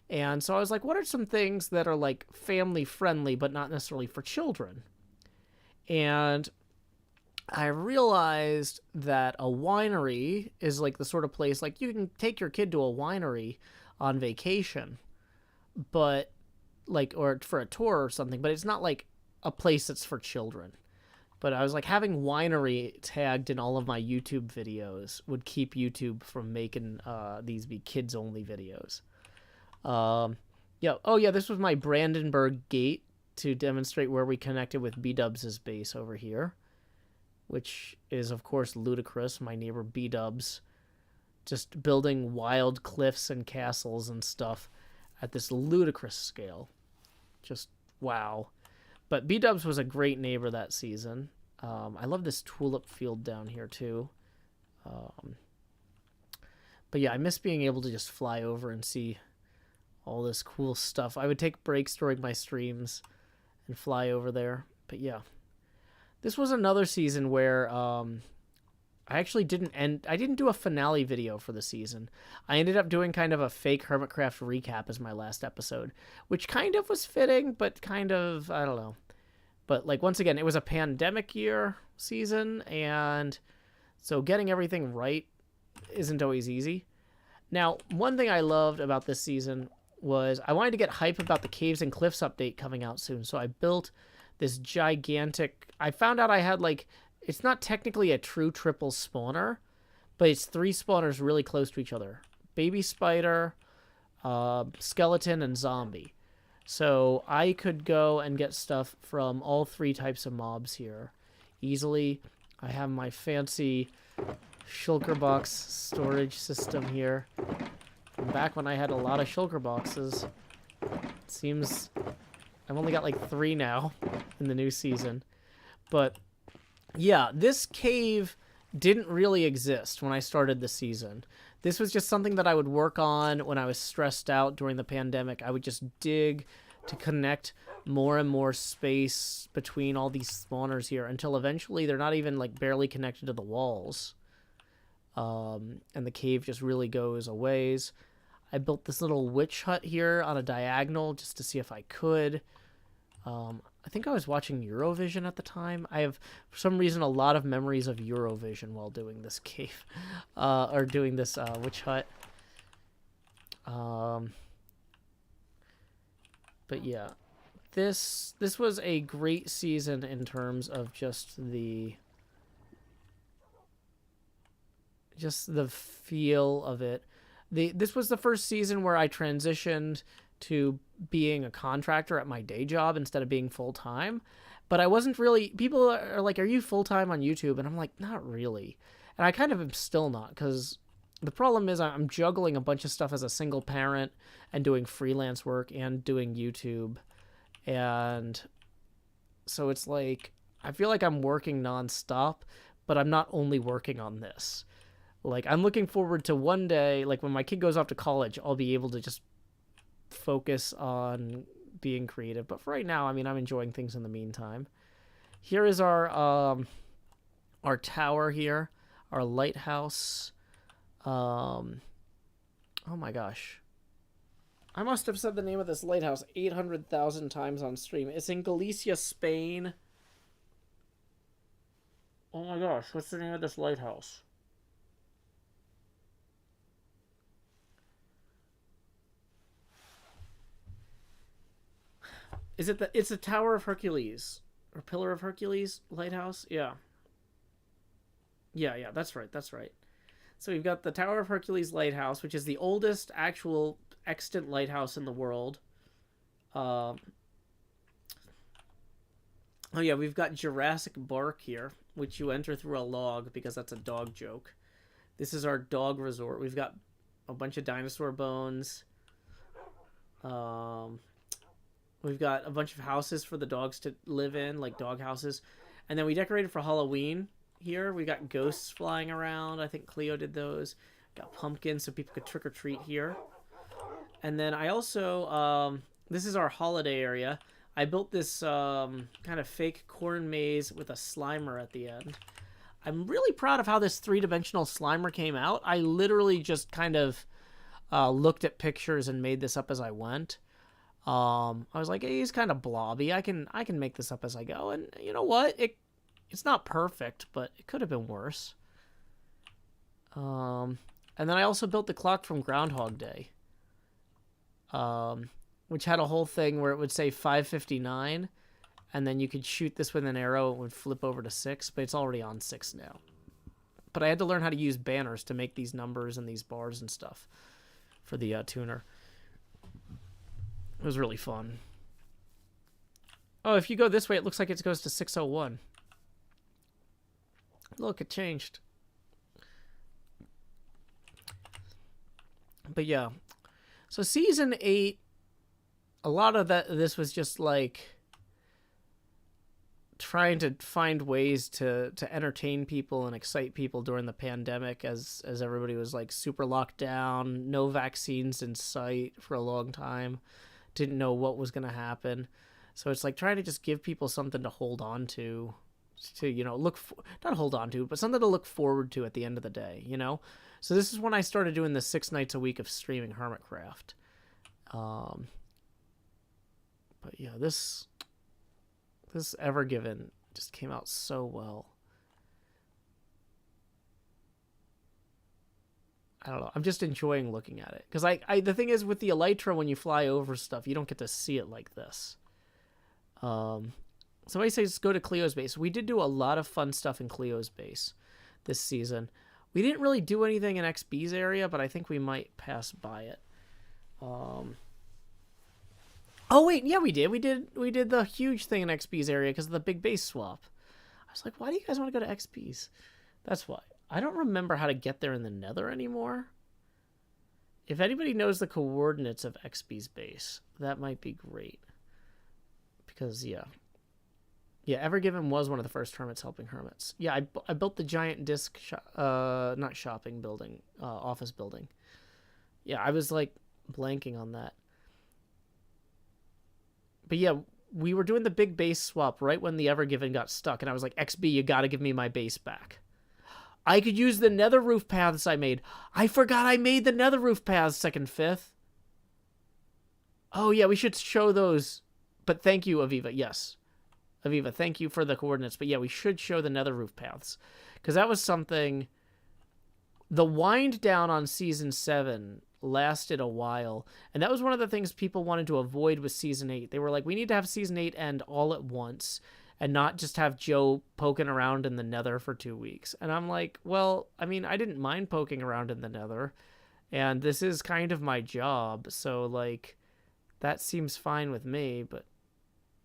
And so I was like, what are some things that are like family friendly, but not necessarily for children? And I realized that a winery is like the sort of place, like you can take your kid to a winery on vacation, but like, or for a tour or something, but it's not like a place that's for children. But I was like, having winery tagged in all of my YouTube videos would keep YouTube from making these be kids only videos. Yeah. Oh yeah, this was my Brandenburg gate to demonstrate where we connected with B-Dubs' base over here, which is of course ludicrous. My neighbor B-Dubs just building wild cliffs and castles and stuff at this ludicrous scale. Just wow. But B-Dubs was a great neighbor that season. I love this tulip field down here too. But yeah, I miss being able to just fly over and see all this cool stuff. I would take breaks during my streams and fly over there. But yeah, this was another season where I actually didn't do a finale video for the season. I ended up doing kind of a fake HermitCraft recap as my last episode, which kind of was fitting, but kind of, I don't know. But like, once again, it was a pandemic year season, and so getting everything right isn't always easy. Now, one thing I loved about this season was I wanted to get hype about the Caves and Cliffs update coming out soon, so I built this gigantic... I found out I had like... It's not technically a true triple spawner, but it's 3 spawners really close to each other. Baby spider, skeleton, and zombie. So I could go and get stuff from all 3 types of mobs here easily. I have my fancy shulker box storage system here. From back when I had a lot of shulker boxes. It seems I've only got like 3 now in the new season. But yeah, this cave didn't really exist when I started the season. This was just something that I would work on when I was stressed out during the pandemic. I would just dig to connect more and more space between all these spawners here until eventually they're not even like barely connected to the walls. And the cave just really goes a ways. I built this little witch hut here on a diagonal just to see if I could. I think I was watching Eurovision at the time. I have, for some reason, a lot of memories of Eurovision while doing this cave, or doing this witch hut. But yeah, this was a great season in terms of just the feel of it. This was the first season where I transitioned to being a contractor at my day job instead of being full-time. But I wasn't really. People are like, "Are you full time on YouTube?" And I'm like, "Not really." And I kind of am still not, because the problem is I'm juggling a bunch of stuff as a single parent and doing freelance work and doing YouTube, and so it's like I feel like I'm working nonstop, but I'm not only working on this. Like, I'm looking forward to one day, like when my kid goes off to college, I'll be able to just focus on being creative. But for right now, I mean, I'm enjoying things in the meantime. Here is our tower here, our lighthouse. Oh my gosh. I must have said the name of this lighthouse 800,000 times on stream. It's in Galicia, Spain. Oh my gosh, what's the name of this lighthouse? Is it it's the Tower of Hercules or Pillar of Hercules lighthouse? Yeah. Yeah, that's right. That's right. So we've got the Tower of Hercules lighthouse, which is the oldest actual extant lighthouse in the world. Um Oh yeah, we've got Jurassic Bark here, which you enter through a log because that's a dog joke. This is our dog resort. We've got a bunch of dinosaur bones. Um, we've got a bunch of houses for the dogs to live in, like dog houses. And then we decorated for Halloween here. We got ghosts flying around. I think Cleo did those. Got pumpkins so people could trick or treat here. And then I also, this is our holiday area. I built this kind of fake corn maze with a Slimer at the end. I'm really proud of how this three-dimensional Slimer came out. I literally just kind of looked at pictures and made this up as I went. I was like, hey, he's kind of blobby. I can make this up as I go. And you know what? It's not perfect, but it could have been worse. And then I also built the clock from Groundhog Day. Which had a whole thing where it would say 5:59, and then you could shoot this with an arrow, it would flip over to 6, but it's already on 6 now. But I had to learn how to use banners to make these numbers and these bars and stuff for the tuner. It was really fun. Oh, if you go this way, it looks like it goes to 601. Look, it changed. But yeah. So season 8, a lot of this was just like trying to find ways to entertain people and excite people during the pandemic as everybody was like super locked down, no vaccines in sight for a long time, didn't know what was going to happen. So it's like trying to just give people something to hold on to you know, not hold on to, but something to look forward to at the end of the day, you know? So this is when I started doing the 6 nights a week of streaming HermitCraft. But yeah, this Ever Given just came out so well. I don't know. I'm just enjoying looking at it. Because the thing is, with the Elytra, when you fly over stuff, you don't get to see it like this. Somebody says go to Cleo's base. We did do a lot of fun stuff in Cleo's base this season. We didn't really do anything in XB's area, but I think we might pass by it. Oh wait, yeah, we did. We did the huge thing in XB's area because of the big base swap. I was like, why do you guys want to go to XB's? That's why. I don't remember how to get there in the Nether anymore. If anybody knows the coordinates of XB's base, that might be great. Because yeah, Ever Given was one of the first hermits helping hermits. Yeah, I built the giant disc, not shopping building, office building. Yeah, I was like blanking on that. But yeah, we were doing the big base swap right when the Ever Given got stuck, and I was like, XB, you gotta give me my base back. I could use the nether roof paths I made. I forgot I made the nether roof paths 2nd, 5th. Oh yeah, we should show those. But thank you, Aviva. Yes. Aviva, thank you for the coordinates. But yeah, we should show the nether roof paths. Because that was something... The wind down on Season 7 lasted a while, and that was one of the things people wanted to avoid with Season 8. They were like, we need to have Season 8 end all at once and not just have Joe poking around in the Nether for 2 weeks. And I'm like, well, I mean, I didn't mind poking around in the Nether, and this is kind of my job, so like that seems fine with me. But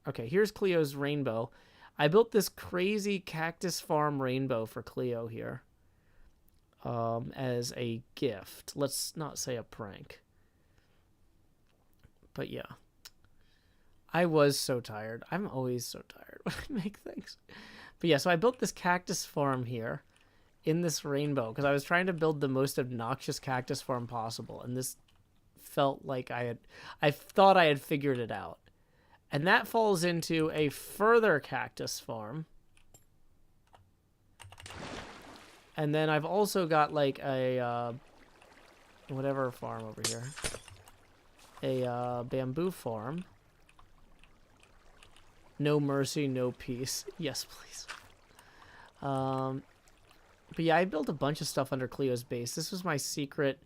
okay, here's Cleo's rainbow. I built this crazy cactus farm rainbow for Cleo here. As a gift. Let's not say a prank. But yeah. I was so tired. I'm always so tired when I make things. But yeah, so I built this cactus farm here in this rainbow because I was trying to build the most obnoxious cactus farm possible. And this felt like I thought I had figured it out. And that falls into a further cactus farm. And then I've also got like a, whatever farm over here. A bamboo farm. No mercy, no peace. Yes, please. But yeah, I built a bunch of stuff under Cleo's base. This was my secret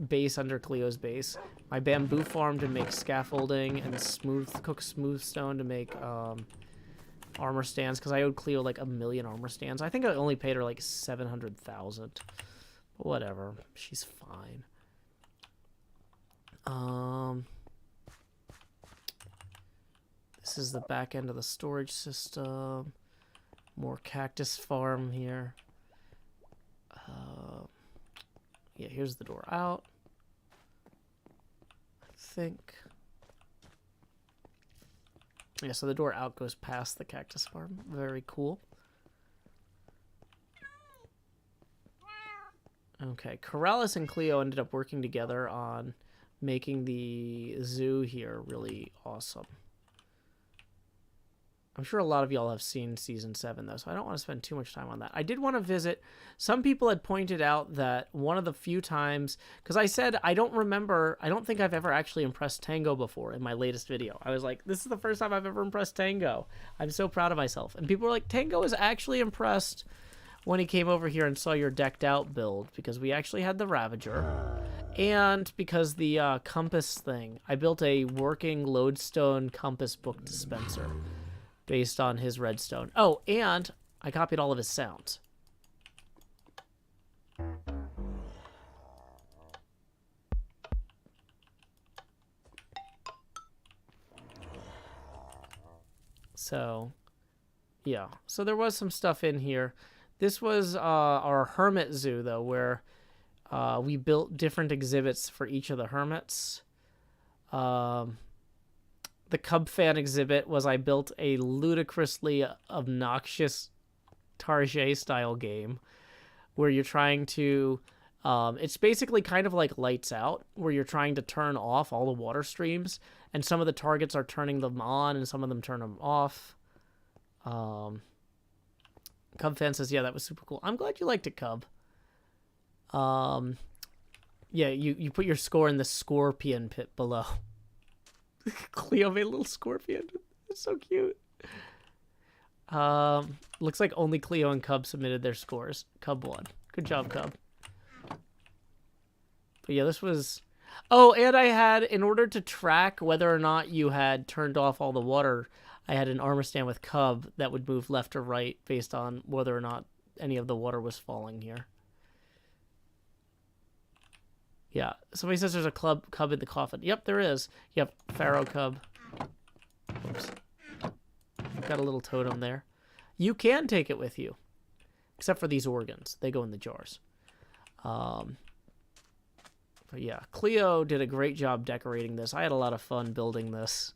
base under Cleo's base. My bamboo farm to make scaffolding and cook smooth stone to make armor stands, because I owed Cleo like 1,000,000 armor stands. I think I only paid her like 700,000. But whatever, she's fine. This is the back end of the storage system. More cactus farm here. Yeah, here's the door out. I think. Yeah, so the door out goes past the cactus farm. Very cool. Okay, Corrales and Cleo ended up working together on making the zoo here really awesome. I'm sure a lot of y'all have seen Season 7, though, so I don't want to spend too much time on that. I did want to visit. Some people had pointed out that one of the few times, because I said I don't think I've ever actually impressed Tango before in my latest video. I was like, this is the first time I've ever impressed Tango. I'm so proud of myself. And people were like, Tango was actually impressed when he came over here and saw your decked out build, because we actually had the Ravager. And because the compass thing, I built a working lodestone compass book dispenser based on his redstone. Oh, and I copied all of his sounds. So, yeah. So there was some stuff in here. This was our hermit zoo, though, where we built different exhibits for each of the hermits. The Cub fan exhibit was I built a ludicrously obnoxious Target-style game where you're trying to... it's basically kind of like Lights Out, where you're trying to turn off all the water streams, and some of the targets are turning them on, and some of them turn them off. Cub fan says, yeah, that was super cool. I'm glad you liked it, Cub. Yeah, you put your score in the scorpion pit below. Cleo made a little scorpion. It's so cute. Looks like only Cleo and Cub submitted their scores. Cub won. Good job, Cub. But yeah, this was... Oh, and I had, in order to track whether or not you had turned off all the water, I had an armor stand with Cub that would move left or right based on whether or not any of the water was falling here. Yeah, somebody says there's a cub in the coffin. Yep, there is. Yep, Pharaoh cub. Oops. Got a little totem there. You can take it with you. Except for these organs. They go in the jars. But yeah, Cleo did a great job decorating this. I had a lot of fun building this.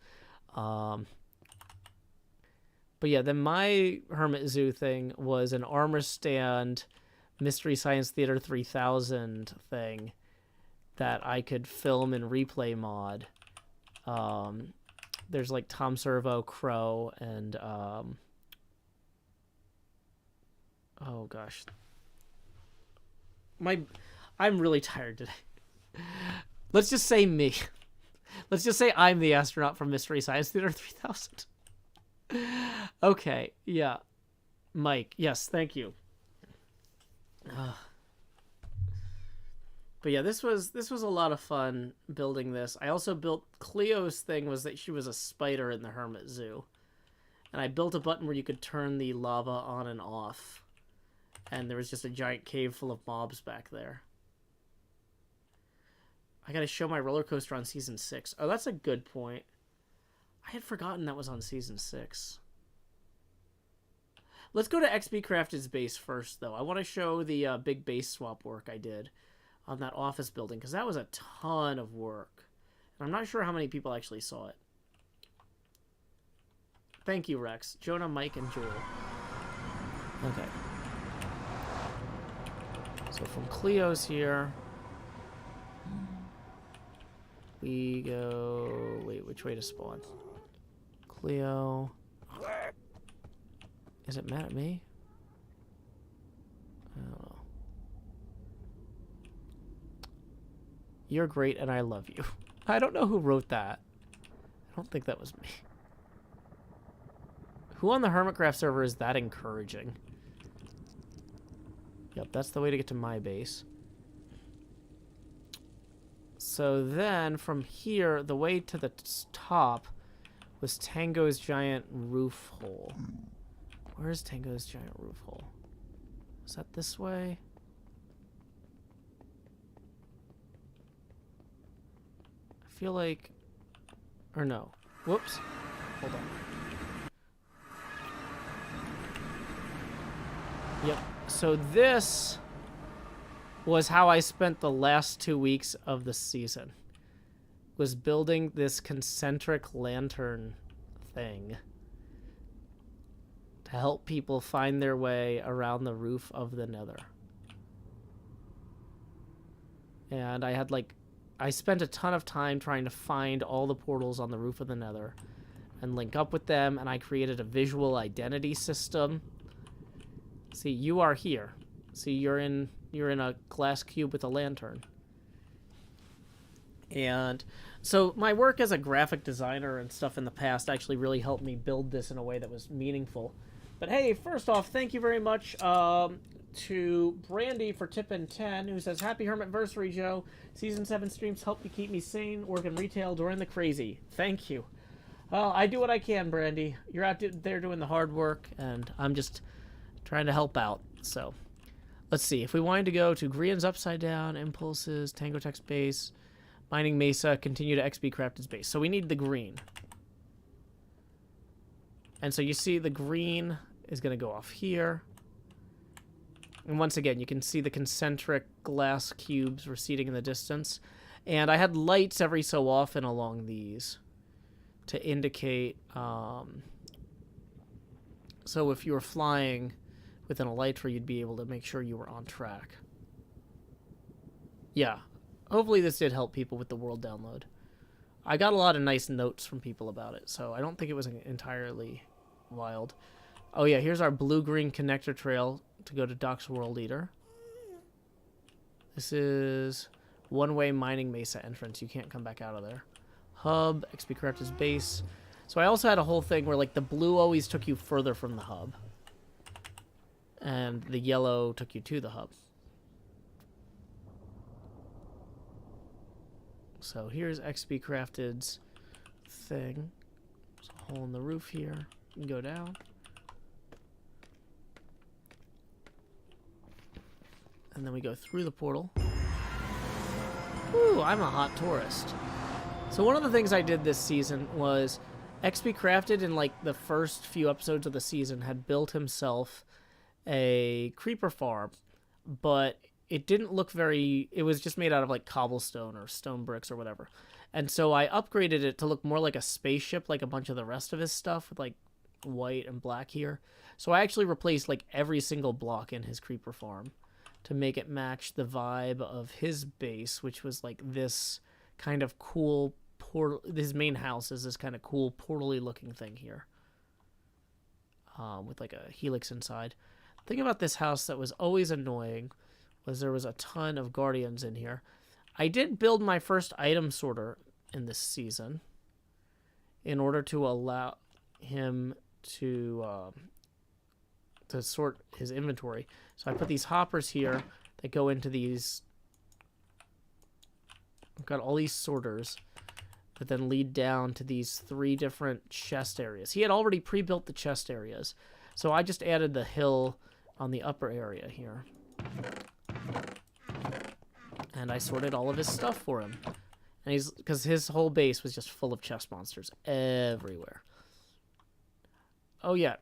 But yeah, then my Hermit Zoo thing was an armor stand Mystery Science Theater 3000 thing that I could film and replay mod. There's like Tom Servo, Crow, and oh gosh. I'm really tired today. Let's just say me. Let's just say I'm the astronaut from Mystery Science Theater 3000. Okay, yeah. Mike, yes, thank you. But yeah, this was a lot of fun building this. I also built... Cleo's thing was that she was a spider in the Hermit Zoo. And I built a button where you could turn the lava on and off. And there was just a giant cave full of mobs back there. I gotta show my roller coaster on Season 6. Oh, that's a good point. I had forgotten that was on Season 6. Let's go to XBCrafted's base first, though. I want to show the big base swap work I did on that office building, because that was a ton of work. And I'm not sure how many people actually saw it. Thank you, Rex. Jonah, Mike, and Joel. Okay. So from Cleo's here, we go... Wait, which way to spawn? Cleo... Is it mad at me? I don't know. You're great and I love you. I don't know who wrote that. I don't think that was me. Who on the HermitCraft server is that encouraging? Yep, that's the way to get to my base. So then, from here, the way to the top was Tango's giant roof hole. Where's Tango's giant roof hole? Is that this way? I feel like... Or no. Whoops. Hold on. Yep. So this was how I spent the last 2 weeks of the season. Was building this concentric lantern thing to help people find their way around the roof of the Nether. And I spent a ton of time trying to find all the portals on the roof of the Nether and link up with them, and I created a visual identity system. See, you are here. See, you're in a glass cube with a lantern. And so my work as a graphic designer and stuff in the past actually really helped me build this in a way that was meaningful. But hey, first off, thank you very much to Brandy for tipping 10, who says, Happy Hermitversary, Joe. Season 7 streams help me keep me sane, working retail during the crazy. Thank you. Well, I do what I can, Brandy. You're out there doing the hard work, and I'm just trying to help out. So, let's see. If we wanted to go to Grian's Upside Down, Impulses, Tango Text Base, Mining Mesa, continue to XBCrafted's base. So we need the green. And so you see the green is going to go off here. And once again, you can see the concentric glass cubes receding in the distance. And I had lights every so often along these to indicate... so if you were flying within a light tree, you'd be able to make sure you were on track. Yeah. Hopefully this did help people with the world download. I got a lot of nice notes from people about it, so I don't think it was entirely wild. Oh yeah, here's our blue-green connector trail to go to Doc's World Eater. This is one-way Mining Mesa entrance. You can't come back out of there. Hub, XBCrafted's base. So I also had a whole thing where like the blue always took you further from the hub. And the yellow took you to the hub. So here's XBCrafted's thing. There's a hole in the roof here. You can go down. And then we go through the portal. Ooh, I'm a hot tourist. So one of the things I did this season was XBCrafted in like the first few episodes of the season had built himself a creeper farm, but it didn't look very... It was just made out of like cobblestone or stone bricks or whatever. And so I upgraded it to look more like a spaceship, like a bunch of the rest of his stuff with like white and black here. So I actually replaced like every single block in his creeper farm to make it match the vibe of his base, which was like this kind of cool portal. His main house is this kind of cool portal-y looking thing here, with like a helix inside. The thing about this house that was always annoying was there was a ton of guardians in here. I did build my first item sorter in this season in order to allow him to sort his inventory. So I put these hoppers here that go into these... I've got all these sorters that then lead down to these 3 different chest areas. He had already pre-built the chest areas, so I just added the hill on the upper area here. And I sorted all of his stuff for him. And because his whole base was just full of chest monsters everywhere. Oh yeah.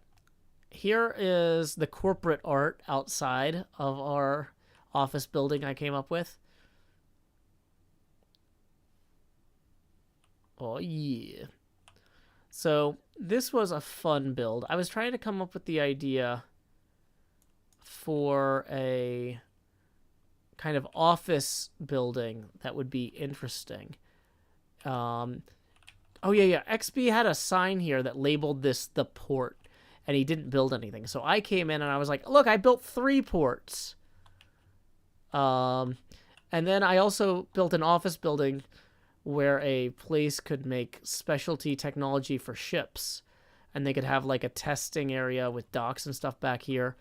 Here is the corporate art outside of our office building I came up with. Oh, yeah. So this was a fun build. I was trying to come up with the idea for a kind of office building that would be interesting. Oh, yeah. XP had a sign here that labeled this the port, and he didn't build anything. So I came in and I was like, look, I built 3 ports. And then I also built an office building where a place could make specialty technology for ships, and they could have like a testing area with docks and stuff back here.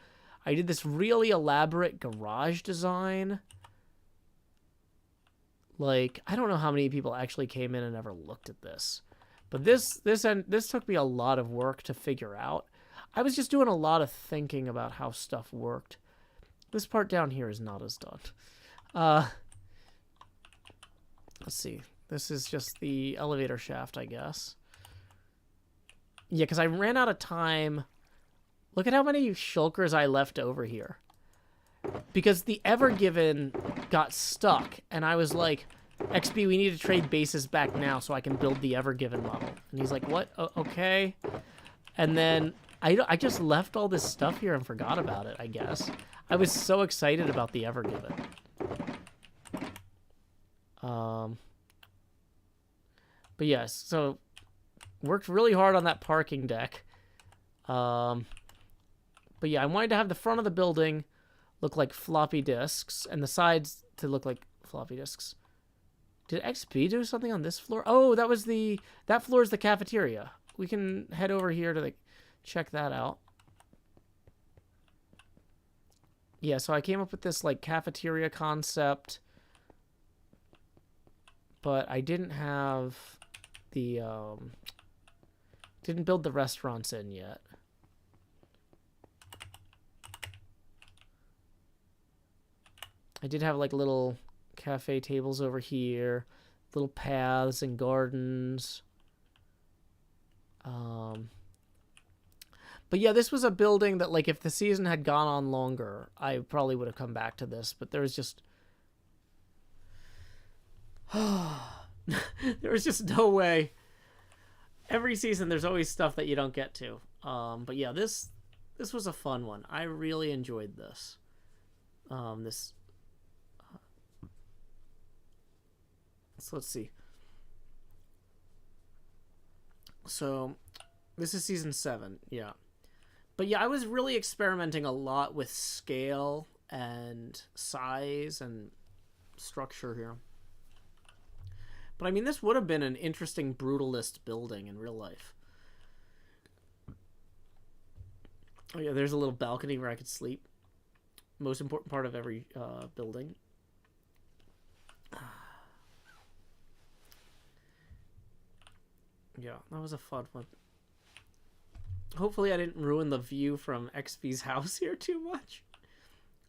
I did this really elaborate garage design. Like, I don't know how many people actually came in and ever looked at this, but this took me a lot of work to figure out. I was just doing a lot of thinking about how stuff worked. This part down here is not as done. Let's see. This is just the elevator shaft, I guess. Yeah, because I ran out of time. Look at how many shulkers I left over here. Because the Ever Given got stuck, and I was like, XP, we need to trade bases back now so I can build the Ever Given model. And he's like, what? Okay. And then I just left all this stuff here and forgot about it, I guess. I was so excited about the Ever Given. But yes, so worked really hard on that parking deck. But yeah, I wanted to have the front of the building look like floppy disks and the sides to look like floppy disks. Did XP do something on this floor? Oh, that floor is the cafeteria. We can head over here to check that out. Yeah, so I came up with this like cafeteria concept, but I didn't have the didn't build the restaurants in yet. I did have like little cafe tables over here, little paths and gardens. But yeah, this was a building that, like, if the season had gone on longer, I probably would have come back to this. But there was just... there was just no way. Every season, there's always stuff that you don't get to. But yeah, this was a fun one. I really enjoyed this. So let's see. So this is season 7, yeah. But yeah, I was really experimenting a lot with scale and size and structure here. But I mean, this would have been an interesting brutalist building in real life. Oh yeah, there's a little balcony where I could sleep. Most important part of every building. Yeah, that was a fun one. Hopefully I didn't ruin the view from XP's house here too much.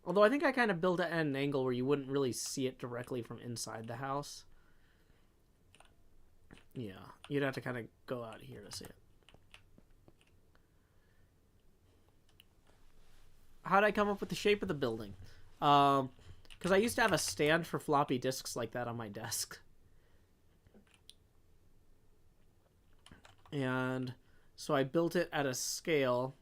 Although I think I kind of built it at an angle where you wouldn't really see it directly from inside the house. Yeah, you'd have to kind of go out here to see it. How'd I come up with the shape of the building? Because I used to have a stand for floppy disks like that on my desk. And so I built it at a scale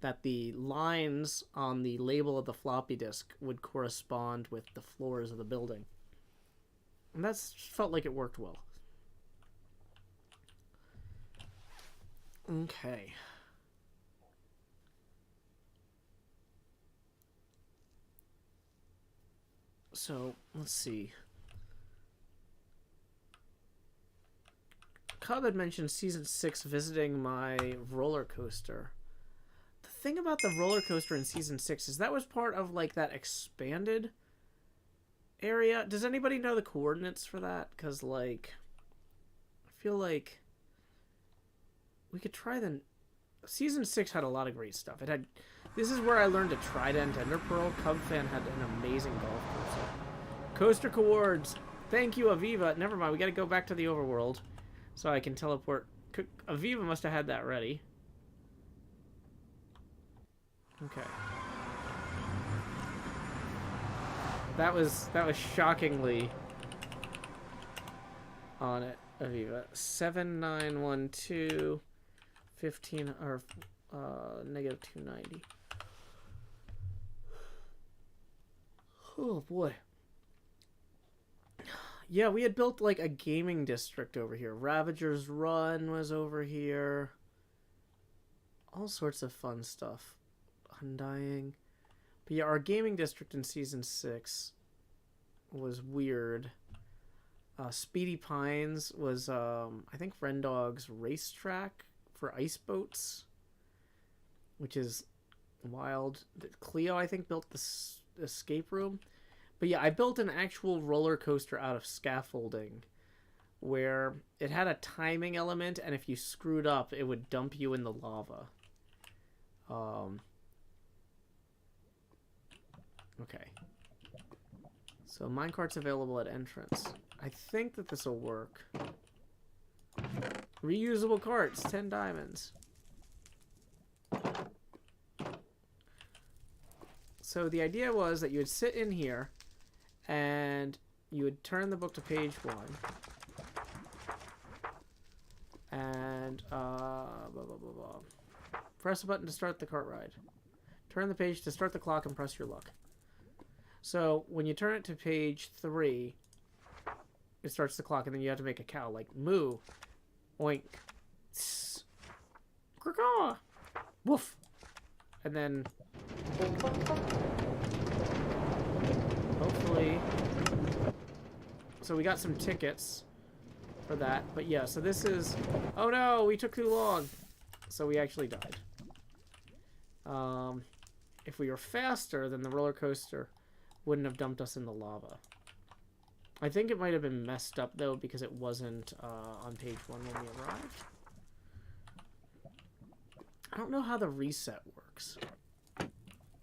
that the lines on the label of the floppy disk would correspond with the floors of the building. And that felt like it worked well. Okay. So, let's see. Cub had mentioned season 6 visiting my roller coaster. The thing about the roller coaster in season 6 is that was part of like that expanded area. Does anybody know the coordinates for that? Because like, I feel like we could try the... Season 6 had a lot of great stuff. It had... This is where I learned a Trident Ender Pearl. Cub fan had an amazing golf course. Coaster coords. Thank you, Aviva. Never mind, we gotta go back to the overworld. So I can teleport. Aviva must have had that ready. Okay. That was shockingly on it, Aviva. 7912 15 or negative 290. Oh boy. Yeah, we had built like a gaming district over here. Ravager's Run was over here. All sorts of fun stuff. Undying. But yeah, our gaming district in season 6 was weird. Speedy Pines was, I think, Rendog's racetrack for ice boats, which is wild. Cleo, I think, built this escape room. But yeah, I built an actual roller coaster out of scaffolding where it had a timing element, and if you screwed up, it would dump you in the lava. Okay. So minecart's available at entrance. I think that this will work. Reusable carts, 10 diamonds. So the idea was that you would sit in here and you would turn the book to page 1. And blah, blah, blah, blah. Press a button to start the cart ride. Turn the page to start the clock and press your luck. So when you turn it to page 3, it starts the clock, and then you have to make a cow, like moo, oink, tss, caw, woof, and then hopefully. So we got some tickets for that, but yeah. So this is. Oh no, we took too long, so we actually died. If we were faster, then the roller coaster wouldn't have dumped us in the lava. I think it might have been messed up, though, because it wasn't on page 1 when we arrived. I don't know how the reset works.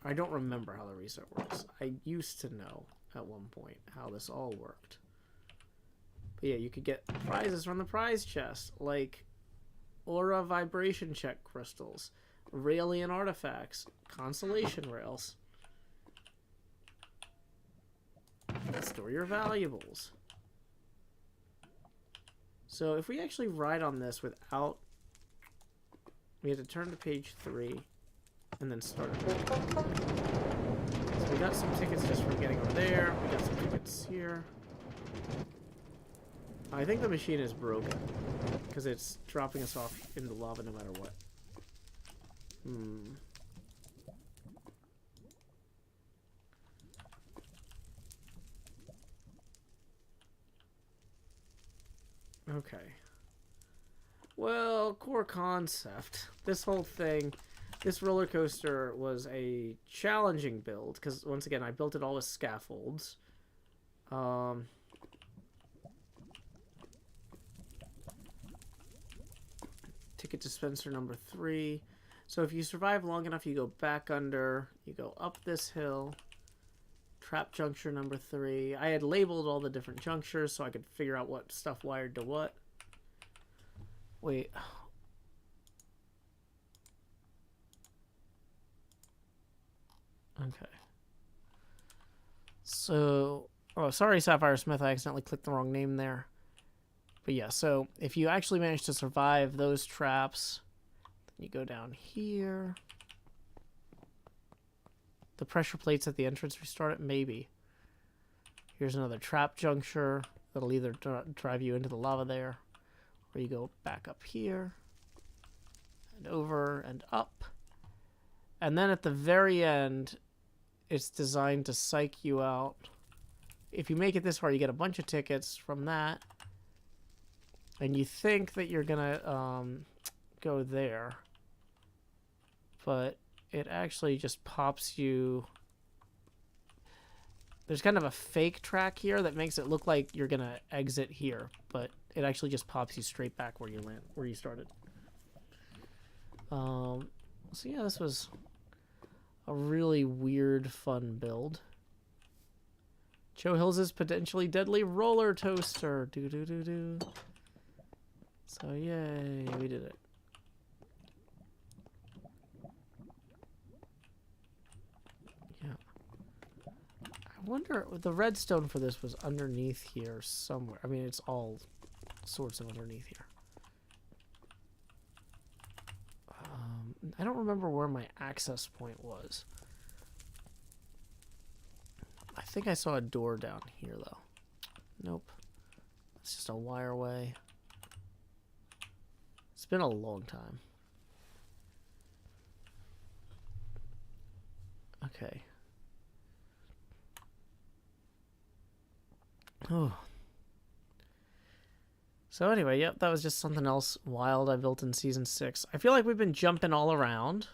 I don't remember how the reset works. I used to know at one point how this all worked. But yeah, you could get prizes from the prize chest, like aura vibration check crystals, Raelian artifacts, consolation rails. Store your valuables. So if we actually ride on this without... We had to turn to page 3 and then start. So we got some tickets just from getting over there. We got some tickets here. I think the machine is broken because it's dropping us off in the lava no matter what. Okay. Well, core concept. This whole thing, this roller coaster was a challenging build because, once again, I built it all with scaffolds. Ticket dispenser number 3. So if you survive long enough, you go back under, you go up this hill. Trap juncture number 3. I had labeled all the different junctures so I could figure out what stuff wired to what. Wait. Okay. So, oh, sorry, Sapphire Smith. I accidentally clicked the wrong name there. But yeah, so if you actually manage to survive those traps, then you go down here. The pressure plates at the entrance restart it? Maybe. Here's another trap juncture that'll either drive you into the lava there, or you go back up here, and over and up. And then at the very end, it's designed to psych you out. If you make it this far, you get a bunch of tickets from that. And you think that you're gonna go there. But it actually just pops you. There's kind of a fake track here that makes it look like you're gonna exit here, but it actually just pops you straight back where you land, where you started. So yeah, this was a really weird, fun build. Joe Hills' potentially deadly roller toaster. Do do do do. So yay, we did it. I wonder, the redstone for this was underneath here somewhere. I mean, it's all sorts of underneath here. I don't remember where my access point was. I think I saw a door down here, though. Nope. It's just a wireway. It's been a long time. Okay. Oh. So anyway, yep, that was just something else wild I built in Season 6. I feel like we've been jumping all around,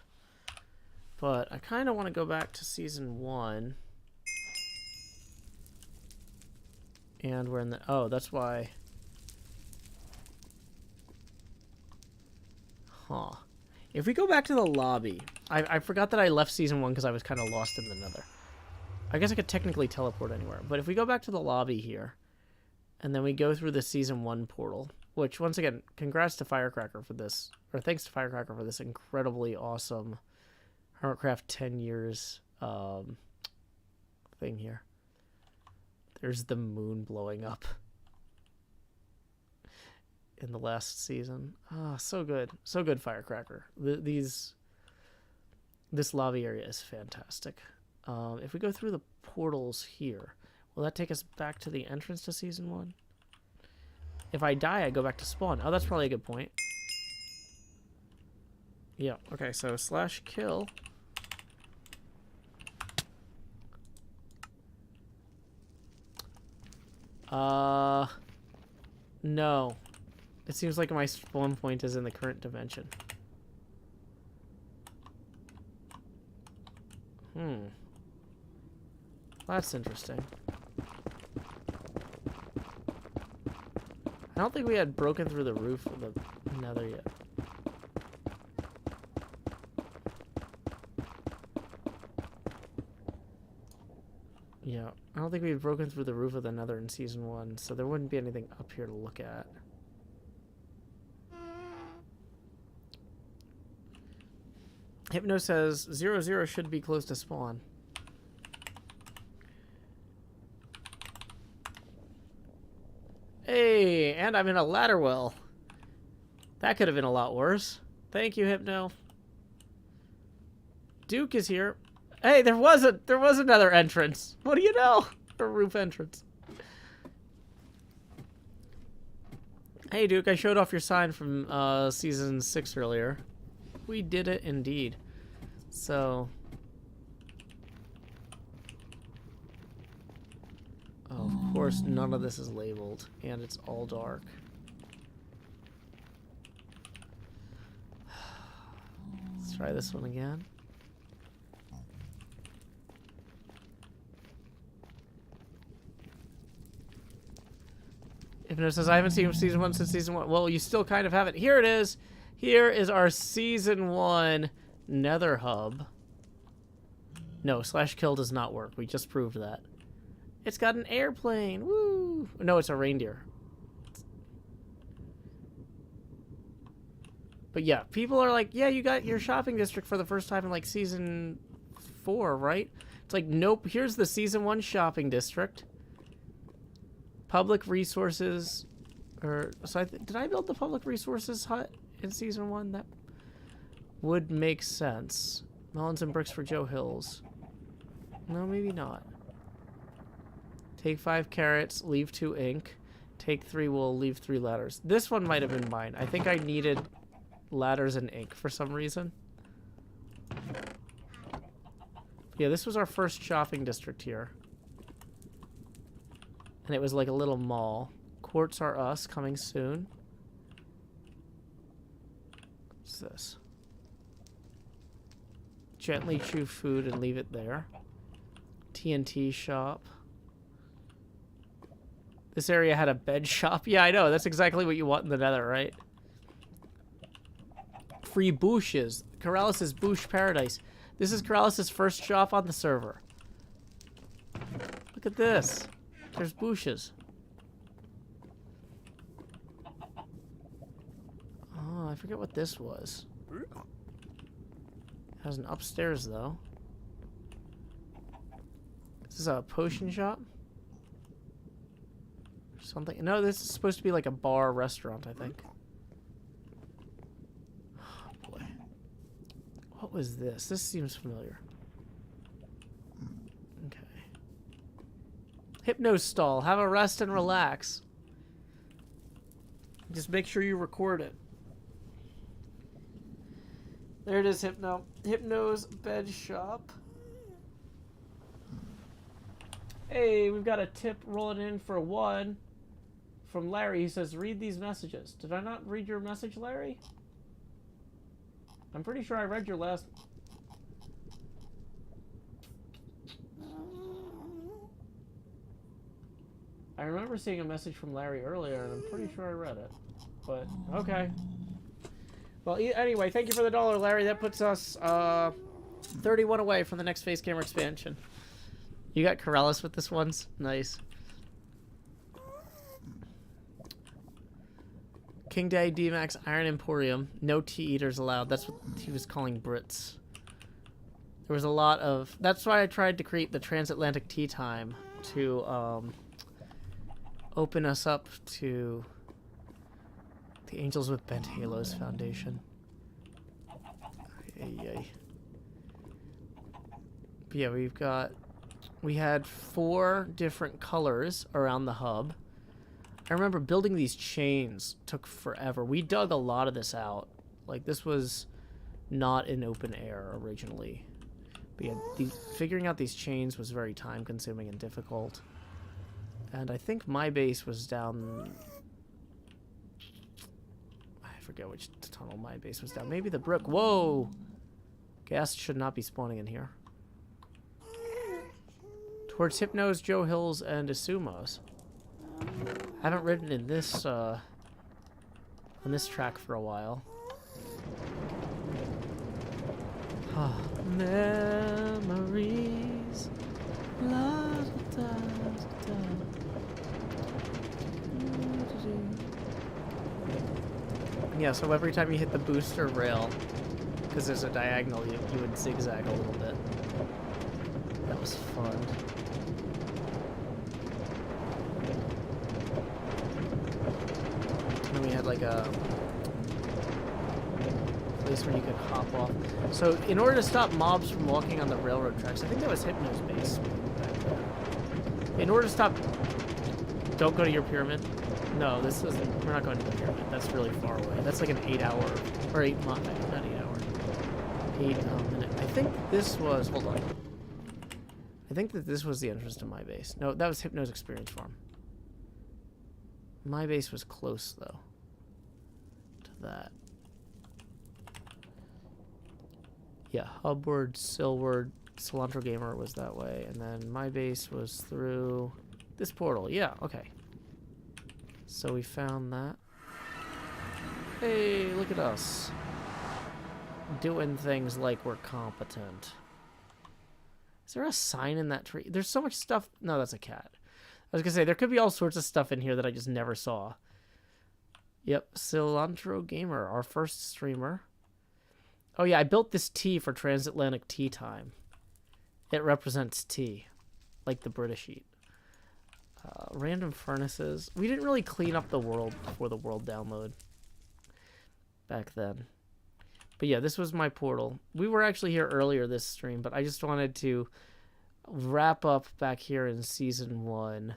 but I kind of want to go back to Season 1. And we're in the... Oh, that's why... Huh. If we go back to the lobby... I forgot that I left Season 1 because I was kind of lost in the nether. I guess I could technically teleport anywhere. But if we go back to the lobby here... And then we go through the Season 1 portal, which, once again, congrats to Firecracker for this, or thanks to Firecracker for this incredibly awesome HermitCraft 10 years thing here. There's the moon blowing up in the last season. Ah, so good. So good, Firecracker. This lobby area is fantastic. If we go through the portals here... Will that take us back to the entrance to Season 1? If I die, I go back to spawn. Oh, that's probably a good point. Yeah, okay, so /kill. No. It seems like my spawn point is in the current dimension. That's interesting. I don't think we had broken through the roof of the nether yet. Yeah, I don't think we've broken through the roof of the nether in Season 1, so there wouldn't be anything up here to look at. Hypno says 0, should be close to spawn. Hey, and I'm in a ladder well. That could have been a lot worse. Thank you, Hypno. Duke is here. Hey, there was another entrance. What do you know? A roof entrance. Hey, Duke, I showed off your sign from Season 6 earlier. We did it indeed. So... Oh, of course, none of this is labeled, and it's all dark. Let's try this one again. If it says, I haven't seen Season 1 since Season 1. Well, you still kind of haven't. Here it is. Here is our Season 1 Nether Hub. No, /kill does not work. We just proved that. It's got an airplane. Woo! No, it's a reindeer. But yeah, people are like, yeah, you got your shopping district for the first time in like Season 4, right? It's like, nope, here's the Season 1 shopping district. Public resources. So did I build the public resources hut in Season 1? That would make sense. Melons and bricks for Joe Hills. No, maybe not. Take 5 carrots, leave 2 ink. Take 3 wool, leave 3 ladders. This one might have been mine. I think I needed ladders and ink for some reason. Yeah, this was our first shopping district here. And it was like a little mall. Quartz are us, coming soon. What's this? Gently chew food and leave it there. TNT shop. This area had a bed shop. Yeah, I know. That's exactly what you want in the nether, right? Free bushes. Corrales' Bush Paradise. This is Corrales' first shop on the server. Look at this. There's bushes. Oh, I forget what this was. It has an upstairs, though. Is this a potion shop? Something? No, this is supposed to be like a bar restaurant, I think. Oh, boy. What was this? This seems familiar. Okay. Hypno stall. Have a rest and relax. Just make sure you record it. There it is, Hypno. Hypno's bed shop. Hey, we've got a tip rolling in for 1 from Larry. He says, read these messages. Did I not read your message, Larry? I'm pretty sure I read your last... I remember seeing a message from Larry earlier, and I'm pretty sure I read it. But, okay. Well, anyway, thank you for the $1, Larry. That puts us 31 away from the next face camera expansion. You got Corellis with this one's? Nice. King Day, D-Max, Iron Emporium. No tea eaters allowed. That's what he was calling Brits. There was a lot of... That's why I tried to create the transatlantic tea time to open us up to the Angels with Bent Halos Foundation. But yeah, we had 4 different colors around the hub. I remember building these chains took forever. We dug a lot of this out. Like, this was not in open air originally. But yeah, figuring out these chains was very time consuming and difficult. And I think my base was down... I forget which tunnel my base was down. Maybe the brick. Whoa! Gas should not be spawning in here. Towards Hypnos, Joe Hills, and Isumos. I haven't ridden in this, on this track for a while. Memories. La, da, da, da. Yeah, so every time you hit the booster rail, because there's a diagonal, you would zigzag a little bit. That was fun. And then we had like a place where you could hop off. So in order to stop mobs from walking on the railroad tracks, I think that was Hypno's base back there. In order to stop... Don't go to your pyramid. No, this isn't... We're not going to the pyramid. That's really far away. That's like an 8-hour... Or 8 month... Not 8 hour. 8 minute. I think this was... Hold on. I think that this was the entrance to my base. No, that was Hypno's experience farm. My base was close, though, to that. Yeah, Hubward, Silward, Cilantro Gamer was that way, and then my base was through this portal. Yeah, okay. So we found that. Hey, look at us. Doing things like we're competent. Is there a sign in that tree? There's so much stuff. No, that's a cat. I was gonna say, there could be all sorts of stuff in here that I just never saw. Yep, Cilantro Gamer, our first streamer. Oh yeah, I built this T for transatlantic tea time. It represents tea, like the British eat. Random furnaces. We didn't really clean up the world before the world download back then. But yeah, this was my portal. We were actually here earlier this stream, but I just wanted to wrap up back here in season 1.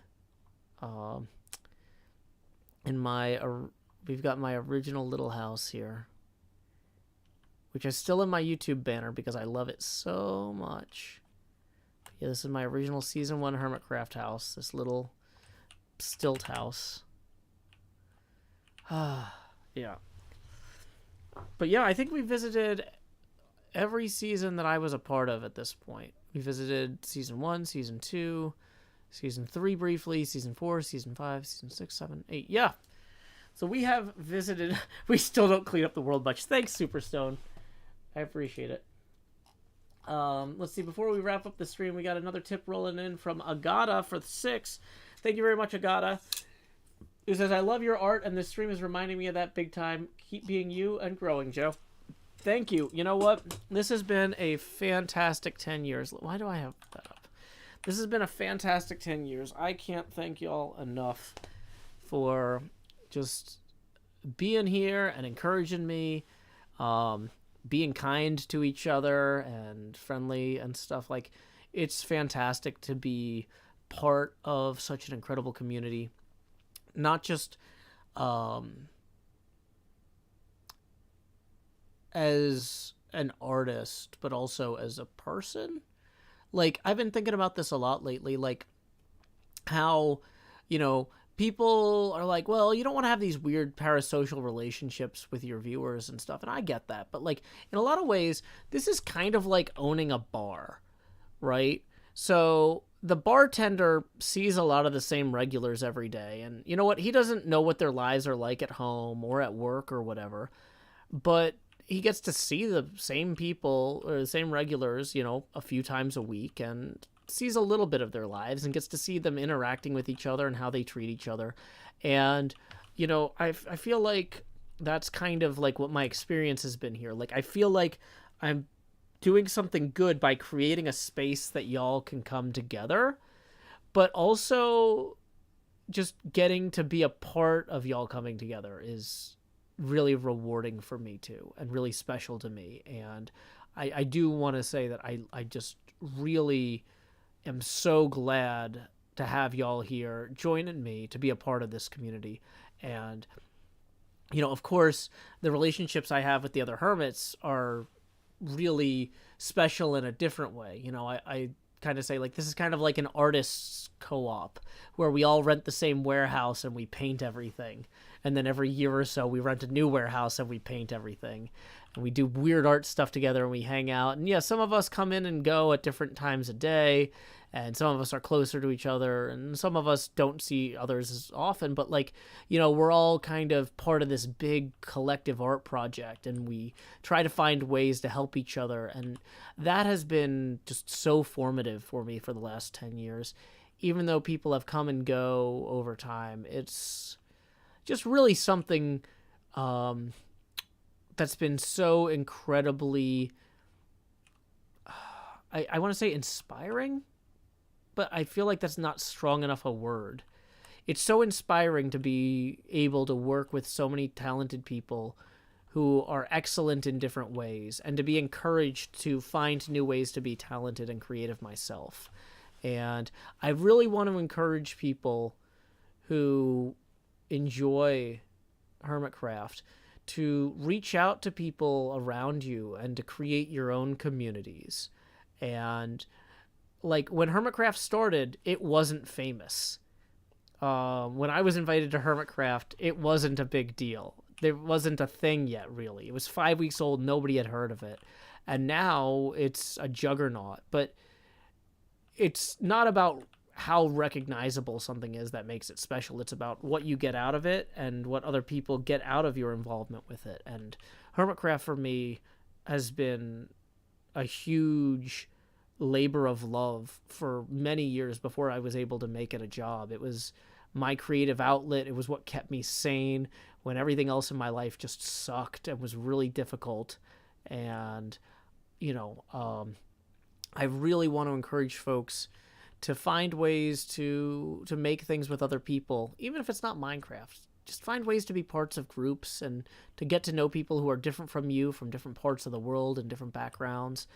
We've got my original little house here, which is still in my YouTube banner because I love it so much. Yeah, this is my original season 1 HermitCraft house. This little stilt house. Yeah. But yeah, I think we visited every season that I was a part of at this point. We visited season 1, season 2, season 3 briefly, season 4, season 5, season 6, 7, 8. Yeah. So we have visited. We still don't clean up the world much. Thanks, Superstone. I appreciate it. Let's see. Before we wrap up the stream, we got another tip rolling in from Agata for 6. Thank you very much, Agata. Who says, I love your art, and this stream is reminding me of that big time. Keep being you and growing, Joe. Thank you. You know what? This has been a fantastic 10 years. Why do I have that up? This has been a fantastic 10 years. I can't thank y'all enough for just being here and encouraging me, um, being kind to each other and friendly and stuff. Like, it's fantastic to be part of such an incredible community. Not just um, as an artist, but also as a person. Like, I've been thinking about this a lot lately. Like, how, you know, people are like, well, you don't want to have these weird parasocial relationships with your viewers and stuff. And I get that. But, like, in a lot of ways, this is kind of like owning a bar, right? So the bartender sees a lot of the same regulars every day. And you know what? He doesn't know what their lives are like at home or at work or whatever. But he gets to see the same people or the same regulars, you know, a few times a week and sees a little bit of their lives and gets to see them interacting with each other and how they treat each other. And, you know, I feel like that's kind of like what my experience has been here. Like, I feel like I'm doing something good by creating a space that y'all can come together, but also just getting to be a part of y'all coming together is really rewarding for me too and really special to me. And I do want to say that I just really am so glad to have y'all here joining me to be a part of this community. And, you know, of course, the relationships I have with the other hermits are really special in a different way. You know, I kind of say, like, this is kind of like an artist's co-op where we all rent the same warehouse and we paint everything. And then every year or so we rent a new warehouse and we paint everything. And we do weird art stuff together and we hang out. And yeah, some of us come in and go at different times of day. And some of us are closer to each other. And some of us don't see others as often. But, like, you know, we're all kind of part of this big collective art project. And we try to find ways to help each other. And that has been just so formative for me for the last 10 years. Even though people have come and go over time, it's just really something that's been so incredibly, I want to say inspiring, but I feel like that's not strong enough a word. It's so inspiring to be able to work with so many talented people who are excellent in different ways and to be encouraged to find new ways to be talented and creative myself. And I really want to encourage people who enjoy HermitCraft to reach out to people around you and to create your own communities. And, like, when HermitCraft started, it wasn't famous. When I was invited to HermitCraft, it wasn't a big deal. There wasn't a thing yet, really. It was 5 weeks old. Nobody had heard of it. And now it's a juggernaut. But it's not about how recognizable something is that makes it special. It's about what you get out of it and what other people get out of your involvement with it. And HermitCraft for me has been a huge labor of love for many years before I was able to make it a job. It was my creative outlet. It was what kept me sane when everything else in my life just sucked and was really difficult. And, you know, I really want to encourage folks to find ways to make things with other people, even if it's not Minecraft. Just find ways to be parts of groups and to get to know people who are different from you, from different parts of the world and different backgrounds.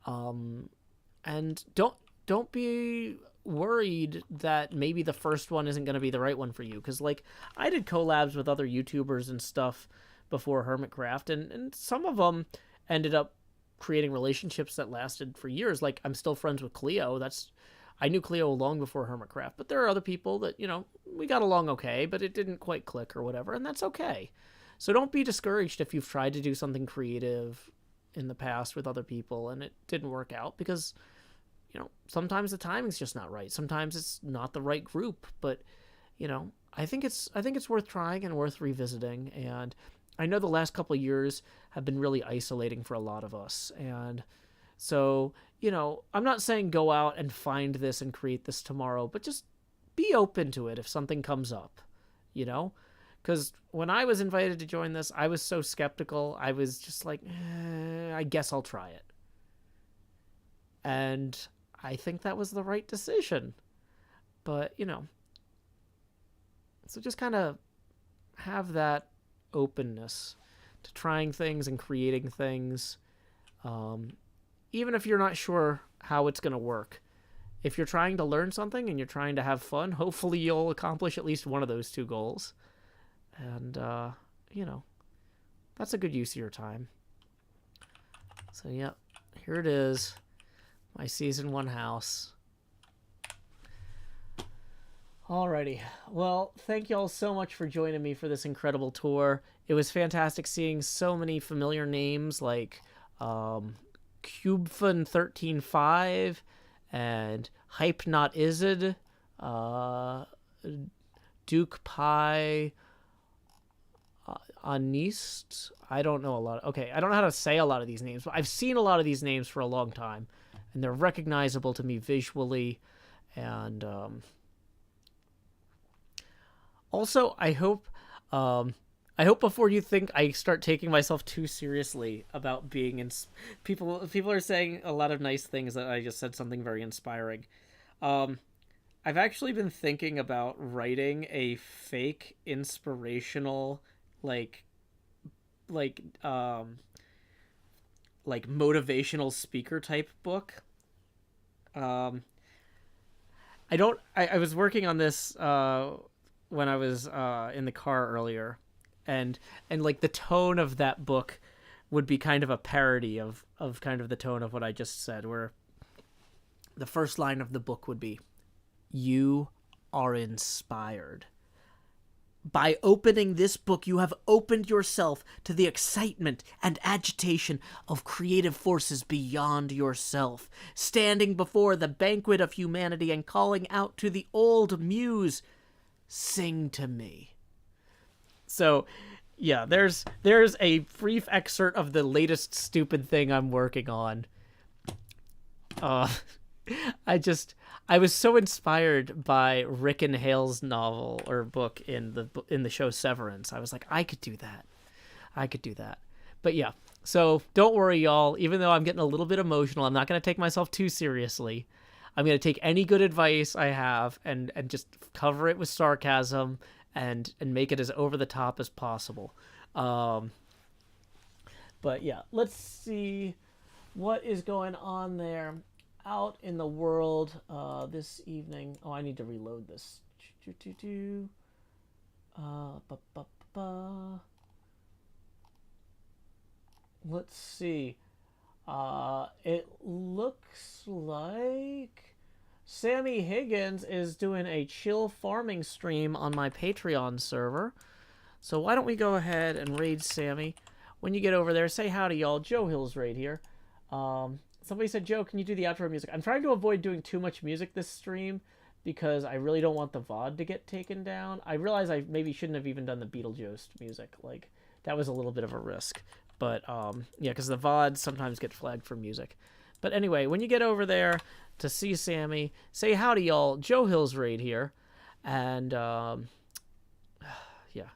And don't be worried that maybe the first one isn't going to be the right one for you. Because, like, I did collabs with other YouTubers and stuff before HermitCraft, and some of them ended up creating relationships that lasted for years. Like, I'm still friends with Cleo. I knew Cleo long before HermitCraft, but there are other people that, you know, we got along okay, but it didn't quite click or whatever, and that's okay. So don't be discouraged if you've tried to do something creative in the past with other people and it didn't work out, because, you know, sometimes the timing's just not right. Sometimes it's not the right group, but, you know, I think it's worth trying and worth revisiting. And I know the last couple of years have been really isolating for a lot of us, and so, you know, I'm not saying go out and find this and create this tomorrow, but just be open to it if something comes up, you know? Because when I was invited to join this, I was so skeptical. I was just like, I guess I'll try it. And I think that was the right decision. But, so just kind of have that openness to trying things and creating things, even if you're not sure how it's going to work. If you're trying to learn something and you're trying to have fun, hopefully you'll accomplish at least one of those two goals. And, that's a good use of your time. So, yeah, here it is. My Season 1 house. Alrighty. Well, thank you all so much for joining me for this incredible tour. It was fantastic seeing so many familiar names like Cubefun135 and Hype Not Izzed, Duke Pie, Anist. I don't know a lot. Okay, I don't know how to say a lot of these names, but I've seen a lot of these names for a long time, and they're recognizable to me visually. And also, I hope before you think I start taking myself too seriously about being people are saying a lot of nice things that I just said something very inspiring. I've actually been thinking about writing a fake inspirational like motivational speaker type book. I was working on this when I was in the car earlier, and like the tone of that book would be kind of a parody of kind of the tone of what I just said, where the first line of the book would be, "You are inspired. By opening this book, you have opened yourself to the excitement and agitation of creative forces beyond yourself, standing before the banquet of humanity and calling out to the old muse, sing to me." So, yeah, there's a brief excerpt of the latest stupid thing I'm working on. I was so inspired by Rick and Hale's novel or book in the show Severance. I was like, I could do that. But yeah, so don't worry, y'all. Even though I'm getting a little bit emotional, I'm not going to take myself too seriously. I'm going to take any good advice I have and just cover it with sarcasm and make it as over the top as possible. But yeah, let's see what is going on there out in the world this evening. Oh, I need to reload this. Let's see. It looks like Sammy Higgins is doing a chill farming stream on my Patreon server. So why don't we go ahead and raid Sammy. When you get over there, say howdy, y'all. Joe Hill's right here. Somebody said, Joe, can you do the outro music? I'm trying to avoid doing too much music this stream because I really don't want the VOD to get taken down. I realize I maybe shouldn't have even done the Beetlejuice music. Like, that was a little bit of a risk. But, yeah, because the VODs sometimes get flagged for music. But anyway, when you get over there to see Sammy, say howdy, y'all. Joe Hill's right here. And, yeah.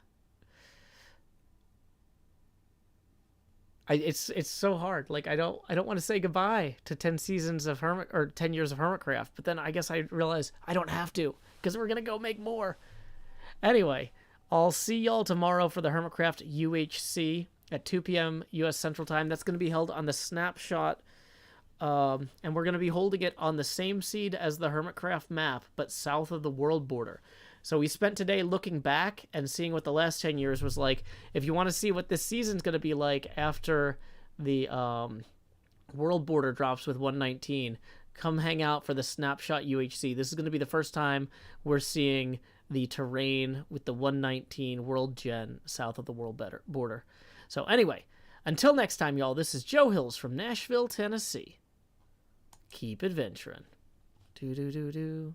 It's so hard. Like, I don't want to say goodbye to 10 seasons of 10 years of HermitCraft, but then I guess I realize I don't have to because we're gonna go make more. Anyway, I'll see y'all tomorrow for the HermitCraft UHC at 2 p.m. U.S. Central Time. That's gonna be held on the Snapshot, and we're gonna be holding it on the same seed as the HermitCraft map, but south of the world border. So we spent today looking back and seeing what the last 10 years was like. If you want to see what this season's going to be like after the world border drops with 119, come hang out for the Snapshot UHC. This is going to be the first time we're seeing the terrain with the 119 world gen south of the world border. So anyway, until next time, y'all, this is Joe Hills from Nashville, Tennessee. Keep adventuring. Do-do-do-do.